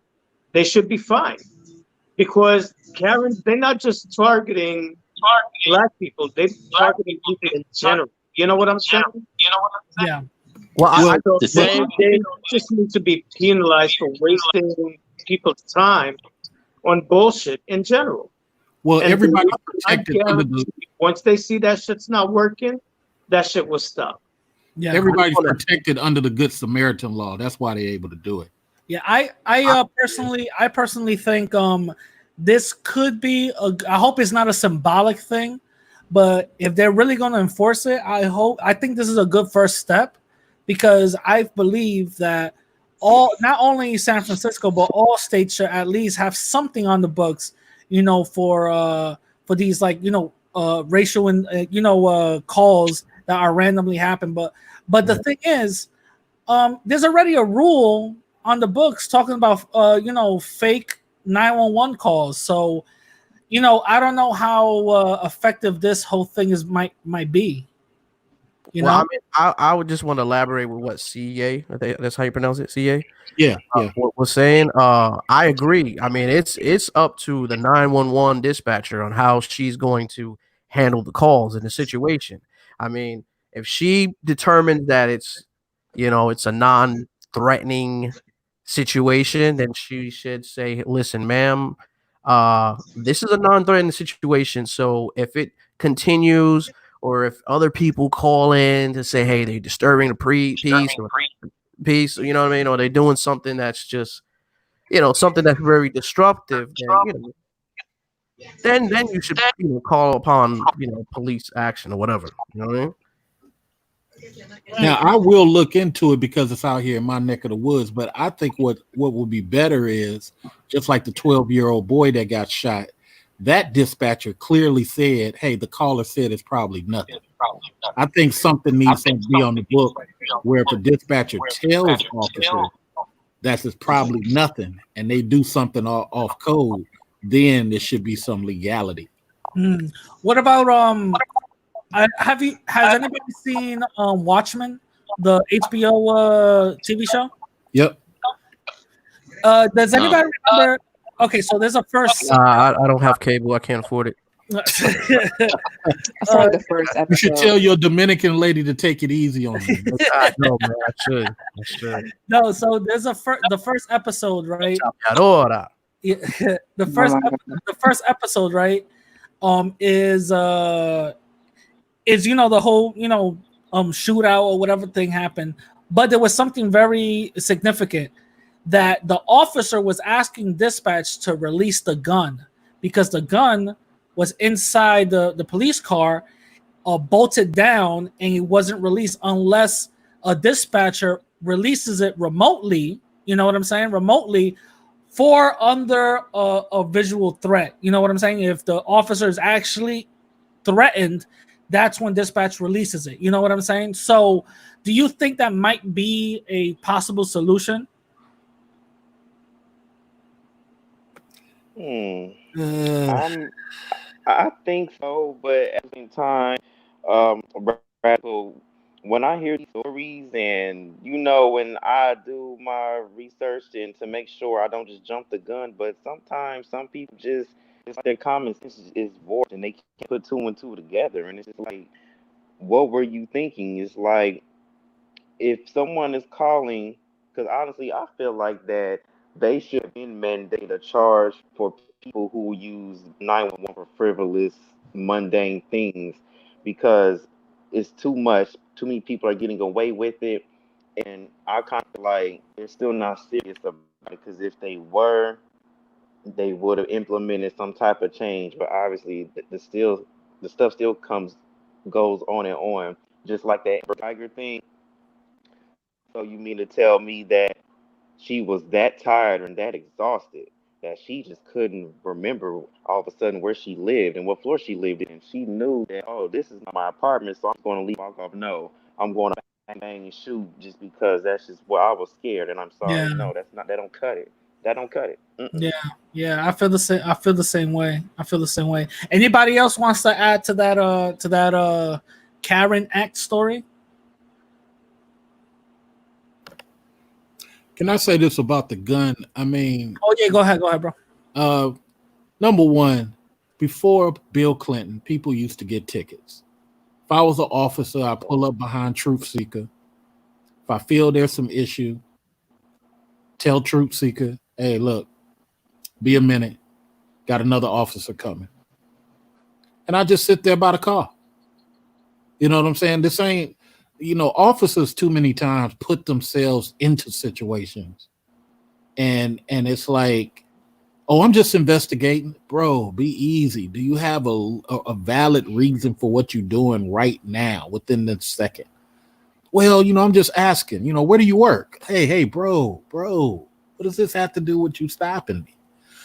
they should be fined. Because Karen, they're not just targeting black people. They're targeting people in general. You know what I'm saying? Yeah. Well, Well, I So the they, same they thing. just need to be penalized for wasting people's time on bullshit in general. Well, And everybody's I protected under the guarantee once they see that shit's not working, that shit will stop. Yeah. everybody's protected under the Good Samaritan law. That's why they're able to do it. Yeah, I personally think this could be I hope it's not a symbolic thing, but if they're really going to enforce it, I think this is a good first step, because I believe that not only San Francisco but all states should at least have something on the books, for these, like, racial and calls that are randomly happen. But the thing is, there's already a rule on the books talking about fake 911 calls. So I don't know how effective this whole thing might be. Well, I mean, I would just want to elaborate with what CA, that's how you pronounce it, CA. Yeah. What was saying. I agree. I mean, it's up to the 911 dispatcher on how she's going to handle the calls in the situation. I mean, if she determines that it's a non-threatening situation, then she should say, "Listen, ma'am, this is a non-threatening situation. So if it continues, or if other people call in to say, hey, they're disturbing the peace, you know what I mean, or they're doing something that's just, something that's very disruptive, then you should, call upon, police action or whatever. You know what I mean? Now I will look into it because it's out here in my neck of the woods. But I think what would be better is, just like the 12-year-old boy that got shot, that dispatcher clearly said, "Hey, the caller said it's probably nothing." I think something needs to be on the book where if a dispatcher tells officer that it's probably nothing and they do something off code, then there should be some legality. What about has anybody seen Watchmen, the HBO TV show? Yep. Does anybody remember? Okay, so there's a first. I don't have cable. I can't afford it. I saw like the first episode. You should tell your Dominican lady to take it easy on you. No, man, I should. No, so there's the first episode, right? Yeah, the first episode, right? Is the whole shootout or whatever thing happened, but there was something very significant, that the officer was asking dispatch to release the gun because the gun was inside the police car, bolted down, and it wasn't released unless a dispatcher releases it remotely. You know what I'm saying? Remotely, for under a visual threat. You know what I'm saying? If the officer is actually threatened, that's when dispatch releases it. You know what I'm saying? So do you think that might be a possible solution? I think so, but at the same time, Radical, when I hear these stories, and when I do my research and to make sure I don't just jump the gun, but sometimes some people just, it's like their common sense is void and they can't put two and two together, and it's just like, what were you thinking? It's like, if someone is calling, because honestly, I feel like that they should have been mandated a charge for people who use 911 for frivolous, mundane things, because it's too much. Too many people are getting away with it, and I kind of like they're still not serious about it. Because if they were, they would have implemented some type of change. But obviously, the stuff still goes on and on, just like that Tiger thing. So you mean to tell me that she was that tired and that exhausted that she just couldn't remember all of a sudden where she lived and what floor she lived in? She knew that, oh, this is not my apartment, so I'm going to leave, walk off. No, I'm going to bang and shoot just because that's just where I was scared. And I'm sorry. Yeah. No, that's not. That don't cut it. That don't cut it. Yeah. I feel the same. I feel the same way. Anybody else wants to add to that Caren Act story? Can I say this about the gun? I mean, oh yeah, go ahead, bro. Number one, before Bill Clinton, people used to get tickets. If I was an officer, I pull up behind Truth Seeker. If I feel there's some issue, tell Truth Seeker, hey, look, be a minute. Got another officer coming. And I just sit there by the car. You know what I'm saying? This ain't, officers too many times put themselves into situations. And it's like, oh, I'm just investigating. Bro, be easy. Do you have a valid reason for what you're doing right now within this second? Well, I'm just asking, where do you work? Hey, bro, what does this have to do with you stopping me?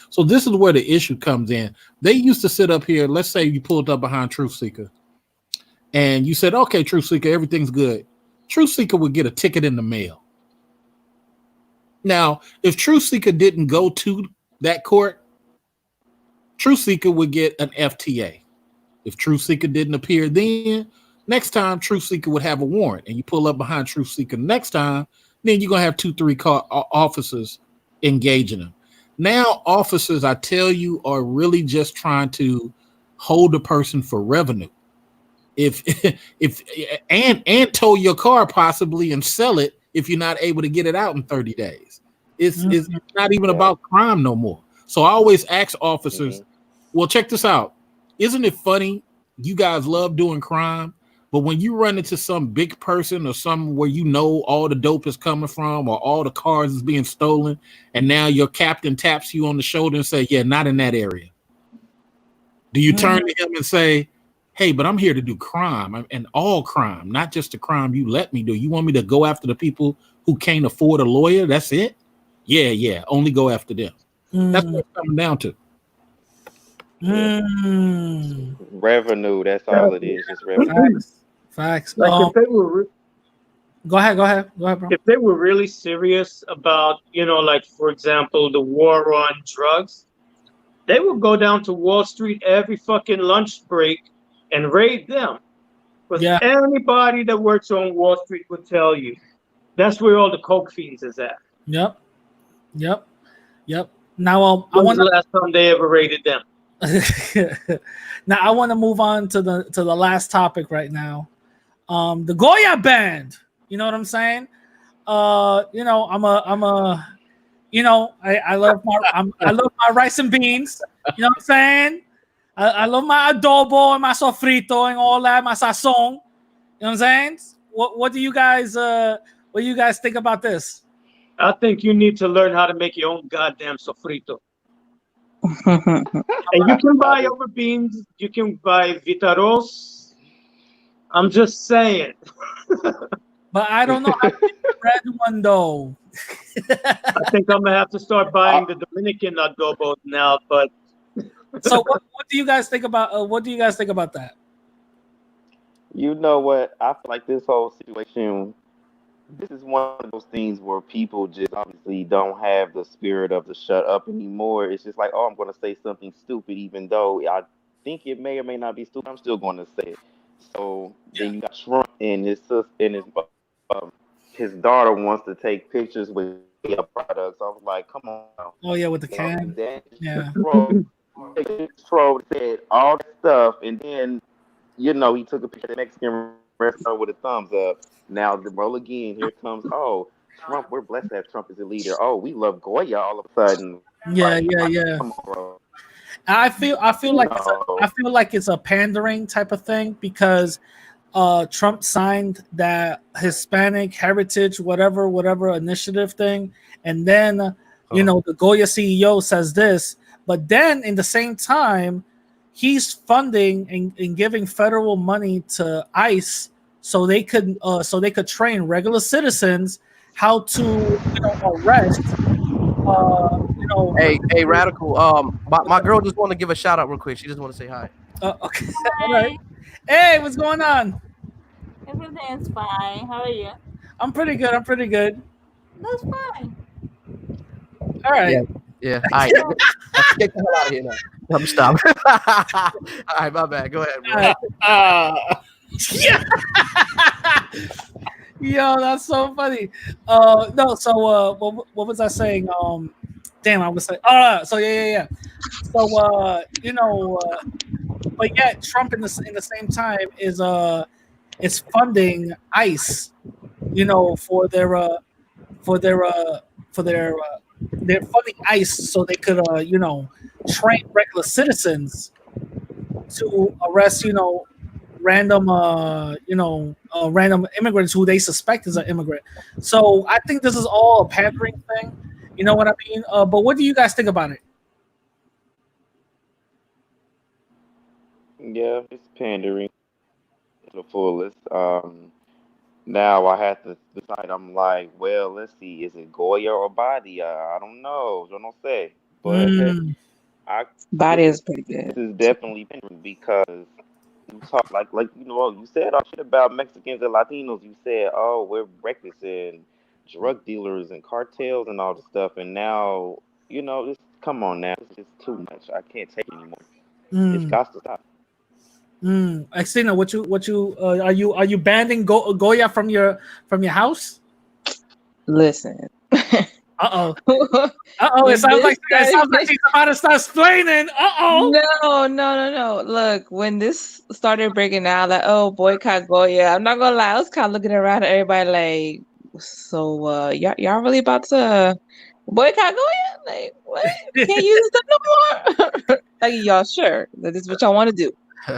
So this is where the issue comes in. They used to sit up here. Let's say you pulled up behind Truth Seeker and you said, okay, Truth Seeker, everything's good. Truth Seeker would get a ticket in the mail. Now, if Truth Seeker didn't go to that court, Truth Seeker would get an FTA. If Truth Seeker didn't appear then, next time Truth Seeker would have a warrant, and you pull up behind Truth Seeker next time, then you're going to have 2-3 officers engaging them. Now, officers, I tell you, are really just trying to hold a person for revenue. If tow your car possibly and sell it if you're not able to get it out in 30 days. It's not even about crime no more. So I always ask officers, well, check this out. Isn't it funny? You guys love doing crime, but when you run into some big person or some where all the dope is coming from or all the cars is being stolen, and now your captain taps you on the shoulder and say, yeah, not in that area. Do you turn to him and say, hey, but I'm here to do crime and all crime, not just the crime you let me do. You want me to go after the people who can't afford a lawyer? That's it? Yeah. Only go after them. That's what it's coming down to. Revenue. That's all it is. Just revenue. Facts. Like if they were go ahead, bro. If they were really serious about, like for example, the war on drugs, they would go down to Wall Street every fucking lunch break and raid them. Because anybody that works on Wall Street would tell you that's where all the coke fiends is at. Yep. Now, I want the last time they ever raided them. Now I want to move on to the last topic right now. The Goya Ban. You know what I'm saying? I love my rice and beans. You know what I'm saying? I love my adobo and my sofrito and all that, my sazon. You know what I'm saying? What do you guys think about this? I think you need to learn how to make your own goddamn sofrito. And you can buy over beans, you can buy vitaros. I'm just saying. But I don't know how to make the red one though. I think I'm gonna have to start buying the Dominican adobo now. But so what do you guys think about that? You know what? I feel like this whole situation, this is one of those things where people just obviously don't have the spirit of the shut up anymore. It's just like, oh, I'm going to say something stupid, even though I think it may or may not be stupid. I'm still going to say it. So then you got Trump and his sister and his daughter wants to take pictures with products. I was like, come on. Oh yeah, with the can. Yeah. Troll said all that stuff, and then he took a picture of the Mexican restaurant with a thumbs up. Now the roll again. Here comes Trump. We're blessed to have Trump as a leader. Oh, we love Goya all of a sudden. Yeah. Come on, bro. I feel like it's a pandering type of thing because Trump signed that Hispanic heritage whatever initiative thing, and then the Goya CEO says this, but then in the same time he's funding and giving federal money to ICE so they could train regular citizens how to arrest. Hey, Radical. My girl just want to give a shout out real quick. She just want to say hi. Okay. All right. Hey, what's going on? Everything's fine. How are you? I'm pretty good. That's fine. All right. Yeah. All right. Get the hell out of here now. I'm stop. All right, my bad. Go ahead, bro. Yeah. Yo, that's so funny. No, so what was I saying? Damn, I was like, so yeah. So but yet Trump in the same time is funding ICE, for their for their uh, for their they're funding ICE so they could train regular citizens to arrest random immigrants who they suspect is an immigrant. So I think this is all a pandering thing. You know what I mean? But what do you guys think about it? Yeah, it's pandering to the fullest. Now I have to decide. I'm like, well, let's see, is it Goya or Badia? I don't know. Yo no sé. But Mm, I Body this is is pretty good. this is definitely pandering because you talk like you said all shit about Mexicans and Latinos. You said, oh, we're reckless and drug dealers and cartels and all this stuff, and now this. Come on now, this is too much. I can't take it anymore. It's mm, got to stop. Xena, what you are you banning Goya from your house? Listen. It When sounds this like started, she's about to start explaining. no. Look, when this started breaking out, like, oh, boycott Goya, I'm not gonna lie, I was kind of looking around at everybody like, so y'all really about to boycott Goya? Like, what? Can't use them no more? Like, y'all sure that this is what y'all want to do?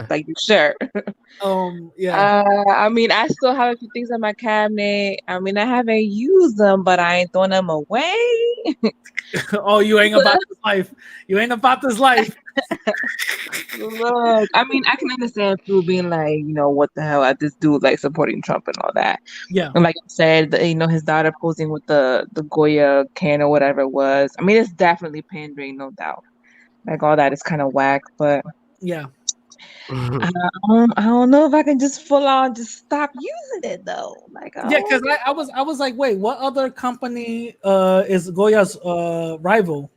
Like, you sure? Yeah. I mean, I still have a few things in my cabinet. I mean, I haven't used them, but I ain't throwing them away. Oh, you ain't about this life. You ain't about this life. Look, I mean, I can understand people being like, what the hell at this dude like supporting Trump and all that. Yeah. And like I said, his daughter posing with the Goya can or whatever it was. I mean, it's definitely pandering, no doubt. Like all that is kind of whack, but Yeah. I don't know if I can just full on just stop using it though. Like, Yeah, because I was like, wait, what other company is Goya's rival?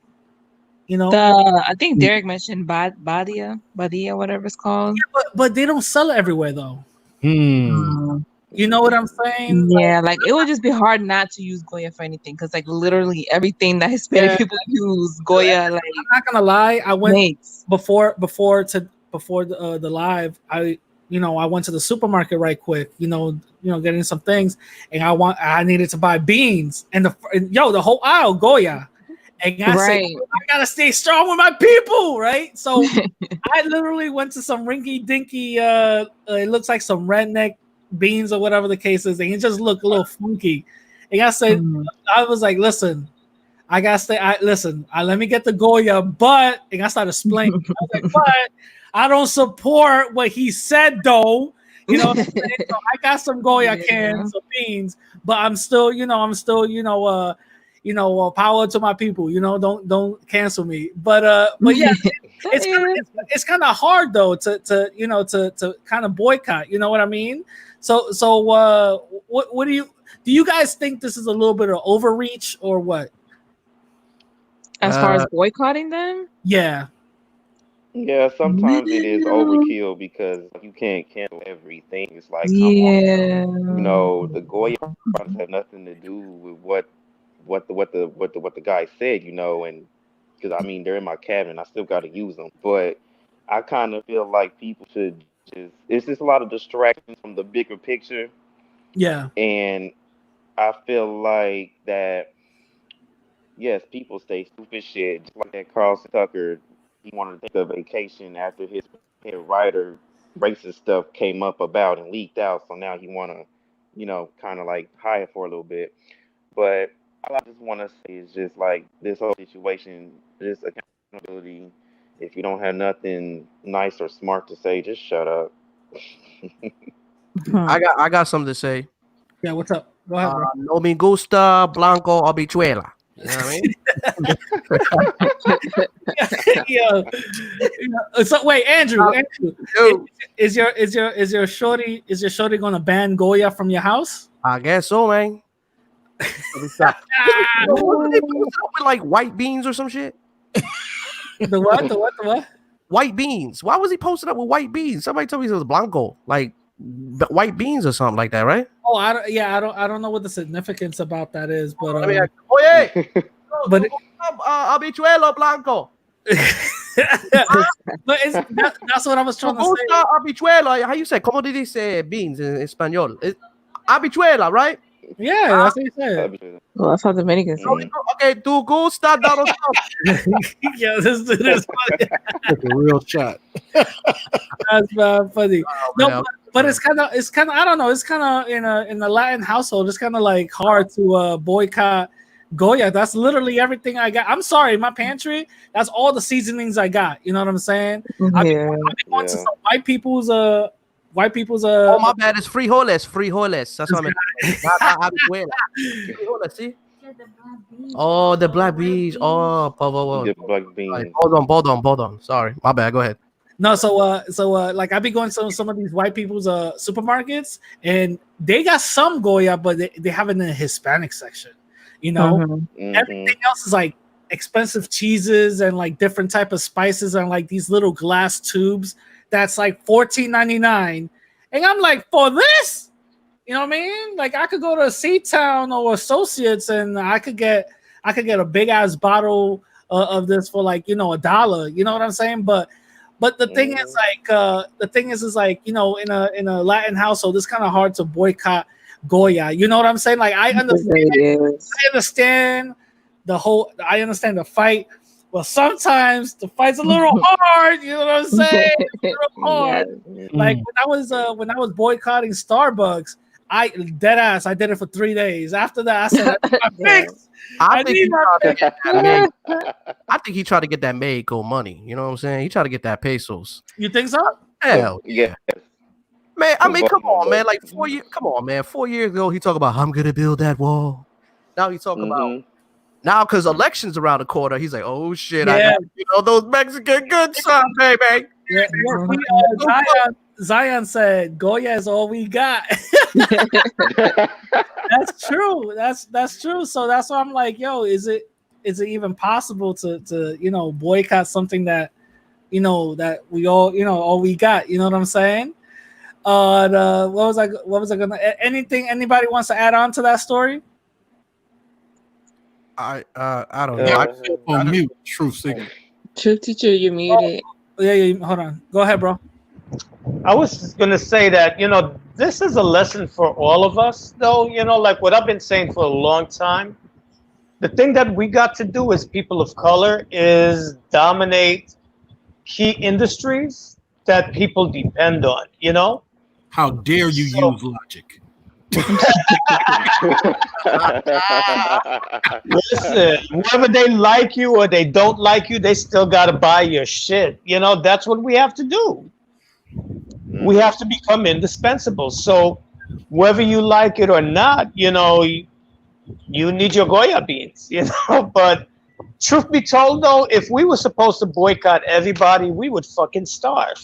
I think Derek mentioned Badia, whatever it's called. Yeah, but they don't sell it everywhere though. Mm. You know what I'm saying? Yeah, like it would just be hard not to use Goya for anything because like literally everything that Hispanic people use, Goya like. I'm not gonna lie, I went makes. before the live. I went to the supermarket right quick. Getting some things, and I needed to buy beans, and the whole aisle Goya. And I said, I gotta stay strong with my people, right? So I literally went to some rinky dinky, it looks like some redneck beans or whatever the case is, and it just looked a little funky. And I said, I was like, listen, I gotta stay. Let me get the Goya, and I started explaining. I was like, but I don't support what he said though. So I got some Goya cans of beans, but I'm still, power to my people. Don't cancel me. But yeah, it's kind of hard though to kind of boycott. You know what I mean? So what do you guys think this is a little bit of overreach or what? As far as boycotting them? Yeah. Yeah, sometimes it is overkill because you can't cancel everything. It's like, come on, the Goya products have nothing to do with what the guy said, and because I mean they're in my cabinet, I still got to use them. But I kind of feel like people should it's just a lot of distractions from the bigger picture, Yeah. and I feel like that. Yes, people say stupid shit, just like that Carlson Tucker. He wanted to take a vacation after his head writer racist stuff came up about and leaked out. So now he want to, kind of like hide for a little bit. But all I just want to say is just like this whole situation, this accountability. If you don't have nothing nice or smart to say, just shut up. I got something to say. Yeah, what's up? Go ahead, bro. No me gusta blanco habichuela. You know what I mean? Yeah. So wait, Andrew, is your shorty gonna ban Goya from your house? I guess so, man. Wasn't they posted up with like white beans or some shit? The what? The what? White beans. Why was he posted up with white beans? Somebody told me it was blanco, like white beans or something like that, right? Oh, I don't know what the significance about that is, but yeah. but habichuelo blanco? But that's what I was trying to say. Habichuelo. How you say? ¿Cómo dice beans in español? Habichuela, right? Yeah, that's what he said. Well, that's how Dominicans say. Okay, tu gusta Donald Trump? Yeah, this dude is funny. That's a real shot. That's funny. Oh, No, man. but it's kind of I don't know. It's kind of in a Latin household. It's kind of like hard to boycott Goya. That's literally everything I got. I'm sorry, my pantry. That's all the seasonings I got. You know what I'm saying? I've been going to some white people's. Oh, my bad. It's frijoles. That's what I meant. Frijoles, see? Oh, the black beans. Oh, The black beans. Hold on. Sorry, my bad. Go ahead. No, so like I be going to some of these white people's supermarkets, and they got some Goya, but they have it in the Hispanic section. You know, everything else is like expensive cheeses and like different type of spices and like these little glass tubes that's like $14.99, and I'm like, for this, you know what I mean? Like I could go to Seatown or Associates and I could get a big ass bottle of this for like $1. You know what I'm saying? But the thing is like in a Latin household, it's kind of hard to boycott Goya. You know what I'm saying? Like I understand the fight. Well, sometimes the fight's a little hard. You know what I'm saying? It's a little hard. Like when I was boycotting Starbucks, I did it for 3 days. After that, I said, I think he tried to get that Mexico money. You know what I'm saying? He tried to get that pesos. You think so? Hell yeah. Man, I mean, come on, man. Like 4 years. Come on, man. 4 years ago, he talked about I'm gonna build that wall. Now he's talking about now because elections around the corner. He's like, oh shit, I got those Mexican good stuff, baby. Yeah. Zion said Goya is all we got. That's true. That's true. So that's why I'm like, yo, is it even possible to boycott something that that we all we got? You know what I'm saying? What was I gonna? Anybody wants to add on to that story? I don't know. I'm on mute. Truth singer. Truth teacher, you're muted. Yeah. Hold on. Go ahead, bro. I was just gonna say that this is a lesson for all of us, though. Like what I've been saying for a long time. The thing that we got to do as people of color is dominate key industries that people depend on. How dare you use logic? Listen, whether they like you or they don't like you, they still got to buy your shit. That's what we have to do. We have to become indispensable. So whether you like it or not, you need your Goya beans, But truth be told, though, if we were supposed to boycott everybody, we would fucking starve,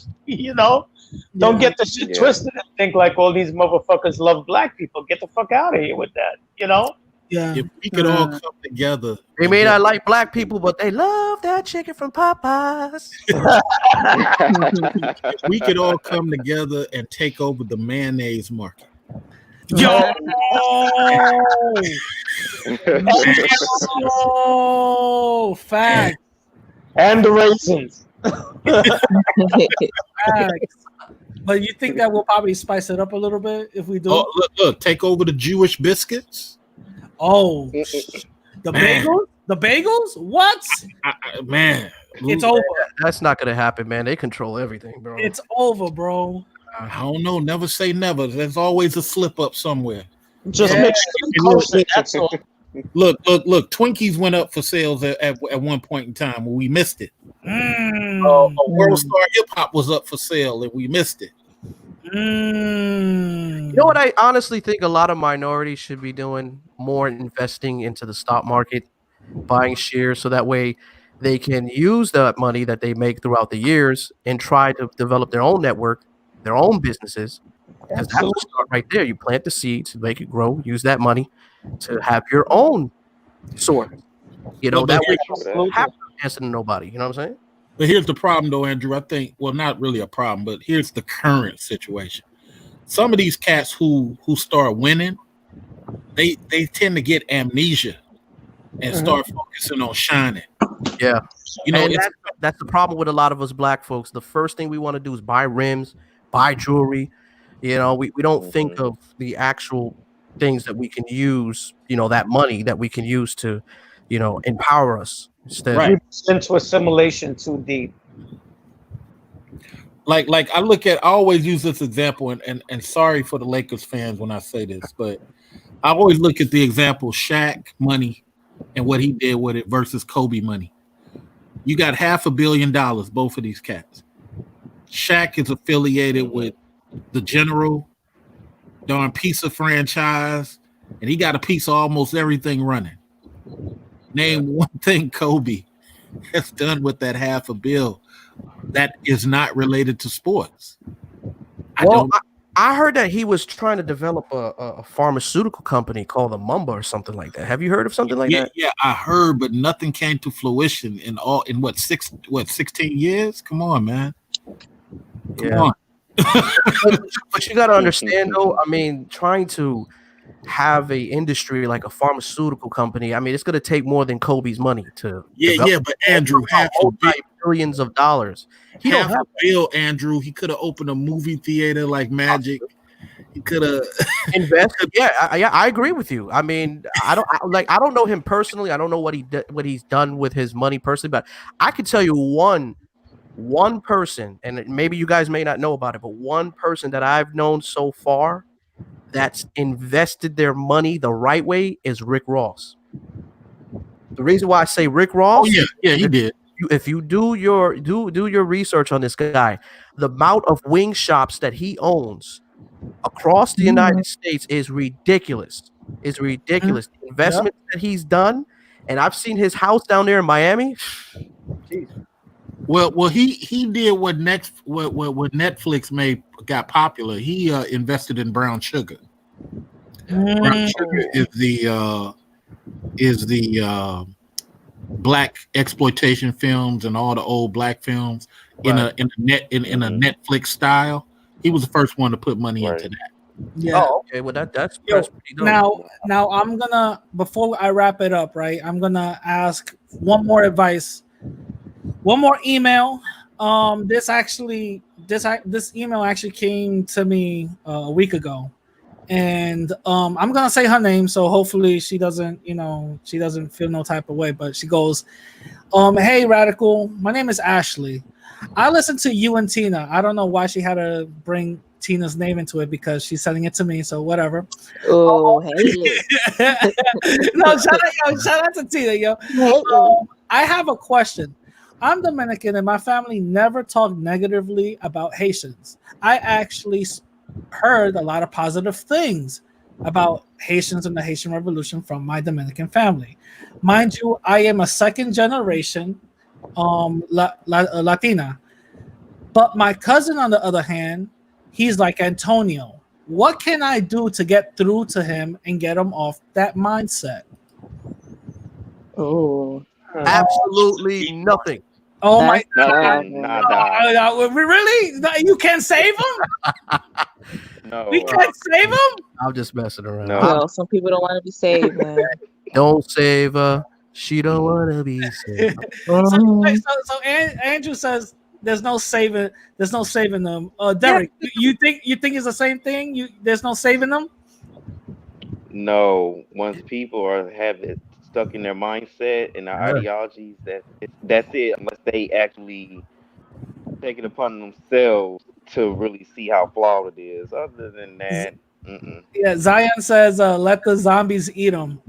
Don't get the shit twisted and think like all these motherfuckers love black people. Get the fuck out of here with that, Yeah. If we could all come together. They may not like black people, but they love that chicken from Popeyes. If we could all come together and take over the mayonnaise market. Yo! Oh, fact. And the raisins. But you think that we'll probably spice it up a little bit if we do? Oh, look, take over the Jewish biscuits. Oh, the bagels? The bagels? What? Man, it's over. That's not gonna happen, man. They control everything, bro. It's over, bro. I don't know. Never say never. There's always a slip up somewhere. Just make sure you close it. That's all. Look. Twinkies went up for sales at one point in time when we missed it. World Star Hip Hop was up for sale and we missed it. You know what? I honestly think a lot of minorities should be doing more investing into the stock market, buying shares, so that way they can use that money that they make throughout the years and try to develop their own network, their own businesses. Because that's the start right there. You plant the seeds, make it grow, use that money to have your own source. That way you don't have to answer to nobody. You know what I'm saying? But here's the problem, though, Andrew. I think, well, not really a problem, but here's the current situation. Some of these cats who start winning, they tend to get amnesia. and start focusing on shining. Yeah. You know, And that's the problem with a lot of us black folks. The first thing we want to do is buy rims, buy jewelry. You know, we don't think of the actual things that we can use, you know, that money that we can use to, you know, empower us instead. Right. Into assimilation too deep. Like I always use this example, and sorry for the Lakers fans when I say this, but I always look at the example Shaq money and what he did with it versus Kobe money. You got $500 million, both of these cats. Shaq is affiliated with the General, darn pizza franchise, and he got a piece of almost everything running. Name one thing Kobe has done with that $500 million that is not related to sports. I heard that he was trying to develop a pharmaceutical company called the Mamba or something like that. Have you heard of something like that? Yeah, I heard, but nothing came to fruition in 16 years? Come on, man. Come on. But you got to understand, though, I mean, trying to have a industry like a pharmaceutical company, I mean, it's going to take more than Kobe's money to but Andrew, billions of dollars. He don't have $500 million, Andrew. He could have opened a movie theater like Magic. He could have invested. Yeah, I agree with you. I mean, I don't know him personally. I don't know what he's done with his money personally, but I could tell you one person, and maybe you guys may not know about it, but one person that I've known so far that's invested their money the right way is Rick Ross. The reason why I say Rick Ross, he did. If you do your research on this guy, the amount of wing shops that he owns across the United States is ridiculous. It's ridiculous. The investment that he's done, and I've seen his house down there in Miami. Jeez. Well, he did what Netflix got popular. He invested in Brown Sugar. Brown Sugar is the black exploitation films and all the old black films in a Netflix style. He was the first one to put money into that. Yeah. Oh, okay. Well, that's pretty dope. Now I'm gonna, before I wrap it up, right? I'm gonna ask one more advice. One more email. This email actually came to me a week ago, and I'm gonna say her name, so hopefully she doesn't feel no type of way. But she goes, "Hey Radical, my name is Ashley. I listened to you and Tina. I don't know why she had to bring Tina's name into it because she's sending it to me, so whatever." Oh, hey. No, shout out to Tina, yo. I have a question. I'm Dominican and my family never talked negatively about Haitians. I actually heard a lot of positive things about Haitians and the Haitian Revolution from my Dominican family. Mind you, I am a second generation Latina. But my cousin, on the other hand, he's like Antonio. What can I do to get through to him and get him off that mindset? Oh, absolutely nothing. Oh my God! Really? You can't save him? No, we can't save him. I'm just messing around. No, some people don't want to be saved, man. Don't save her. She don't want to be saved. So Andrew says there's no saving. There's no saving them. Derek, you think it's the same thing? There's no saving them. No, once people have it stuck in their mindset and their ideologies, that's it. Unless they actually take it upon themselves to really see how flawed it is. Other than that, yeah. Zion says, "Let the zombies eat them."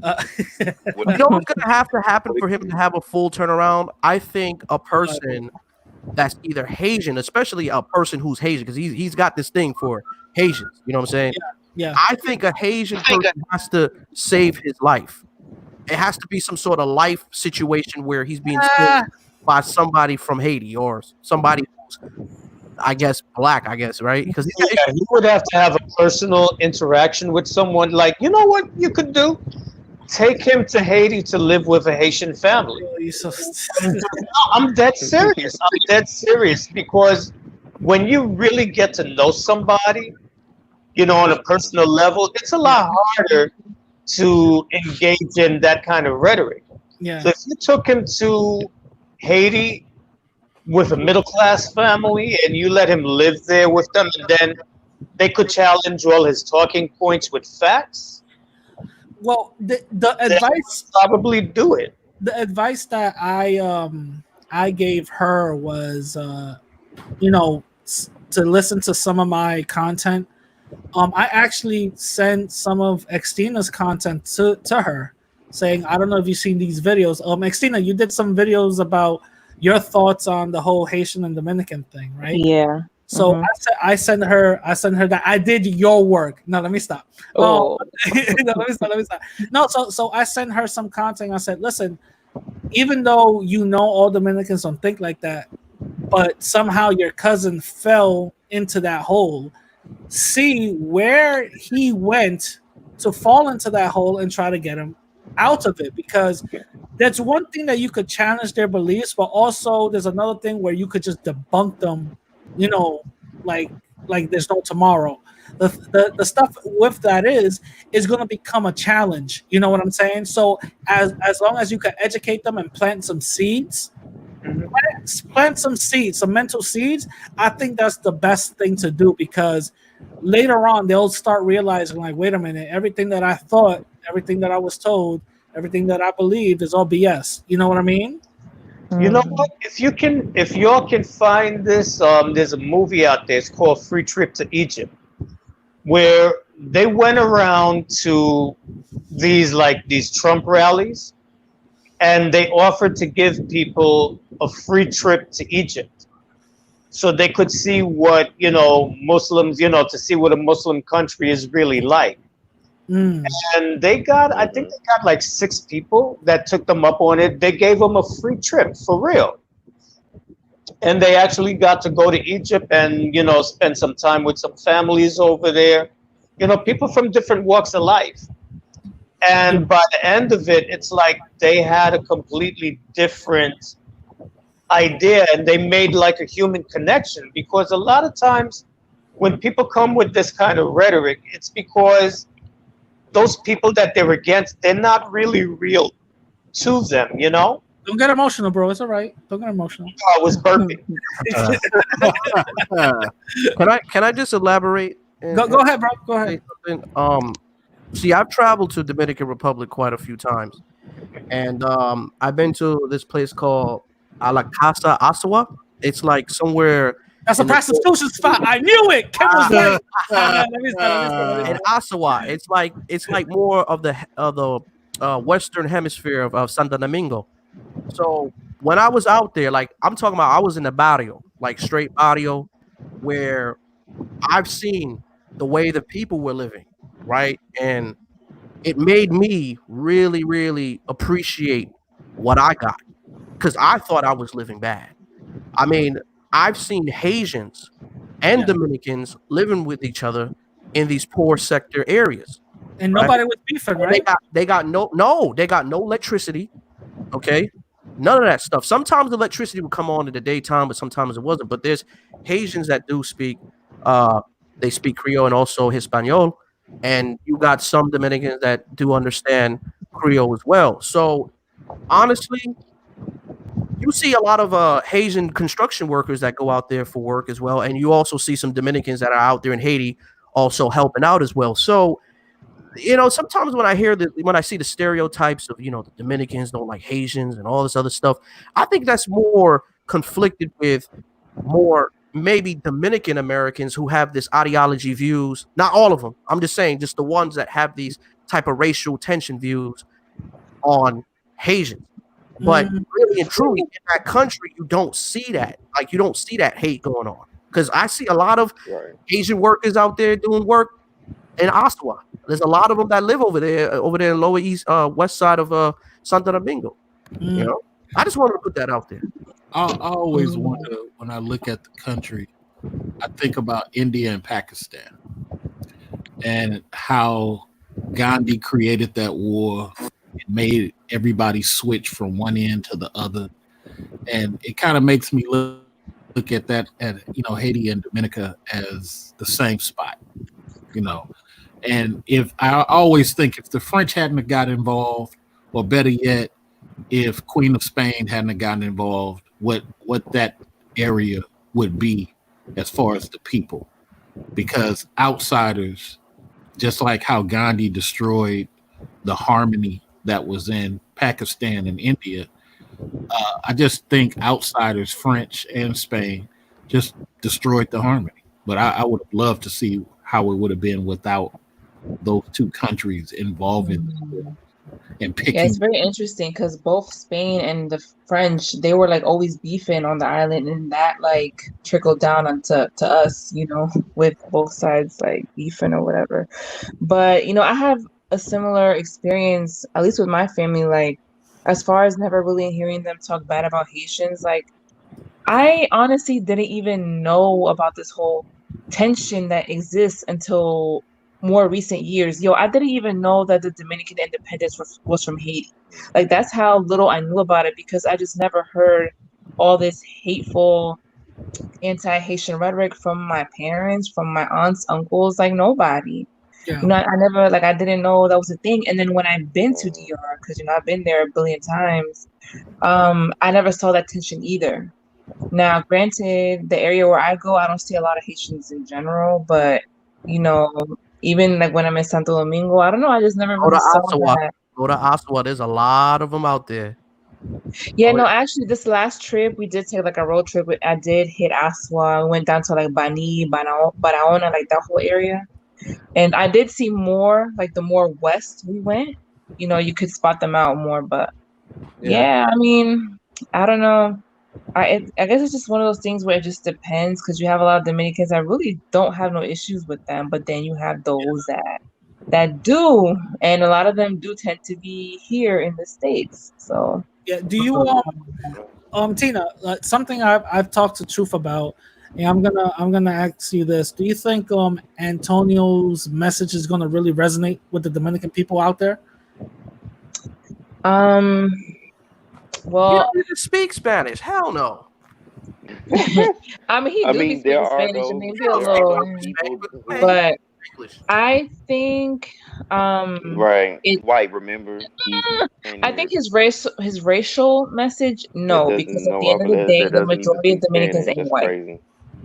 You know what's gonna have to happen for him to have a full turnaround? I think a person that's either Haitian, especially a person who's Haitian, because he's got this thing for Haitians. You know what I'm saying? Yeah. I think a Haitian person has to save his life. It has to be some sort of life situation where he's being saved by somebody from Haiti or somebody who's, I guess, black, right? Because you would have to have a personal interaction with someone. Like, you know what you could do? Take him to Haiti to live with a Haitian family. I'm dead serious. I'm dead serious because when you really get to know somebody, on a personal level, it's a lot harder to engage in that kind of rhetoric. Yeah. So if you took him to Haiti with a middle class family and you let him live there with them, and then they could challenge all his talking points with facts, Well, they would probably do it. the advice that I gave her was you know to listen to some of my content. I actually sent some of Xtina's content to her, saying, I don't know if you've seen these videos. Xtina, you did some videos about your thoughts on the whole Haitian and Dominican thing, right? Yeah. So Mhm. I sent her that I did your work. No, let me stop. Oh. No, let me stop. No, so I sent her some content. I said, listen, even though you know all Dominicans don't think like that, but somehow your cousin fell into that hole. See where he went to fall into that hole and try to get him out of it, because that's one thing that you could challenge their beliefs, but also there's another thing where you could just debunk them, you know, like there's no tomorrow. The stuff with that is going to become a challenge. You know what I'm saying? So as long as you can educate them and plant some seeds, plant some seeds, some mental seeds, I think that's the best thing to do, because later on they'll start realizing, like, wait a minute, everything that I thought, everything that I was told, everything that I believed is all BS. You know what I mean? You know what? If y'all can find this, there's a movie out there. It's called Free Trip to Egypt, where they went around to these Trump rallies, and they offered to give people a free trip to Egypt, so they could see what Muslims, to see what a Muslim country is really like. Mm. And I think they got like 6 people that took them up on it. They gave them a free trip for real. And they actually got to go to Egypt and, spend some time with some families over there. People from different walks of life. And by the end of it, it's like they had a completely different idea, and they made like a human connection, because a lot of times when people come with this kind of rhetoric, it's because those people that they're against, they're not really real to them, Don't get emotional, bro. It's all right. Don't get emotional. I was burping. Can I just elaborate? Go ahead, bro. Go ahead. See, I've traveled to Dominican Republic quite a few times, and I've been to this place called A La Casa Asua. It's like somewhere. That's a prostitution spot. I knew it. Kim was right. In Asua, it's like more of the western hemisphere of Santo Domingo. So when I was out there, like I'm talking about, I was in the barrio, like straight barrio, where I've seen the way the people were living, right? And it made me really, really appreciate what I got, because I thought I was living bad. I mean, I've seen Haitians and Dominicans living with each other in these poor sector areas, and right? nobody was beefing, right? They got no electricity, okay? None of that stuff. Sometimes the electricity would come on in the daytime, but sometimes it wasn't. But there's Haitians that do speak, they speak Creole and also Hispaniola, and you got some Dominicans that do understand Creole as well. So honestly, you see a lot of Haitian construction workers that go out there for work as well, and you also see some Dominicans that are out there in Haiti also helping out as well. So sometimes when I see the stereotypes of the Dominicans don't like Haitians and all this other stuff, I think that's more conflicted with more maybe Dominican Americans who have this ideology views. Not all of them. I'm just saying, just the ones that have these type of racial tension views on Haitians. But really and truly, in that country, you don't see that. Like, you don't see that hate going on. Because I see a lot of Asian workers out there doing work in Asua. There's a lot of them that live over there in lower east, west side of Santo Domingo. I just wanted to put that out there. I always wonder when I look at the country, I think about India and Pakistan and how Gandhi created that war. It made everybody switch from one end to the other, and it kind of makes me look at that at Haiti and Dominica as the same spot, And if I always think if the French hadn't got involved, or better yet, if Queen of Spain hadn't gotten involved, what that area would be as far as the people. Because outsiders, just like how Gandhi destroyed the harmony that was in Pakistan and India, I just think outsiders, French and Spain, just destroyed the harmony. But I would have loved to see how it would have been without those two countries involving and Yeah, it's picking. very interesting because both Spain and the French, they were like always beefing on the island, and that like trickled down onto to us, with both sides like beefing or whatever. But I have a similar experience, at least with my family, like as far as never really hearing them talk bad about Haitians. Like I honestly didn't even know about this whole tension that exists until more recent years. Yo, I didn't even know that the Dominican independence was from Haiti. Like that's how little I knew about it because I just never heard all this hateful anti-Haitian rhetoric from my parents, from my aunts, uncles, like nobody. Yeah. I never I didn't know that was a thing. And then when I've been to DR, because I've been there a billion times, I never saw that tension either. Now, granted, the area where I go, I don't see a lot of Haitians in general, but even like when I'm in Santo Domingo, I don't know, I just never Go to really saw Ottawa. that. Go to Ottawa. There's a lot of them out there. Yeah, no, actually, this last trip we did take like a road trip. I did hit Aswa. We went down to like Bani, Barahona, like that whole area. And I did see more, like the more west we went, you could spot them out more. But yeah, I mean, I don't know. I guess it's just one of those things where it just depends because you have a lot of Dominicans that really don't have no issues with them, but then you have those that do, and a lot of them do tend to be here in the States. So Yeah. Do you Tina, something I've talked to Truth about, and I'm gonna ask you this: do you think Antonio's message is gonna really resonate with the Dominican people out there? Well, you don't speak Spanish. Hell no. I mean, he do be there speaking are Spanish. I those mean, be a there are little, those people who but I think right it. white. Remember, he's I think his racial message, that no, because doesn't at know the end of the day, that the doesn't even majority of speak Dominicans Spanish. ain't That's white. crazy.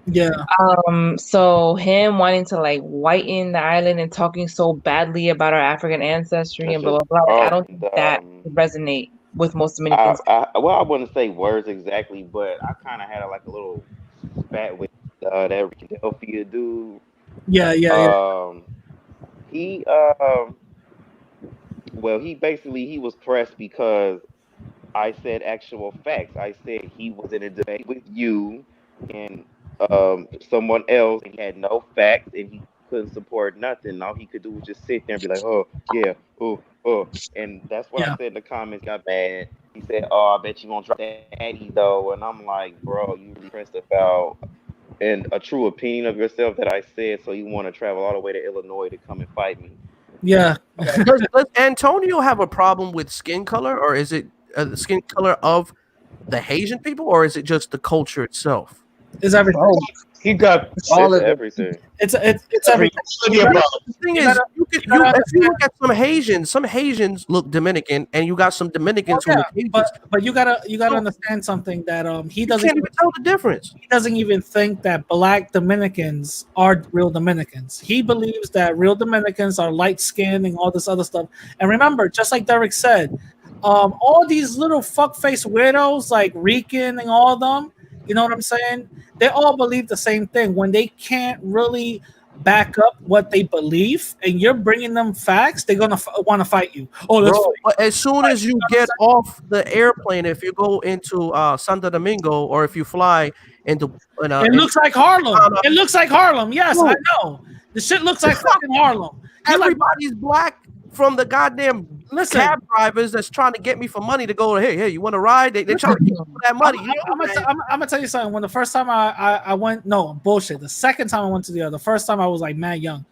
Yeah. So him wanting to like whiten the island and talking so badly about our African ancestry That's and blah just blah blah, like I oh don't think that would resonate with most Dominicans. well, I wouldn't say words exactly, but I kind of had like a little spat with that Philadelphia dude. Yeah. Um, he well, he was pressed because I said actual facts. I said he was in a debate with you and someone else, and he had no facts, and he couldn't support nothing. All he could do was just sit there and be like, "Oh yeah, oh," and that's what I Yeah. said in the comments. Got mad. He said, "Oh, I bet you won't drop Daddy though," and I'm like, "Bro, you really pressed about and a true opinion of yourself that I said, so you want to travel all the way to Illinois to come and fight me?" Yeah. Does Antonio have a problem with skin color, or is it the skin color of the Haitian people, or is it just the culture itself? It's everything. Oh, He got all It's of it. everything. It's everything. The thing is, if you understand- look at some Haitians look Dominican, and you got some Dominicans who Yeah, look Haitians. but you gotta understand something that he You doesn't can't even tell the difference. he doesn't even think that black Dominicans are real Dominicans. He believes that real Dominicans are light skinned and all this other stuff. And remember, just like Derek said, all these little fuckface weirdos like Rican and all of them, you know what I'm saying? They all believe the same thing when they can't really back up what they believe, and you're bringing them facts. They're gonna want to fight you. Oh, that's Bro, but as soon as you get off the airplane, if you go into Santo Domingo, or if you fly into, it looks like Harlem. It looks like Harlem. Yes, Bro. I know. The shit looks like fucking Harlem. You're like, everybody's black from the goddamn cab drivers that's trying to get me for money to go. Hey, you want to ride? They trying to get you for that money. I'm gonna tell you something. When the first time I went, no bullshit. The second time I went to DR, the first time I was like mad young.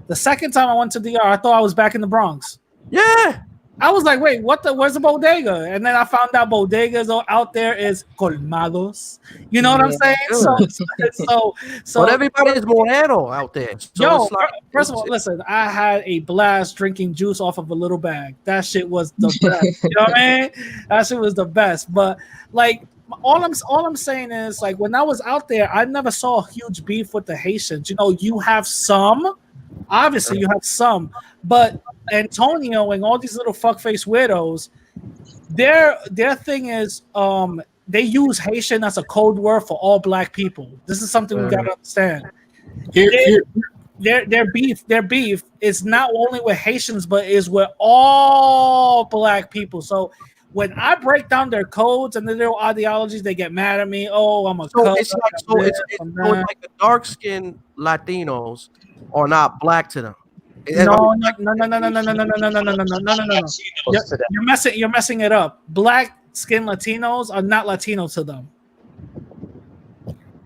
The second time I went to DR, I thought I was back in the Bronx. Yeah. I was like, wait, what the? Where's the bodega? And then I found out bodegas out there is colmados. You know what I'm saying? But everybody is moreno out there. So Yo, it's like, first of all, listen, I had a blast drinking juice off of a little bag. That shit was the best. You know what I mean? That shit was the best. But like, all I'm saying is, like, when I was out there, I never saw a huge beef with the Haitians. You know, you have some, obviously, you have some, but Antonio and all these little fuckface weirdos, their thing is, they use Haitian as a code word for all black people. This is something we gotta understand. Their beef is not only with Haitians, but is with all black people. So when I break down their codes and their ideologies, they get mad at me. Oh, I'm a so it's like the dark skinned Latinos are not black to them. No. You're messing it up. Black skinned Latinos are not Latino to them.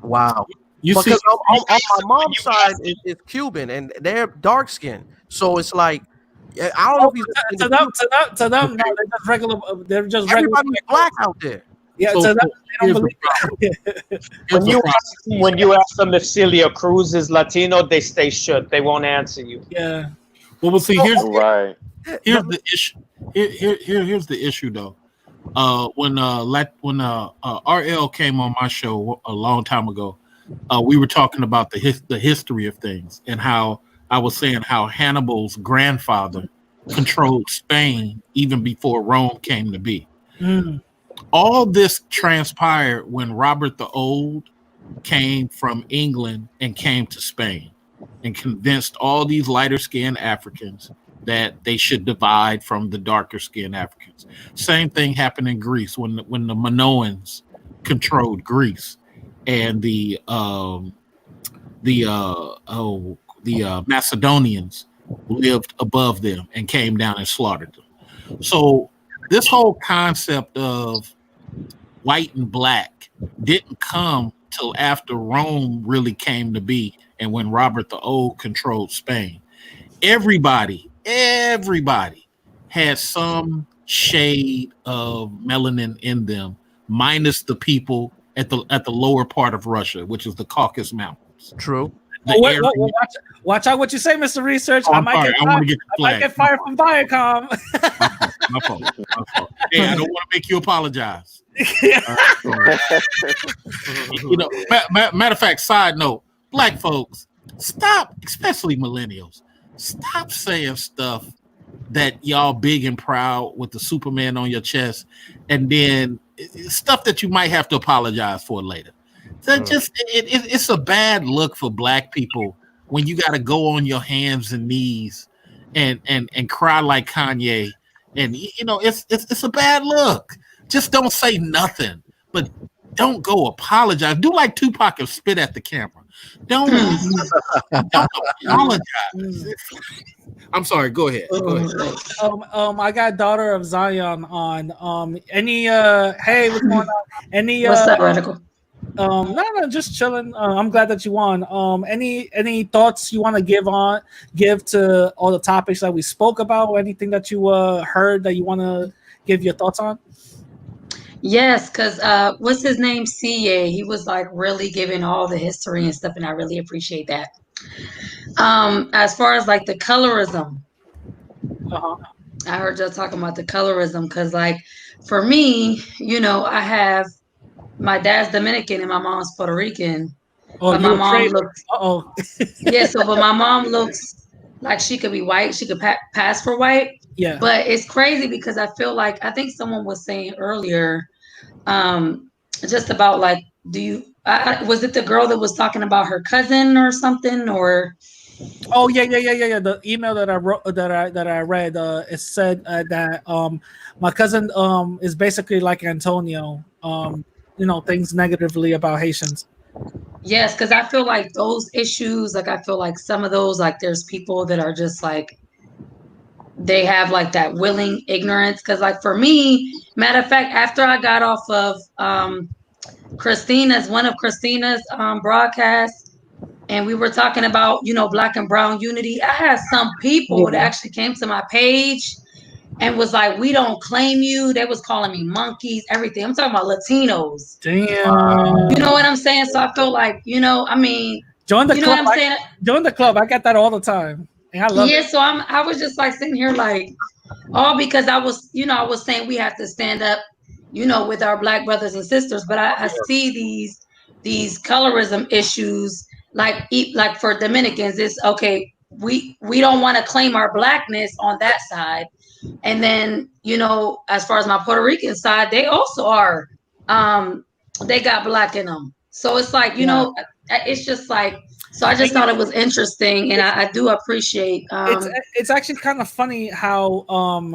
Wow. Because on my mom's side is Cuban and they're dark skinned. So it's like, I don't know if he's to them, no, they're just regular. They're just everybody's black out there. Yeah, So to them, they don't believe. When you ask them if Celia Cruz is Latino, they stay shut. They won't answer you. Yeah. Well, we'll see. Here's the issue. Here's the issue, though. When RL came on my show a long time ago, we were talking about the history of things and how I was saying how Hannibal's grandfather controlled Spain even before Rome came to be. Mm. All this transpired when Robert the Old came from England and came to Spain and convinced all these lighter-skinned Africans that they should divide from the darker-skinned Africans. Same thing happened in Greece when the Minoans controlled Greece, and the Macedonians lived above them and came down and slaughtered them. So this whole concept of white and black didn't come till after Rome really came to be and when Robert the Old controlled Spain. Everybody had some shade of melanin in them, minus the people at the lower part of Russia, which is the Caucasus Mountains. True. Watch out what you say, Mr. Research. Oh, I might get fired from Viacom. My fault. Hey, I don't want to make you apologize. Matter of fact, side note, black folks, stop, especially millennials, stop saying stuff that y'all big and proud with the Superman on your chest, and then stuff that you might have to apologize for later. So it's a bad look for black people when you got to go on your hands and knees and cry like Kanye, and it's a bad look. Just don't say nothing, but don't go apologize. Do like Tupac and spit at the camera. Don't apologize. I'm sorry. Go ahead. I got Daughter of Zion on. Hey, what's going on? What's up, Radical? No, just chilling. I'm glad that you on. Any thoughts you want to give to all the topics that we spoke about, or anything that you heard that you want to give your thoughts on? Yes, because what's his name? CA. He was like really giving all the history and stuff, and I really appreciate that. As far as like the colorism, I heard y'all talking about the colorism because, like, for me, I have my dad's Dominican and my mom's Puerto Rican. Oh, but my mom looks. Yeah, but my mom looks like she could be white. She could pass for white. Yeah. But it's crazy because I feel like I think someone was saying earlier, just about like, was it the girl that was talking about her cousin or something or? Oh yeah. The email that I wrote that I read, it said that my cousin is basically like Antonio, things negatively about Haitians. Yes, because I feel like those issues, like I feel like some of those, like there's people that are just like they have like that willing ignorance. Because like for me, matter of fact, after I got off of one of Christina's broadcasts, and we were talking about, Black and brown unity, I had some people that actually came to my page and was like, "We don't claim you." They was calling me monkeys, everything. I'm talking about Latinos. Damn. You know what I'm saying? So I feel like, I mean, Join the you know club. what I'm saying? Join the club. I get that all the time, and I love Yeah. it. So I was just like sitting here like, all because I was saying we have to stand up, with our black brothers and sisters. But I see these colorism issues, like for Dominicans, it's okay. We don't want to claim our blackness on that side, and then as far as my Puerto Rican side, they also are, they got black in them. So it's like it's just like. So I just thought it was interesting, and I do appreciate. It's actually kind of funny how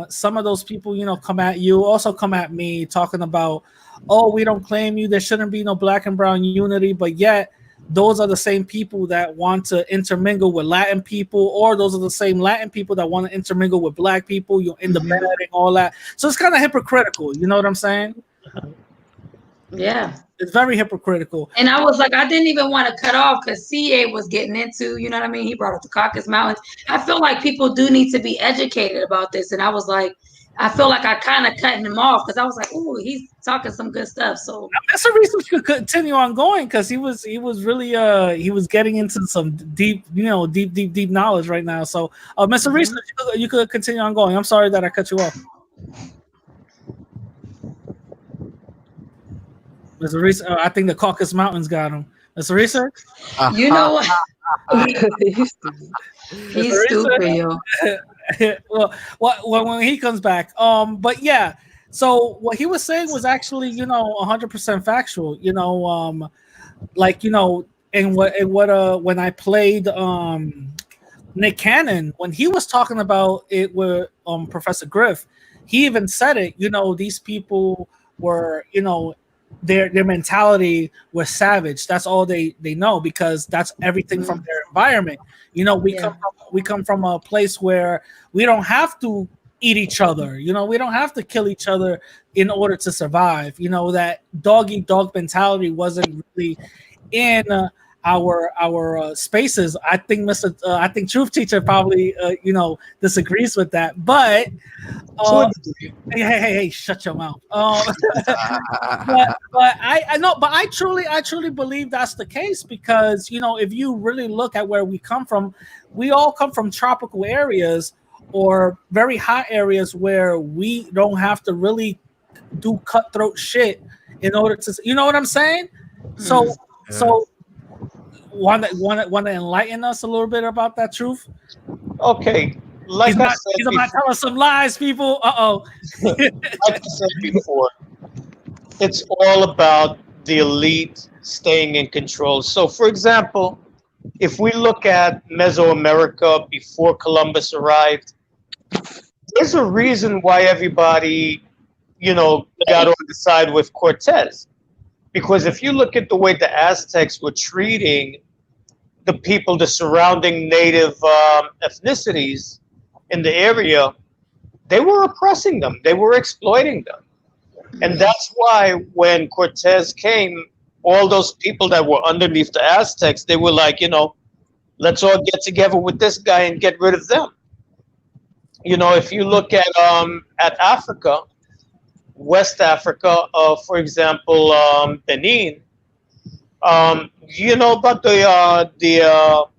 some of those people come at you, also come at me talking about, oh, we don't claim you, there shouldn't be no black and brown unity, but yet those are the same people that want to intermingle with Latin people, or those are the same Latin people that want to intermingle with black people, in the bed and all that. So it's kind of hypocritical, you know what I'm saying? Yeah. It's very hypocritical. And I was like, I didn't even want to cut off because CA was getting into, you know what I mean? He brought up the Caucasus Mountains. I feel like people do need to be educated about this. And I was like, I feel like I kind of cutting him off because I was like, oh, he's talking some good stuff. So that's a reason we could continue on going, because he was really he was getting into some deep knowledge right now. So Mr. Reese, you could continue on going. I'm sorry that I cut you off. Mr. Reese, I think the Caucasus Mountains got him. Mr. Reese? You know what? He's stupid, yo. Well, when he comes back. But yeah, so what he was saying was actually 100% factual. When I played Nick Cannon, when he was talking about it with Professor Griff, he even said it. These people were their mentality was savage. That's all they know, because that's everything from their environment. We come from a place where we don't have to eat each other. We don't have to kill each other in order to survive. That dog eat dog mentality wasn't really in our spaces. I think I think Truth Teacher probably disagrees with that, but hey, shut your mouth. But I truly believe that's the case, because if you really look at where we come from, we all come from tropical areas or very hot areas where we don't have to really do cutthroat shit in order to, you know what I'm saying? So want to enlighten us a little bit about that, Truth? Okay, he's about to tell us some lies, people. Like I said before, it's all about the elite staying in control. So, for example, if we look at Mesoamerica before Columbus arrived, there's a reason why everybody, got on the side with Cortez. Because if you look at the way the Aztecs were treating the people, the surrounding native ethnicities in the area, they were oppressing them. They were exploiting them. And that's why when Cortez came, all those people that were underneath the Aztecs, they were like, let's all get together with this guy and get rid of them. If you look at Africa, West Africa, for example, Benin, you know about the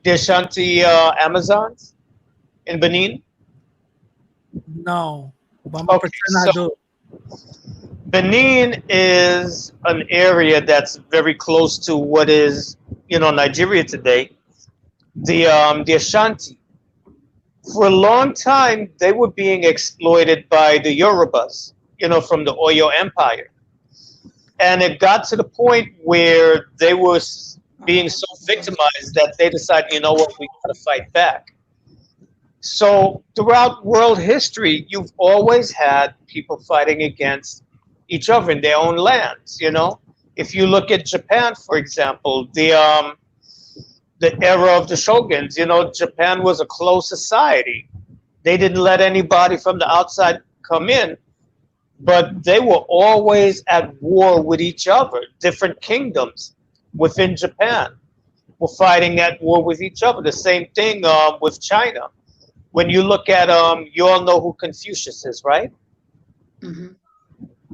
Ashanti Amazons in Benin? No, but I'm gonna pretend I do. Benin is an area that's very close to what is, Nigeria today. The Ashanti, for a long time, they were being exploited by the Yorubas, from the Oyo Empire. And it got to the point where they were being so victimized that they decided, we got to fight back. So throughout world history, you've always had people fighting against each other in their own lands. If you look at Japan, for example, the era of the shoguns, Japan was a closed society. They didn't let anybody from the outside come in, but they were always at war with each other. Different kingdoms within Japan were fighting at war with each other. The same thing with China. when you look at you all know who Confucius is, right? Hmm.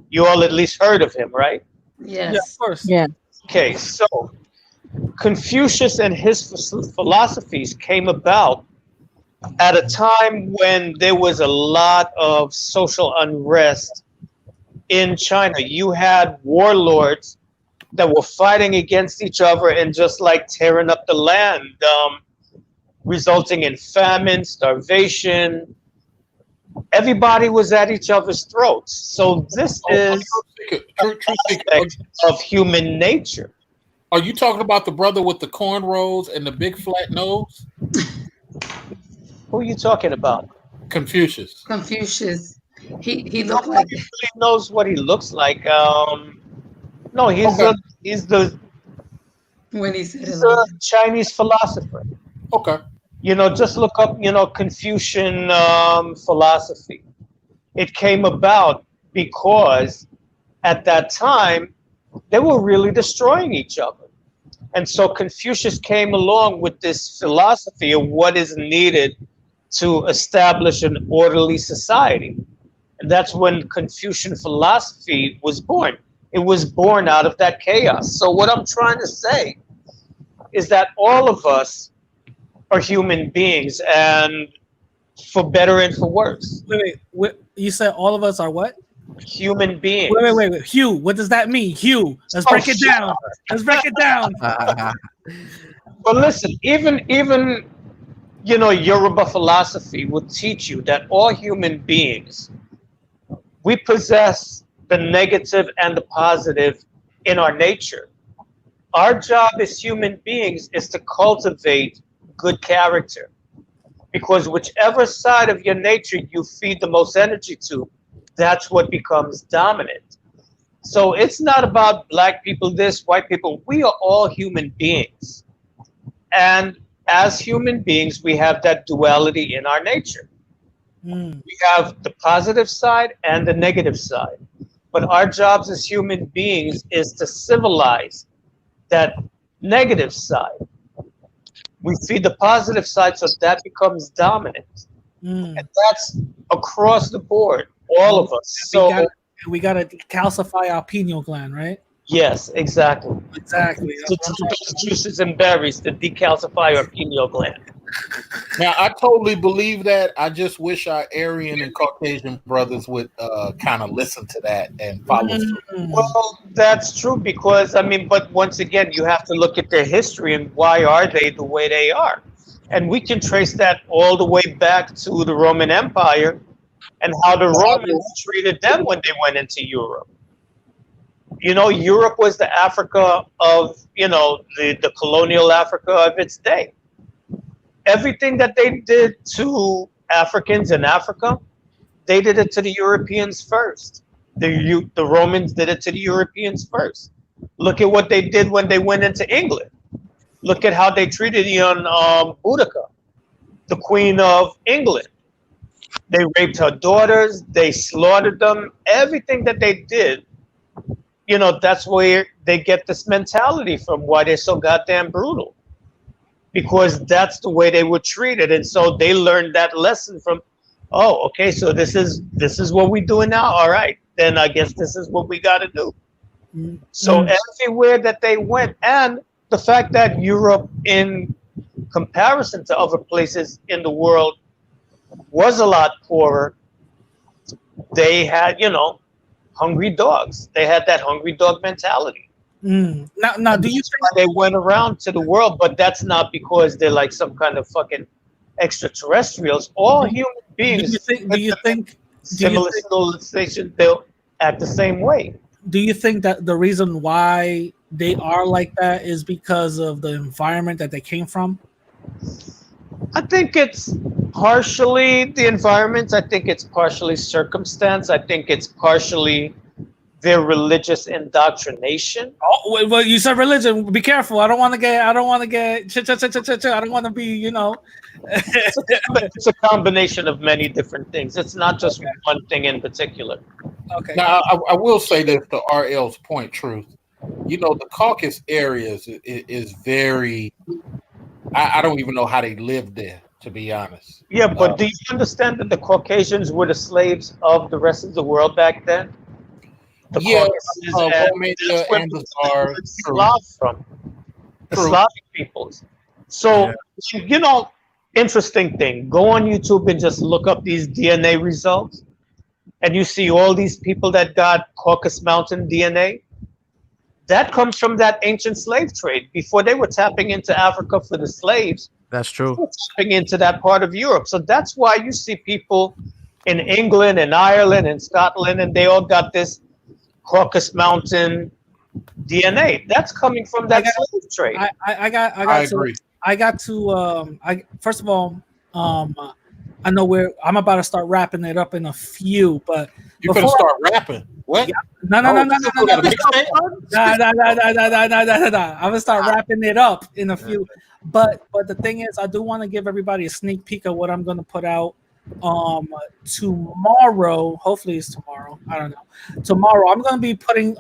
You all at least heard of him, right? Yeah, of Yes. course. Yeah. Okay, so Confucius and his philosophies came about at a time when there was a lot of social unrest in China. You had warlords that were fighting against each other and just like tearing up the land, resulting in famine, starvation. Everybody was at each other's throats. So this is True aspect of human nature. Are you talking about the brother with the cornrows and the big flat nose? Who are you talking about? Confucius. Confucius. He looked like Nobody really knows what he looks like. No, Okay. when he said it he's like a that. Chinese philosopher. Okay. Just look up, Confucian philosophy. It came about because at that time they were really destroying each other. And so Confucius came along with this philosophy of what is needed to establish an orderly society. And that's when Confucian philosophy was born. It was born out of that chaos. So, what I'm trying to say is that all of us are human beings, and for better and for worse. Wait. You said all of us are what? Human beings. Wait. Hugh, what does that mean? Hugh, let's Oh, break it down. Let's break it down. But listen, even Yoruba philosophy will teach you that all human beings, we possess the negative and the positive in our nature. Our job as human beings is to cultivate good character, because whichever side of your nature you feed the most energy to, that's what becomes dominant. So it's not about black people, this, white people. We are all human beings. And as human beings, we have that duality in our nature. We have the positive side and the negative side. But our jobs as human beings is to civilize that negative side. We feed the positive side so that becomes dominant. And that's across the board, all of us. So we gotta calcify our pineal gland, right? yes, exactly. Exactly. So to those juices and berries to decalcify our pineal gland. Now, I totally believe that. I just wish our Aryan and Caucasian brothers would kind of listen to that and follow through. Well, that's true because, but once again, you have to look at their history and why are they the way they are. And we can trace that all the way back to the Roman Empire and how the Romans treated them when they went into Europe. Europe was the Africa of, the colonial Africa of its day. Everything that they did to Africans in Africa, they did it to the Europeans first. The Romans did it to the Europeans first. Look at what they did when they went into England. Look at how they treated Boudica, the Queen of England. They raped her daughters. They slaughtered them. Everything that they did, that's where they get this mentality from, why they're so goddamn brutal. Because that's the way they were treated. And so they learned that lesson from, oh, okay, so this is what we're doing now. All right, then I guess this is what we got to do. So everywhere that they went, and the fact that Europe, in comparison to other places in the world, was a lot poorer, they had, hungry dogs. They had that hungry dog mentality. Now, do you think they went around to the world? But that's not because they're like some kind of fucking extraterrestrials. All human beings, do you think similar civilization, they'll act the same way. Do you think that the reason why they are like that is because of the environment that they came from? I think it's partially the environment. I think it's partially circumstance. I think it's partially their religious indoctrination. Oh, well, you said religion. Be careful. I don't want to get. I don't want to be. It's a combination of many different things. It's not just one thing in particular. Okay. Now, I will say this to RL's point, Truth. The Caucasus areas is very. I don't even know how they live there. to be honest. Yeah, but do you understand that the Caucasians were the slaves of the rest of the world back then? The Yeah, Caucasians, and Romania that's where and the most of Tsar. the Slavs from, the True. Slavic peoples. So, you know, interesting thing. Go on YouTube and just look up these DNA results, and you see all these people that got Caucasus Mountain DNA. That comes from that ancient slave trade. Before they were tapping into Africa for the slaves, That's they true. were tapping into that part of Europe. So that's why you see people in England and Ireland and Scotland, and they all got this Caucasus Mountain DNA. That's coming from that slave trade. I agree. First of all, I know I'm about to start wrapping it up in a few, but you gonna start rapping? What? Yeah, no. I'm gonna start wrapping it up in a few. But the thing is, I do want to give everybody a sneak peek of what I'm gonna put out tomorrow. Hopefully it's tomorrow. I don't know. Tomorrow I'm gonna be putting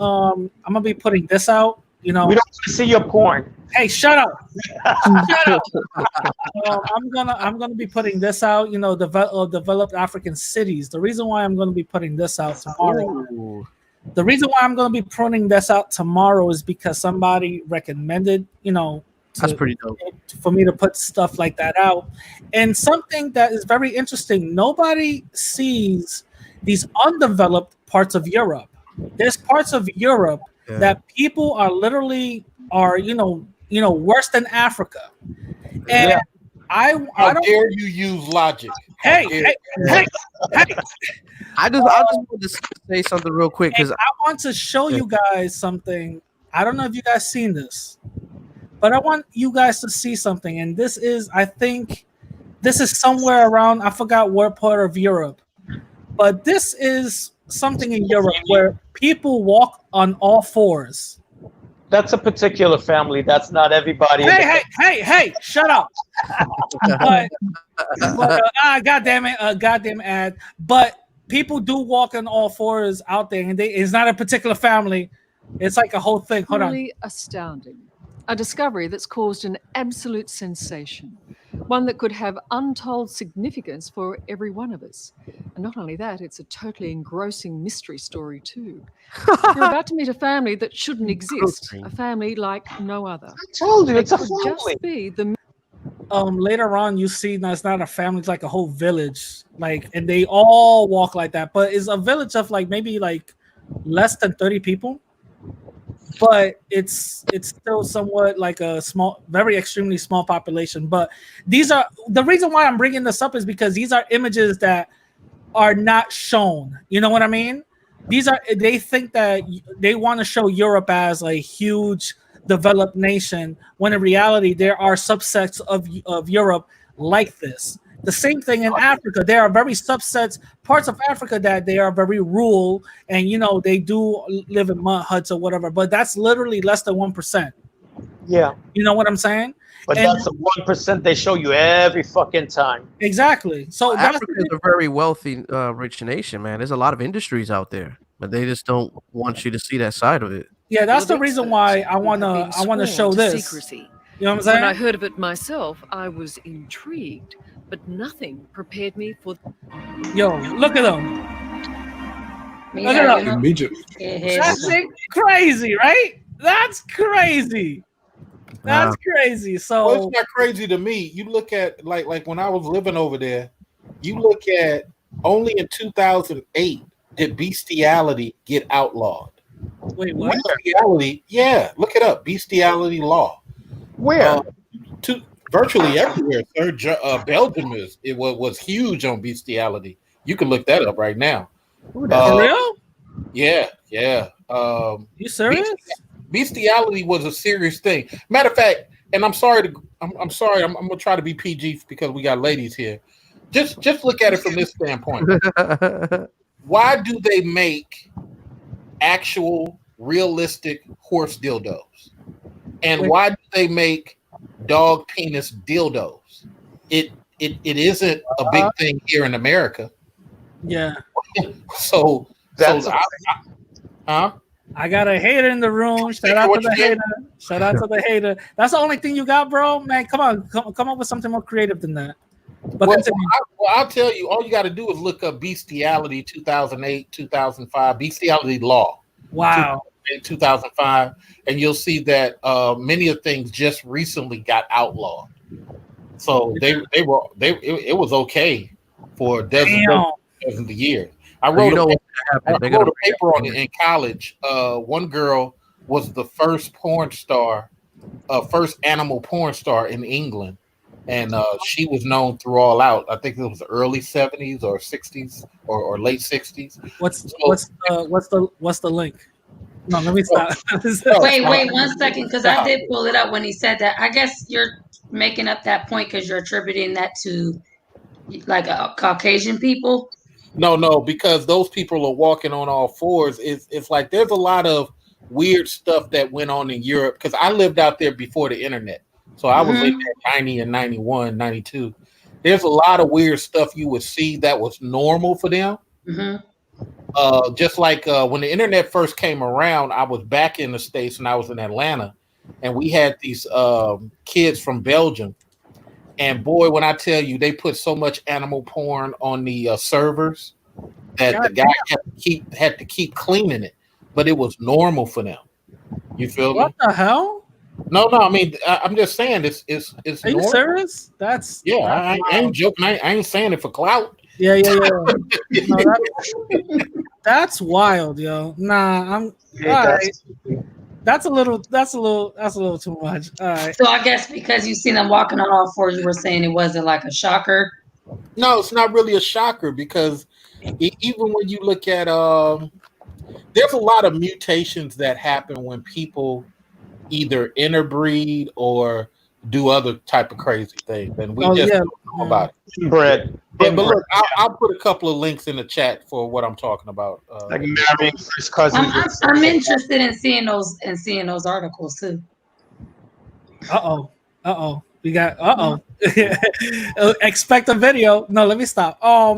this out. You know, we don't want to see your porn. Hey, shut up! Shut up! I'm gonna be putting this out. You know, developed African cities. The reason why I'm gonna be putting this out tomorrow. Ooh. The reason why I'm gonna be putting this out tomorrow is because somebody recommended. You know, that's pretty dope for me to put stuff like that out. And something that is very interesting. Nobody sees these undeveloped parts of Europe. There's parts of Europe that people are literally worse than Africa. And How dare you use logic? Hey. I just wanted to say something real quick because I want to show you guys something. I don't know if you guys seen this, but I want you guys to see something. And I think this is somewhere around, I forgot what part of Europe, but this is something in Europe where people walk on all fours. That's a particular family. That's not everybody. Hey! Shut up. Goddamn ad. But people do walk on all fours out there, and it's not a particular family. It's like a whole thing. Hold on. Astounding. A discovery that's caused an absolute sensation. One that could have untold significance for every one of us. And not only that, it's a totally engrossing mystery story too. You're about to meet a family that shouldn't exist. A family like no other. I told you, it's a family. Just be the later on you see that it's not a family, it's like a whole village. And they all walk like that. But it's a village of maybe less than 30 people. But it's still somewhat like a very extremely small population. But these are the reason why I'm bringing this up is because these are images that are not shown. You know what I mean? They think that they want to show Europe as a huge developed nation when in reality there are subsets of Europe like this. The same thing in Africa. There are very subsets, parts of Africa that they are very rural and, they do live in mud huts or whatever, but that's literally less than 1%. Yeah. You know what I'm saying? But that's the 1% they show you every fucking time. Exactly. So Africa is a very wealthy, rich nation, man. There's a lot of industries out there, but they just don't want you to see that side of it. Yeah, that's the reason why I wanna show this. Secrecy. You know what I'm saying? When I heard of it myself, I was intrigued, but nothing prepared me for. Yo, look at them. Look at them. That's crazy, right? That's crazy. That's crazy. So it's not crazy to me. You look at like when I was living over there, you look at only in 2008 did bestiality get outlawed. Wait, what? Bestiality, yeah, look it up. Bestiality law. Where? Virtually everywhere. Belgium was huge on bestiality. You can look that up right now. For real? Yeah. You serious? Bestiality was a serious thing. Matter of fact, and I'm sorry. I'm gonna try to be PG because we got ladies here. Just look at it from this standpoint. Why do they make actual realistic horse dildos? And why do they make dog penis dildos? It isn't a big thing here in America. Yeah. So that's I got a hater in the room. Shout out to the hater. That's the only thing you got, bro. Man, come on, come up with something more creative than that. But I'll tell you, all you got to do is look up Bestiality 2008, 2005, Bestiality Law. Wow. 2005, and you'll see that many of things just recently got outlawed. So it was okay for dozens of years. I wrote a paper on it in college. One girl was the first porn star, first animal porn star in England, and she was known through all out. I think it was the early 70s or 60s or late 60s. What's the link? No, let me stop. Wait 1 second, because I did pull it up when he said that. I guess you're making up that point because you're attributing that to like Caucasian people. No, because those people are walking on all fours. It's like there's a lot of weird stuff that went on in Europe because I lived out there before the internet. So I was in there 90 and 91, 92. There's a lot of weird stuff you would see that was normal for them. Just like when the internet first came around, I was back in the States and I was in Atlanta, and we had these kids from Belgium. And boy, when I tell you, they put so much animal porn on the servers that the guy had to keep cleaning it, but it was normal for them. You feel me? What the hell? No. I mean, I'm just saying it's. Are you serious? That's I ain't joking. I ain't saying it for clout. Yeah. No, that's wild, yo. Nah, I'm. All right. That's a little too much. All right. So I guess because you see them walking on all fours, you were saying it wasn't like a shocker. No, it's not really a shocker because even when you look at there's a lot of mutations that happen when people either interbreed or do other type of crazy things, and we don't know about it. Brett. But look, I'll put a couple of links in the chat for what I'm talking about. Like marrying first cousins. I'm interested in seeing those articles too. We got expect a video. No, let me stop. So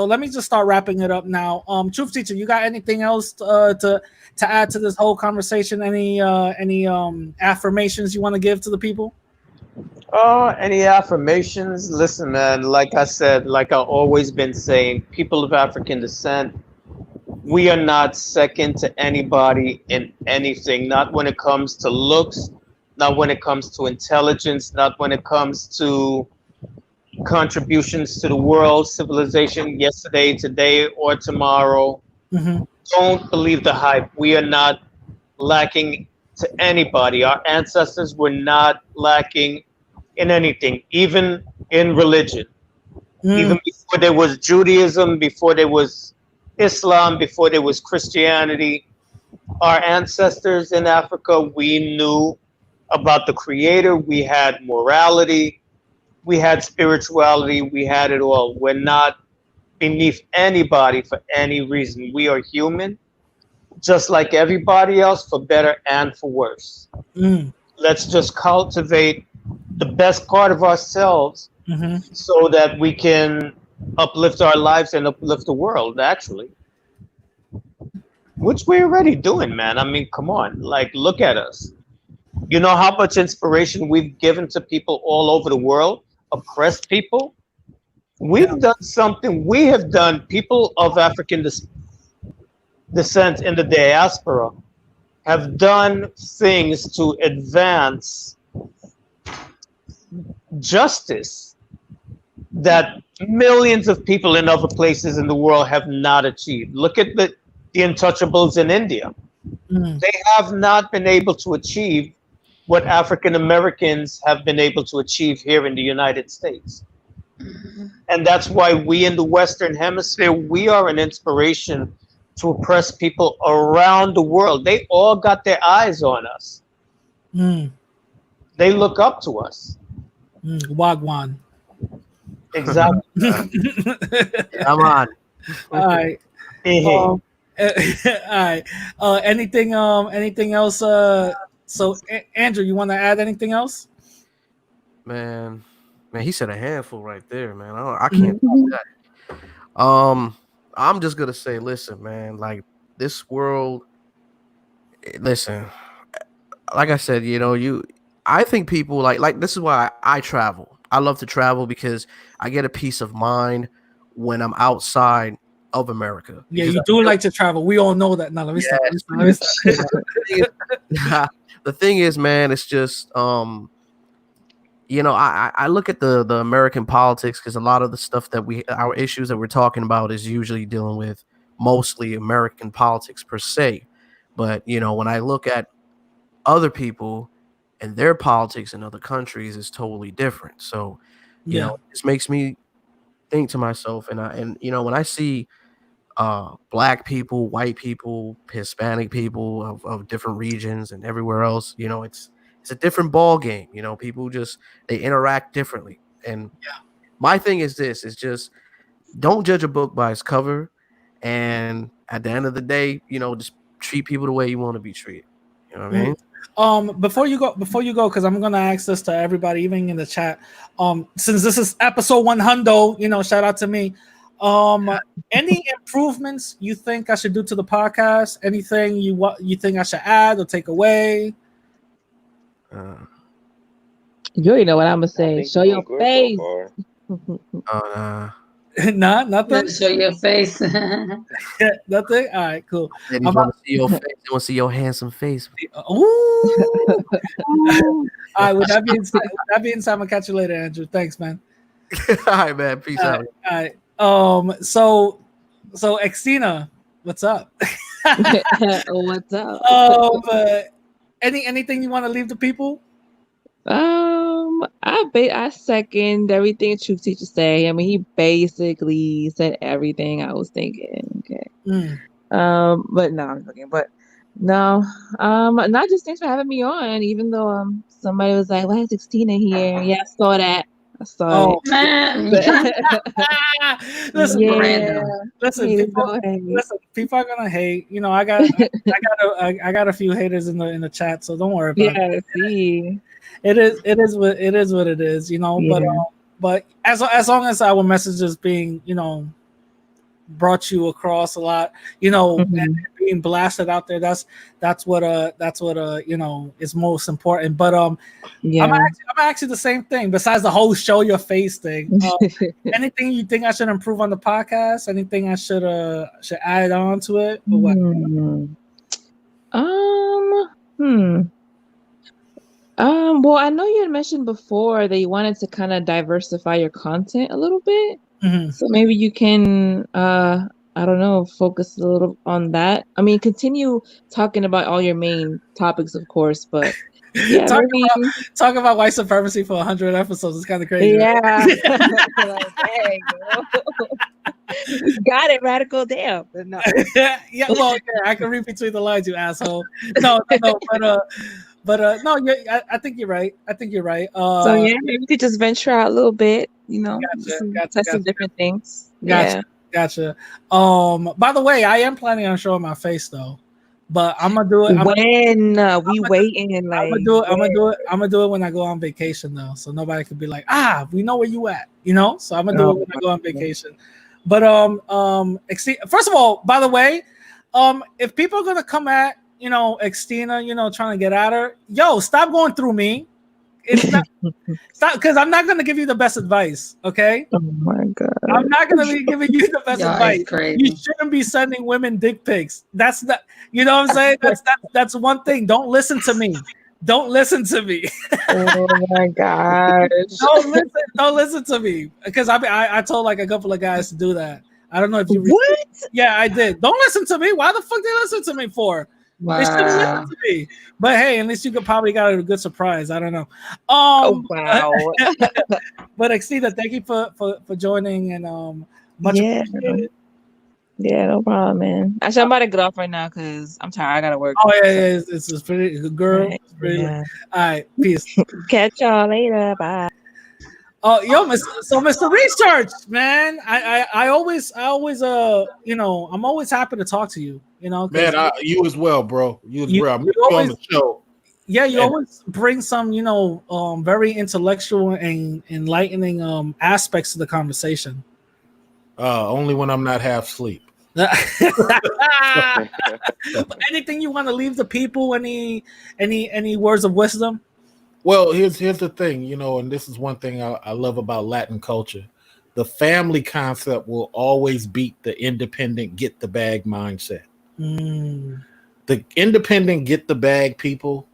let me just start wrapping it up now. Truth Teacher, you got anything else to add to this whole conversation? Any affirmations you want to give to the people? Any affirmations? Listen, man, like I said, like I've always been saying, people of African descent, we are not second to anybody in anything, not when it comes to looks, not when it comes to intelligence, not when it comes to contributions to the world, civilization, yesterday, today, or tomorrow. Don't believe the hype. We are not lacking to anybody. Our ancestors were not lacking in anything, even in religion. Even before there was Judaism, before there was Islam, before there was Christianity, our ancestors in Africa, we knew about the Creator. We had morality, we had spirituality, we had it all. We're not beneath anybody for any reason. We are human, just like everybody else, for better and for worse. Let's just cultivate the best part of ourselves so that we can uplift our lives and uplift the world, actually. Which we're already doing, man. I mean, come on. Like, look at us. You know how much inspiration we've given to people all over the world, oppressed people? We've done something. We have done, people of African descent in the diaspora have done things to advance justice that millions of people in other places in the world have not achieved. Look at the untouchables in India. They have not been able to achieve what African Americans have been able to achieve here in the United States. And that's why we in the Western Hemisphere, we are an inspiration to oppress people around the world. They all got their eyes on us. They look up to us. Wagwan. Exactly. Come on. All right. All right. Anything else? So Andrew, you want to add anything else? Man, he said a handful right there, man. I can't do that. I'm just gonna say, listen, man, like this world, listen, like I said, I think people like this is why I travel. I love to travel because I get a peace of mind when I'm outside of America. Yeah, you do like to travel. We all know that. No, let me stop. Let me stop. The thing is, man, it's just you know, I look at the American politics because a lot of the stuff that our issues that we're talking about is usually dealing with mostly American politics per se. But you know, when I look at other people and their politics in other countries is totally different. So, you know, this makes me think to myself, and you know, when I see black people, white people, Hispanic people of different regions and everywhere else, you know, it's a different ball game. You know, people just they interact differently. And my thing is this: is just don't judge a book by its cover. And at the end of the day, you know, just treat people the way you want to be treated. You know what I mean? Before you go, because I'm gonna ask this to everybody, even in the chat. Since this is episode 100, you know, shout out to me. Any improvements you think I should do to the podcast? Anything you think I should add or take away? You already know what I'm gonna say. Show your face. Nah, nothing. Show your face. Nothing. All right, cool. Ladies want to see your face. They want to see your handsome face. Ooh. All right. With that being said, I'm gonna catch you later, Andrew. Thanks, man. All right, man. Peace out. All right. So Xtina, what's up? What's up? Anything you want to leave the people? I second everything Truth Teacher say. I mean, he basically said everything I was thinking. Okay. But no, I'm joking. But no, not just thanks for having me on. Even though somebody was like, "Why is 16 in here?" Yeah, I saw that. Listen, people are gonna hate. You know, I got a few haters in the chat, so don't worry about it. See. It is what it is, you know. Yeah. But as long as our message is being, you know, brought you across a lot, you know, and being blasted out there, that's what you know is most important. But I'm actually the same thing. Besides the whole show your face thing, anything you think I should improve on the podcast? Anything I should add on to it? Or what? Well, I know you had mentioned before that you wanted to kind of diversify your content a little bit. So maybe you can, I don't know, focus a little on that. I mean, continue talking about all your main topics, of course, but yeah, talk about white supremacy for 100 episodes. It's kind of crazy. Yeah. Right? Like, dang, you got it, radical. Damn. But no. Yeah, well, I can read between the lines, you asshole. No, but no, I think you're right. So yeah, maybe we could just venture out a little bit, you know, test some different things. Gotcha. By the way, I am planning on showing my face though, but I'm gonna do it. We waiting. Like I'm gonna do it when I go on vacation though, so nobody could be like, we know where you at, you know. So I'm gonna do it when I go on vacation. But first of all, by the way, if people are gonna come at, you know, Xtina, you know, trying to get at her, stop going through me. It's not stop, because I'm not gonna give you the best advice. Okay. Oh my god. I'm not gonna be giving you the best advice. You shouldn't be sending women dick pics. That's the, you know what I'm saying? That's one thing. Don't listen to me. Don't listen to me. Oh my gosh. Don't listen to me. Because I told like a couple of guys to do that. I don't know if you what? Yeah, I did. Don't listen to me. Why the fuck they listen to me for? Wow. They shouldn't listen to me. But hey, at least you probably got a good surprise. I don't know. Oh wow. But Xtina, thank you for joining and much appreciated. Yeah, no problem, man. Actually, I'm about to get off right now because I'm tired. I gotta work. Oh yeah, it's pretty good girl. Right. All right, peace. Catch y'all later. Bye. Oh, Mr. Research, man. I always you know, I'm always happy to talk to you. You know, man, you as well, bro. You as well. You always, on the show. Yeah, you always bring some, you know, very intellectual and enlightening aspects to the conversation. Only when I'm not half asleep. Anything you want to leave the people? Any words of wisdom? Well, here's the thing, you know, and this is one thing I love about Latin culture. The family concept will always beat the independent get the bag mindset. Mm. The independent get the bag people,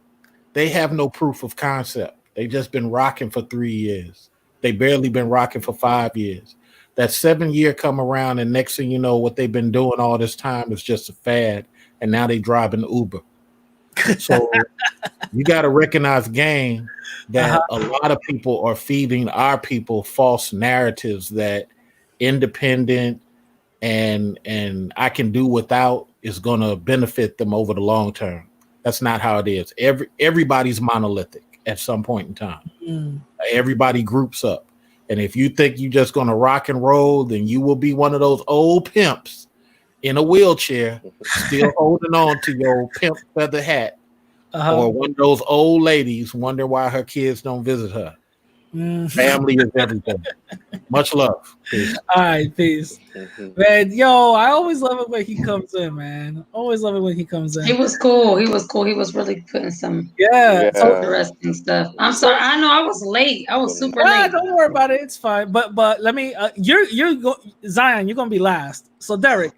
they have no proof of concept. They just been rocking for 3 years. They barely been rocking for 5 years. That 7 year come around, and next thing you know, what they've been doing all this time is just a fad, and now they driving Uber. So you got to recognize, gang, that a lot of people are feeding our people false narratives that independent and I can do without is going to benefit them over the long term. That's not how it is. Everybody's monolithic at some point in time. Mm. Everybody groups up. And if you think you're just going to rock and roll, then you will be one of those old pimps in a wheelchair, still holding on to your pimp feather hat, or one of those old ladies wonder why her kids don't visit her. Mm. Family is everything. Much love. Peace. All right, peace. Man, yo, I always love it when he comes in, man. Always love it when he comes in. He was cool. He was cool. He was really putting some So interesting stuff. I'm sorry. I know I was late. I was super ah, late. don't worry about it. It's fine. But let me. Zion. You're gonna be last. So Derek,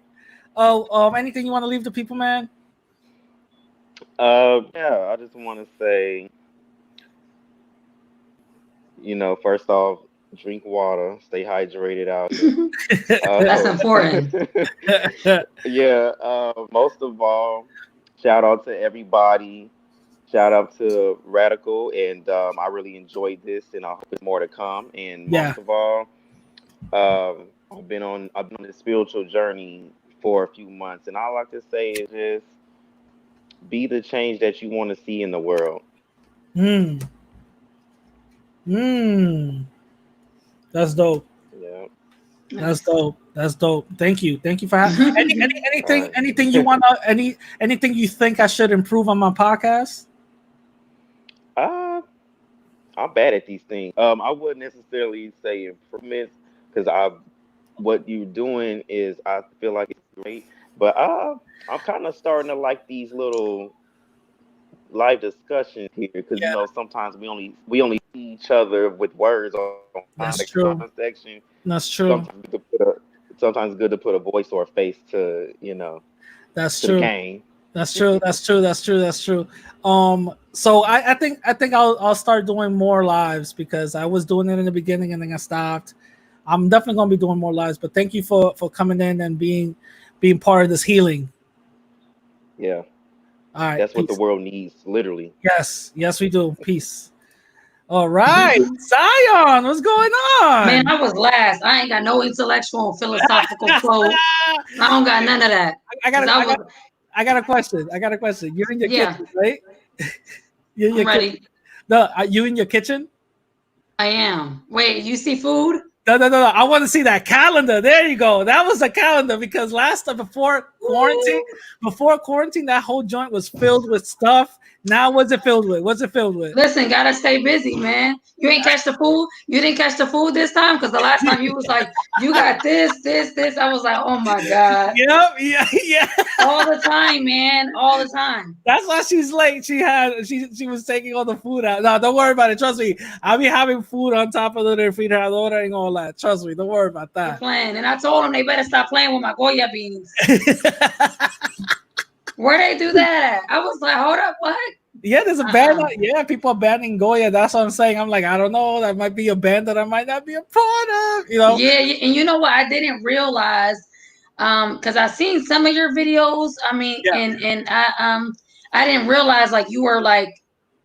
anything you want to leave the people, man? Yeah, I just want to say, you know, first off, drink water, stay hydrated out here. That's important. Yeah, most of all, shout out to everybody. Shout out to Radical, and I really enjoyed this, and I hope there's more to come. And Yeah. most of all, I've been on this spiritual journey for a few months, and all I like to say is just be the change that you want to see in the world. That's dope. Yeah. That's dope. That's dope. Thank you. Thank you for anything you want to anything you think I should improve on my podcast? I'm bad at these things. I wouldn't necessarily say improvements because what you're doing is I feel like it's great, but I'm kind of starting to like these little live discussions here because you know sometimes we only see each other with words on That's the true. comment section. That's true. Sometimes good to put a voice or a face to That's to true. the game. That's true. That's true. That's true. That's true. So I think I'll start doing more lives because I was doing it in the beginning and then I stopped. I'm definitely gonna be doing more lives. But thank you for coming in and being part of this healing. Yeah. All right. That's what the world needs, literally. Yes. Yes, we do. Peace. All right, Zion, what's going on? Man, I was last. I ain't got no intellectual and philosophical quote. I don't got none of that. I got a question. You're in your kitchen, right? You're in your ready. Kitchen. No, are you in your kitchen? I am. Wait, you see food? No. I want to see that calendar. There you go. That was a calendar because last time before quarantine, that whole joint was filled with stuff. Now, what's it filled with? Listen, gotta stay busy, man. You ain't catch the food. You didn't catch the food this time because the last time you was like, you got this. I was like, oh my god. Yep. Yeah. All the time, man. All the time. That's why she's late. She was taking all the food out. No, don't worry about it. Trust me. I'll be having food on top of the refrigerator and all that. Trust me. Don't worry about that. They're playing. And I told them they better stop playing with my Goya beans. Where they do that at? I was like, hold up, what? Yeah, there's a ban. Yeah, people are banning Goya. That's what I'm saying. I'm like, I don't know. That might be a ban that I might not be a part of. You know? Yeah, and you know what? I didn't realize, because I seen some of your videos. I mean, and I didn't realize like you were like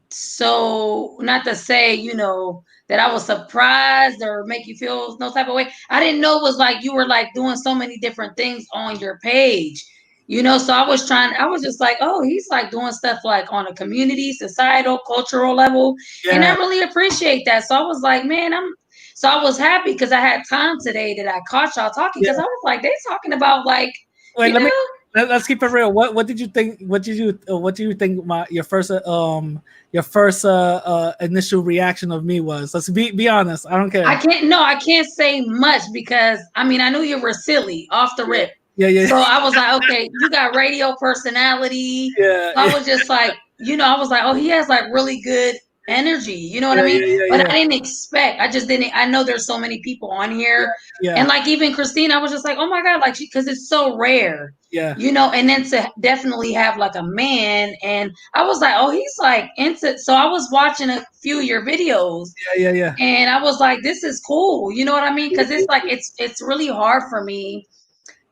so, not to say, you know, that I was surprised or make you feel no type of way. I didn't know it was like you were like doing so many different things on your page. You know, so I was just like, oh, he's like doing stuff like on a community, societal, cultural level. Yeah. And I really appreciate that. So I was like, man, I was happy because I had time today that I caught y'all talking because I was like, they talking about like, let's keep it real. What did you think? What do you think your first initial reaction of me was? Let's be honest. I don't care. I can't say much because I mean I knew you were silly off the rip. Yeah. So I was like, okay, you got radio personality. Yeah. So I was just like, you know, I was like, oh, he has like really good energy. You know what I mean? But I didn't expect. I just didn't. I know there's so many people on here, and like even Christine, I was just like, oh my god, like because it's so rare. Yeah. You know, and then to definitely have like a man, and I was like, oh, he's like into. So I was watching a few of your videos. Yeah. And I was like, this is cool. You know what I mean? Because it's like it's really hard for me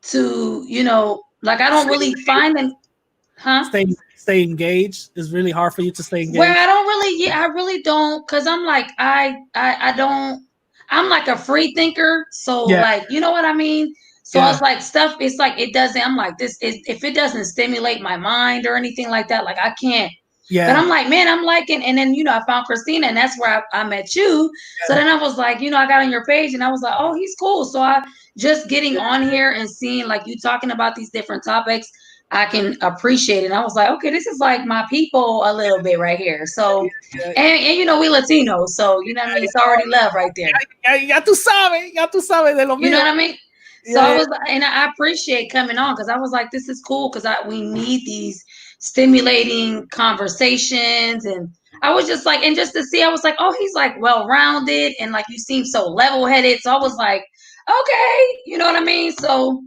to, you know, like I don't really find them, huh? Stay engaged. It's really hard for you to stay engaged. Well, I don't really, I really don't, because I'm like, I don't, I'm like a free thinker. So like, you know what I mean? So it's like stuff, it's like, it doesn't, I'm like, this is, if it doesn't stimulate my mind or anything like that, like I can't. But I'm like, man, I'm liking, and then, you know, I found Christina, and that's where I met you. So then I was like, you know, I got on your page and I was like, oh, he's cool. So I just getting on here and seeing like you talking about these different topics, I can appreciate it. And I was like, okay, this is like my people a little bit right here. So, and you know, we Latinos, so you know what I mean? It's already love right there. Ya tú sabes de lo mío. You know what I mean? So I was, and I appreciate coming on because I was like, this is cool because we need these stimulating conversations. And I was just like, and just to see, I was like, oh, he's like well-rounded and like you seem so level-headed. So I was like, okay, you know what I mean? So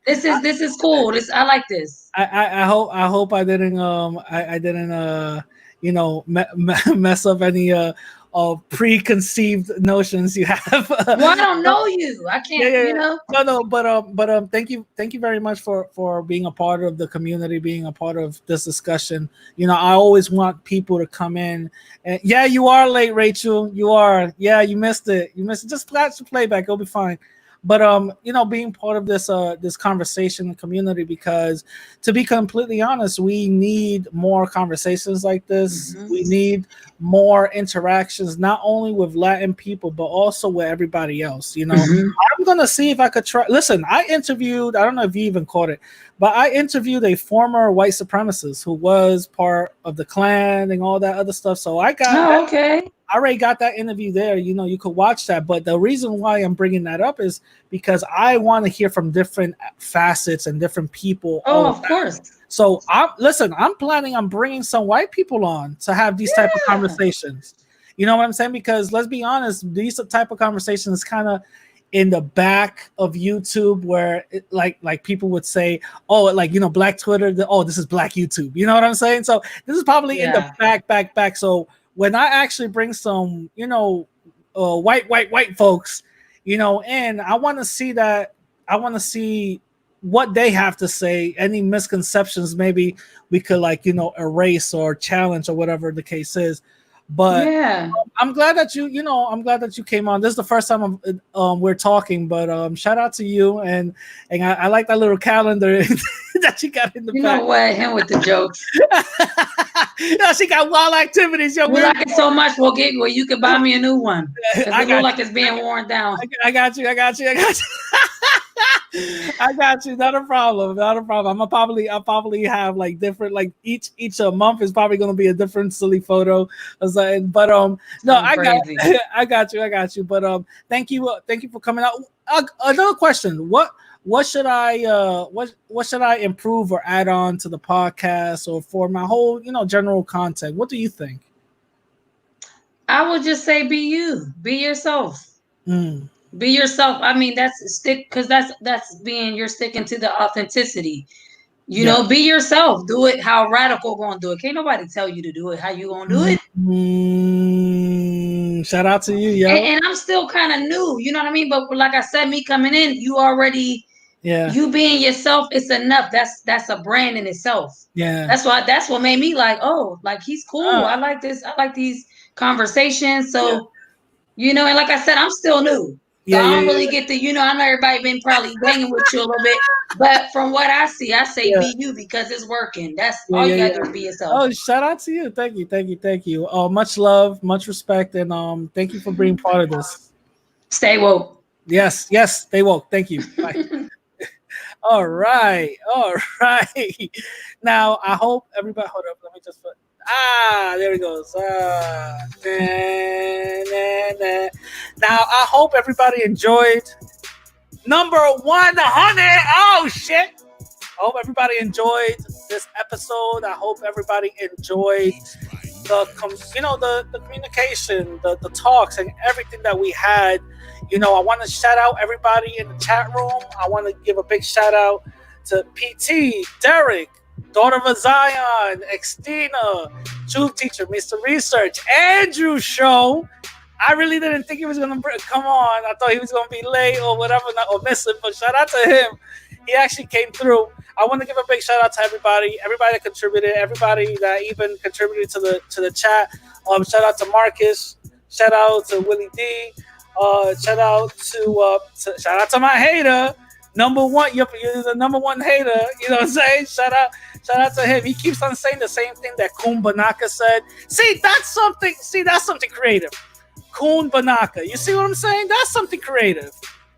this is cool. I like this. I hope I didn't I didn't you know mess up any preconceived notions you have. Well, I don't know you. I can't, you know. No, but thank you very much for being a part of the community, being a part of this discussion. You know, I always want people to come in. And yeah, you are late, Rachel. You are. Yeah, you missed it. Just flash the playback. It'll be fine. But you know, being part of this this conversation and community, because to be completely honest, we need more conversations like this. We need more interactions, not only with Latin people, but also with everybody else. You know, I'm gonna see if I could try. Listen, I interviewed, I don't know if you even caught it, but I interviewed a former white supremacist who was part of the Klan and all that other stuff. So I got I already got that interview there. You know, you could watch that. But the reason why I'm bringing that up is because I want to hear from different facets and different people. Oh, of course. So I'm planning on bringing some white people on to have these type of conversations. You know what I'm saying? Because let's be honest, these type of conversations kind of in the back of YouTube, where like people would say, oh, like, you know, Black Twitter, oh, this is Black YouTube. You know what I'm saying? So this is probably in the back. So when I actually bring some, you know, white folks, you know, in, I want to see that. I want to see what they have to say. Any misconceptions, maybe we could, like, you know, erase or challenge or whatever the case is. But I'm glad that I'm glad that you came on. This is the first time we're talking, but shout out to you, and I like that little calendar that you got in the back. You know what? Him with the jokes. Yeah, she got wild activities. Yo, we like it so much. Well, you can buy me a new one. It look like it's being worn down. I got you. I got you. Not a problem. I'll probably have like different, like each month is probably going to be a different silly photo. But no, I got you. But thank you for coming out. Another question: what should I improve or add on to the podcast or for my whole, you know, general content? What do you think? I would just say be you, be yourself. Be yourself. I mean, because that's being, you're sticking to the authenticity. You know, be yourself. Do it how Radical gonna do it. Can't nobody tell you to do it how you gonna do it. Shout out to you, yo. And I'm still kind of new, you know what I mean? But like I said, me coming in, you already, you being yourself, it's enough. That's a brand in itself. Yeah. That's what made me like, oh, like he's cool. I like this. I like these conversations. So, you know, and like I said, I'm still new. So I don't really get to, you know, I know everybody been probably hanging with you a little bit, but from what I see, I say be you because it's working. That's all you gotta do is be yourself. Oh, shout out to you. Thank you. Much love, much respect, and thank you for being part of this. Stay woke. Yes, stay woke. Thank you. Bye. All right. Now I hope everybody, hold up, let me just put, there it goes. Now I hope everybody enjoyed number 100. Oh shit! I hope everybody enjoyed this episode. I hope everybody enjoyed the communication, the talks, and everything that we had. I want to shout out everybody in the chat room. I want to give a big shout out to PT, Derek, Daughter of Zion, Xtina, Truth Teacher, Mr. Research, Andrew Show. I really didn't think he was going to come on. I thought he was going to be late or whatever, or missing, but shout out to him. He actually came through. I want to give a big shout out to everybody that contributed, everybody that even contributed to the chat. Shout out to Marcus. Shout out to Willie D. Shout out to my hater. Number one, you're the number one hater. You know what I'm saying? Shout out to him. He keeps on saying the same thing that Kun Banaka said. See, that's something creative. Kun Banaka. You see what I'm saying? That's something creative.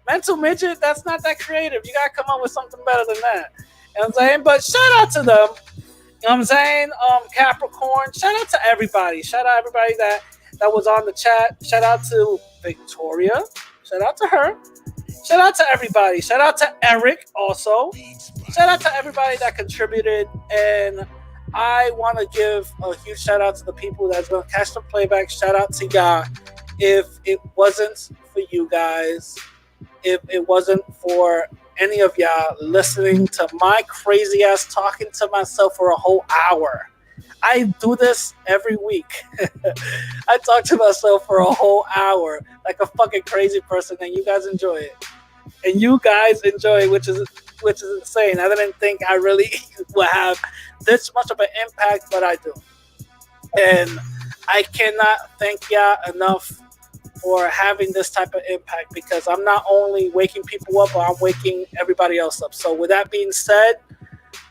Mental Midget, that's not that creative. You gotta come up with something better than that. You know what I'm saying? But shout out to them. You know what I'm saying? Capricorn. Shout out to everybody. Shout out everybody that was on the chat. Shout out to Victoria. Shout out to her. Shout out to everybody. Shout out to Eric also. Shout out to everybody that contributed. And I want to give a huge shout out to the people that's going to catch the playback. Shout out to y'all. If it wasn't for you guys, if it wasn't for any of y'all listening to my crazy ass talking to myself for a whole hour. I do this every week. I talk to myself for a whole hour like a fucking crazy person, and you guys enjoy it. And you guys enjoy it, which is insane. I didn't think I really would have this much of an impact, but I do. And I cannot thank y'all enough for having this type of impact, because I'm not only waking people up, but I'm waking everybody else up. So with that being said,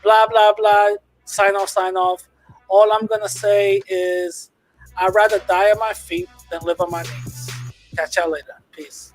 blah, blah, blah, sign off. All I'm going to say is I'd rather die on my feet than live on my knees. Catch y'all later. Peace.